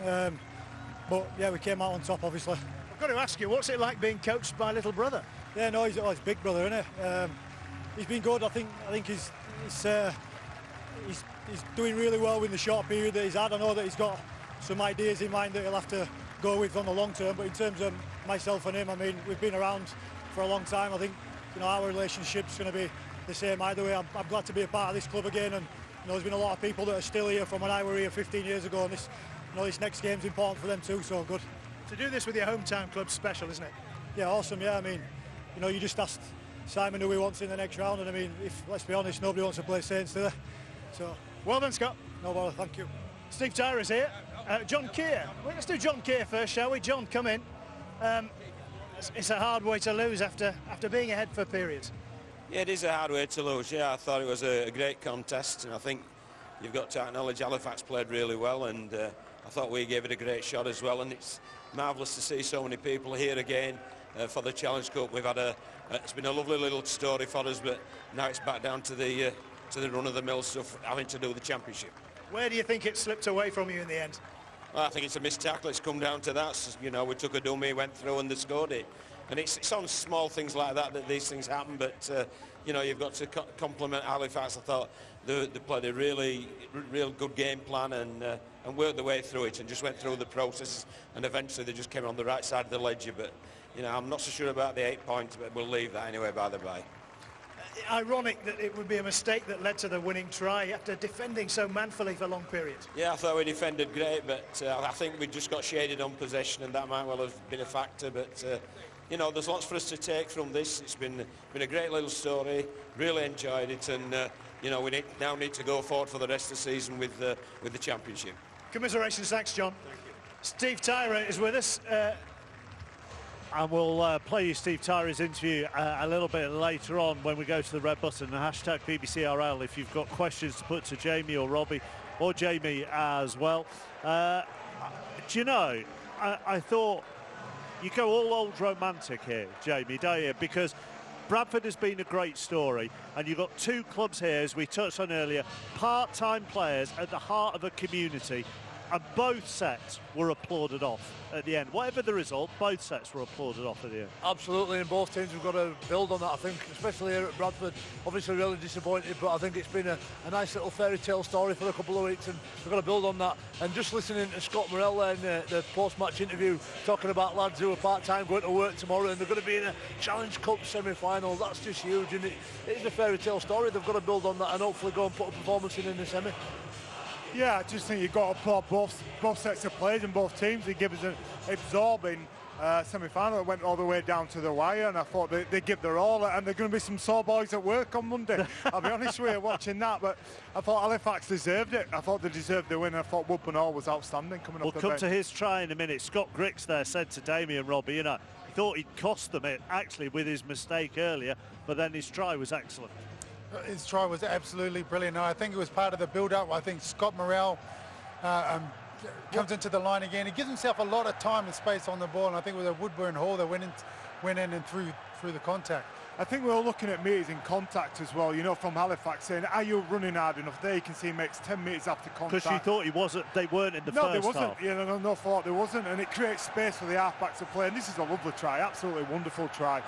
But yeah, we came out on top, obviously. I've got to ask you, what's it like being coached by little brother? Yeah, no, he's big brother, isn't he? He's been good. I think he's doing really well in the short period that he's had. I know that he's got some ideas in mind that he'll have to go with on the long term. But in terms of myself and him, I mean, we've been around for a long time. I think, you know, our relationship's going to be the same either way. I'm glad to be a part of this club again, and you know, there's been a lot of people that are still here from when I were here 15 years ago, and this, you know, this next game's important for them too. So good. To do this with your hometown club's special, isn't it? Yeah, awesome. Yeah, I mean, you know, you just asked Simon who he wants in the next round, and I mean, if let's be honest, nobody wants to play Saints, do they? So well done, Scott. No bother, thank you. Steve Tyra's here. John Keir. Well, let's do John Keir first, shall we? John, come in. It's a hard way to lose after being ahead for periods. Yeah, it is a hard way to lose. Yeah, I thought it was a great contest, and I think you've got to acknowledge Halifax played really well, and I thought we gave it a great shot as well, and it's marvellous to see so many people here again for the Challenge Cup. We've had it's been a lovely little story for us, but now it's back down to the run-of-the-mill stuff having to do with the championship. Where do you think it slipped away from you in the end? Well, I think it's a missed tackle. It's come down to that. You know, we took a dummy, went through, and they scored it. And it's on small things like that these things happen. But you know, you've got to compliment Halifax. I thought they played a real good game plan and worked their way through it and just went through the process. And eventually they just came on the right side of the ledger. But you know, I'm not so sure about the 8 points, but we'll leave that anyway. By the by. Ironic that it would be a mistake that led to the winning try after defending so manfully for long periods. Yeah, I thought we defended great, but I think we just got shaded on possession, and that might well have been a factor. But you know, there's lots for us to take from this. It's been a great little story. Really enjoyed it, and you know, we now need to go forward for the rest of the season with the championship. Commiserations, thanks, John. Thank you. Steve Tyra is with us. And we'll play you Steve Tyra's interview a little bit later on when we go to the red button, the hashtag BBCRL, if you've got questions to put to Jamie or Robbie, or Jamie as well. Do you know, I thought you go all old romantic here, Jamie, don't you? Because Bradford has been a great story, and you've got two clubs here, as we touched on earlier, part-time players at the heart of a community, and both sets were applauded off at the end. Whatever the result, both sets were applauded off at the end. Absolutely, and both teams have got to build on that, I think, especially here at Bradford. Obviously really disappointed, but I think it's been a nice little fairy tale story for a couple of weeks, and we've got to build on that. And just listening to Scott Morrell in the post-match interview, talking about lads who are part-time going to work tomorrow, and they're going to be in a Challenge Cup semi-final, that's just huge, and it is a fairy tale story. They've got to build on that and hopefully go and put a performance in the semi. Yeah, I just think you've got to applaud both sets of players and both teams. They give us an absorbing semi-final that went all the way down to the wire, and I thought they give their all, and they're going to be some sore boys at work on Monday. I'll be honest with you, watching that, but I thought Halifax deserved it. I thought they deserved the win, and I thought Woodburn Hall was outstanding coming off the bench. We'll come to his try in a minute. Scott Grix there said to Damien Robbie, you know, he thought he'd cost them it, actually, with his mistake earlier, but then his try was excellent. His try was absolutely brilliant. I think it was part of the build-up. I think Scott Morrell comes into the line again. He gives himself a lot of time and space on the ball, and I think with a Woodburn Hall that went in and through the contact. I think we were looking at meters in contact as well, you know, from Halifax, saying, are you running hard enough? There you can see he makes 10 metres after contact. Because you thought they weren't in the first half. No, they wasn't. Yeah, no, thought there wasn't. And it creates space for the half-backs to play. And this is a lovely try, absolutely wonderful try.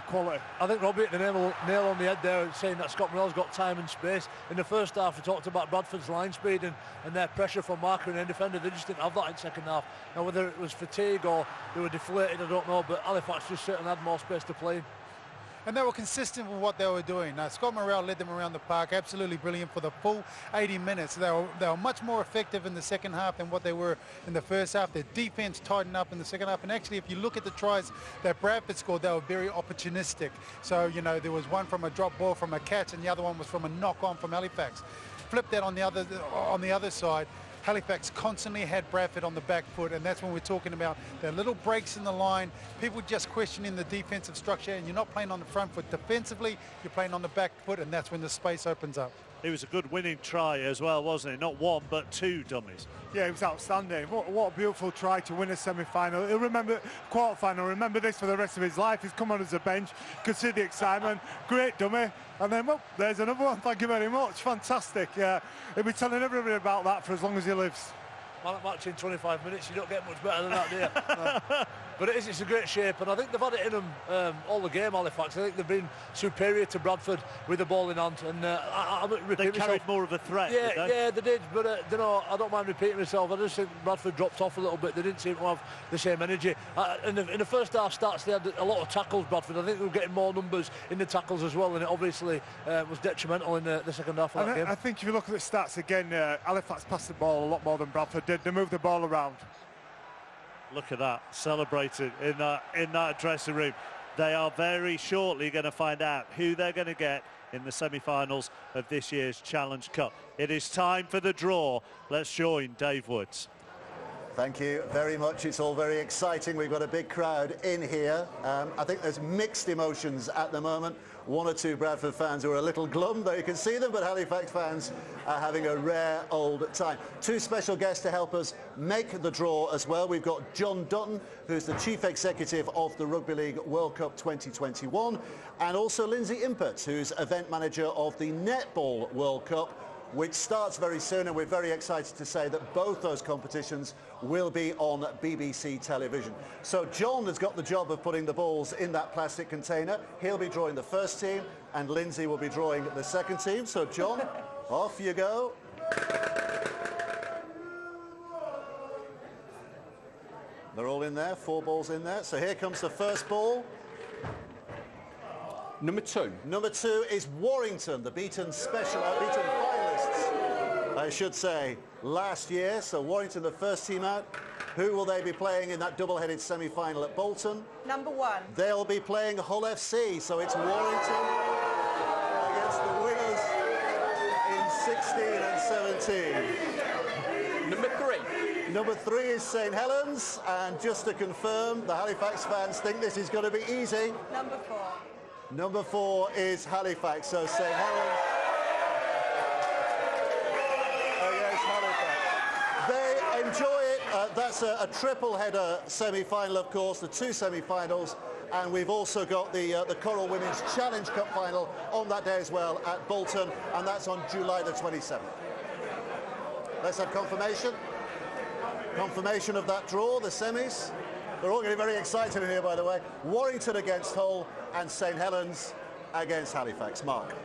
Quality. I think Robbie hit the nail on the head there, saying that Scott Morrell's got time and space. In the first half, we talked about Bradford's line speed and their pressure from marker and end defender. They just didn't have that in second half. Now, whether it was fatigue or they were deflated, I don't know. But Halifax just certainly had more space to play in. And they were consistent with what they were doing. Scott Morrell led them around the park, absolutely brilliant for the full 80 minutes. They were much more effective in the second half than what they were in the first half. Their defense tightened up in the second half. And actually, if you look at the tries that Bradford scored, they were very opportunistic. So, you know, there was one from a drop ball from a catch, and the other one was from a knock-on from Halifax. Flip that on the other side. Halifax constantly had Bradford on the back foot, and that's when we're talking about the little breaks in the line, people just questioning the defensive structure, and you're not playing on the front foot defensively, you're playing on the back foot, and that's when the space opens up. It was a good winning try as well, wasn't it? Not one, but two dummies. Yeah, it was outstanding. What a beautiful try to win a semi-final. He'll remember quarter-final, remember this for the rest of his life. He's come on as a bench, could see the excitement, great dummy. And then, well, there's another one. Thank you very much. Fantastic. He'll be telling everybody about that for as long as he lives. Match in 25 minutes, you don't get much better than that, do you? No. But it's a great shape, and I think they've had it in them all the game, Halifax. I think they've been superior to Bradford with the ball in hand, and they carried more of a threat. Yeah, they did, but I don't mind repeating myself. I just think Bradford dropped off a little bit. They didn't seem to have the same energy. In the first half stats, they had a lot of tackles, Bradford. I think they were getting more numbers in the tackles as well, and it obviously was detrimental in the second half of that game. I think if you look at the stats again, Halifax passed the ball a lot more than Bradford did. They moved the ball around. Look at that, celebrated in that dressing room. They are very shortly going to find out who they're going to get in the semi-finals of this year's Challenge Cup. It is time for the draw. Let's join Dave Woods. Thank you very much. It's all very exciting. We've got a big crowd in here. I think there's mixed emotions at the moment. One or two Bradford fans who are a little glum, though you can see them, but Halifax fans are having a rare old time. Two special guests to help us make the draw as well. We've got John Dutton, who's the Chief Executive of the Rugby League World Cup 2021, and also Lindsay Impert, who's Event Manager of the Netball World Cup, which starts very soon, and we're very excited to say that both those competitions will be on BBC television. So John has got the job of putting the balls in that plastic container. He'll be drawing the first team, and Lindsay will be drawing the second team. So John, off you go. They're all in there, 4 balls in there. So here comes the first ball. Number 2. Number 2 is Warrington, the beaten finalists, I should say, last year. So Warrington, the first team out. Who will they be playing in that double-headed semi-final at Bolton? Number 1. They'll be playing Hull FC. So it's Warrington against the winners in 16 and 17. Number 3. Number 3 is St Helens. And just to confirm, the Halifax fans think this is going to be easy. Number 4. Number 4 is Halifax, so St Helens against Halifax. They enjoy it. That's a triple-header semi-final, of course, the 2 semi-finals, and we've also got the Coral Women's Challenge Cup final on that day as well at Bolton, and that's on July the 27th. Let's have confirmation. Confirmation of that draw, the semis. We're all getting very excited in here, by the way. Warrington against Hull and St Helens against Halifax. Mark.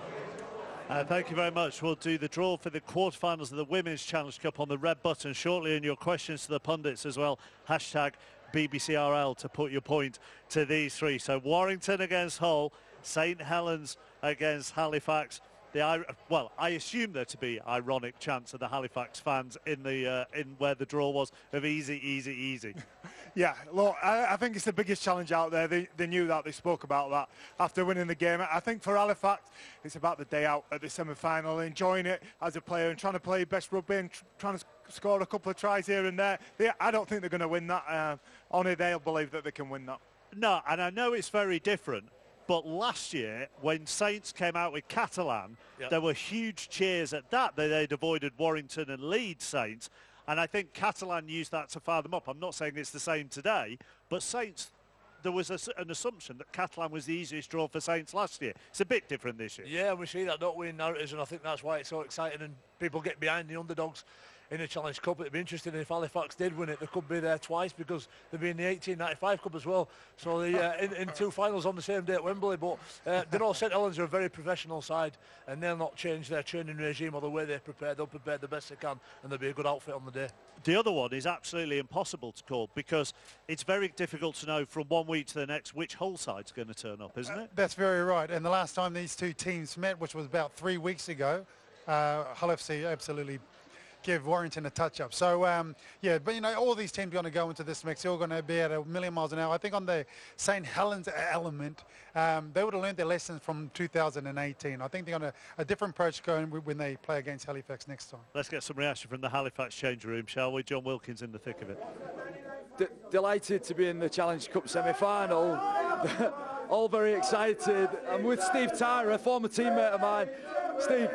Thank you very much. We'll do the draw for the quarterfinals of the Women's Challenge Cup on the red button shortly, and your questions to the pundits as well. Hashtag BBCRL to put your point to these 3. So Warrington against Hull, St Helens against Halifax. I assume there to be ironic chants of the Halifax fans in where the draw was of easy. Yeah, look, I think it's the biggest challenge out there. They knew that. They spoke about that after winning the game. I think for Halifax, it's about the day out at the semi-final, enjoying it as a player and trying to play best rugby and trying to score a couple of tries here and there. I don't think they're going to win that. Only they'll believe that they can win that. No, and I know it's very different. But last year, when Saints came out with Catalan, there were huge cheers at that. They'd avoided Warrington and Leeds Saints. And I think Catalan used that to fire them up. I'm not saying it's the same today, but Saints, there was an assumption that Catalan was the easiest draw for Saints last year. It's a bit different this year. Yeah, we see that, don't we, in narratives, and I think that's why it's so exciting and people get behind the underdogs in the Challenge Cup. It'd be interesting if Halifax did win it. They could be there twice because they'll be in the 1895 Cup as well. So they in 2 finals on the same day at Wembley. But they know St Helens are a very professional side, and they'll not change their training regime or the way they prepare. They'll prepare the best they can, and they'll be a good outfit on the day. The other one is absolutely impossible to call because it's very difficult to know from one week to the next which Hull side's going to turn up, isn't it? That's very right. And the last time these 2 teams met, which was about 3 weeks ago, Hull FC absolutely give Warrington a touch-up. So, yeah, but, you know, all these teams are going to go into this mix. They're all going to be at 1,000,000 miles an hour. I think on the St Helens element, they would have learned their lessons from 2018. I think they're on a different approach going when they play against Halifax next time. Let's get some reaction from the Halifax change room, shall we? John Wilkins in the thick of it. Delighted to be in the Challenge Cup semi-final. All very excited. I'm with Steve Tyra, a former teammate of mine. Steve,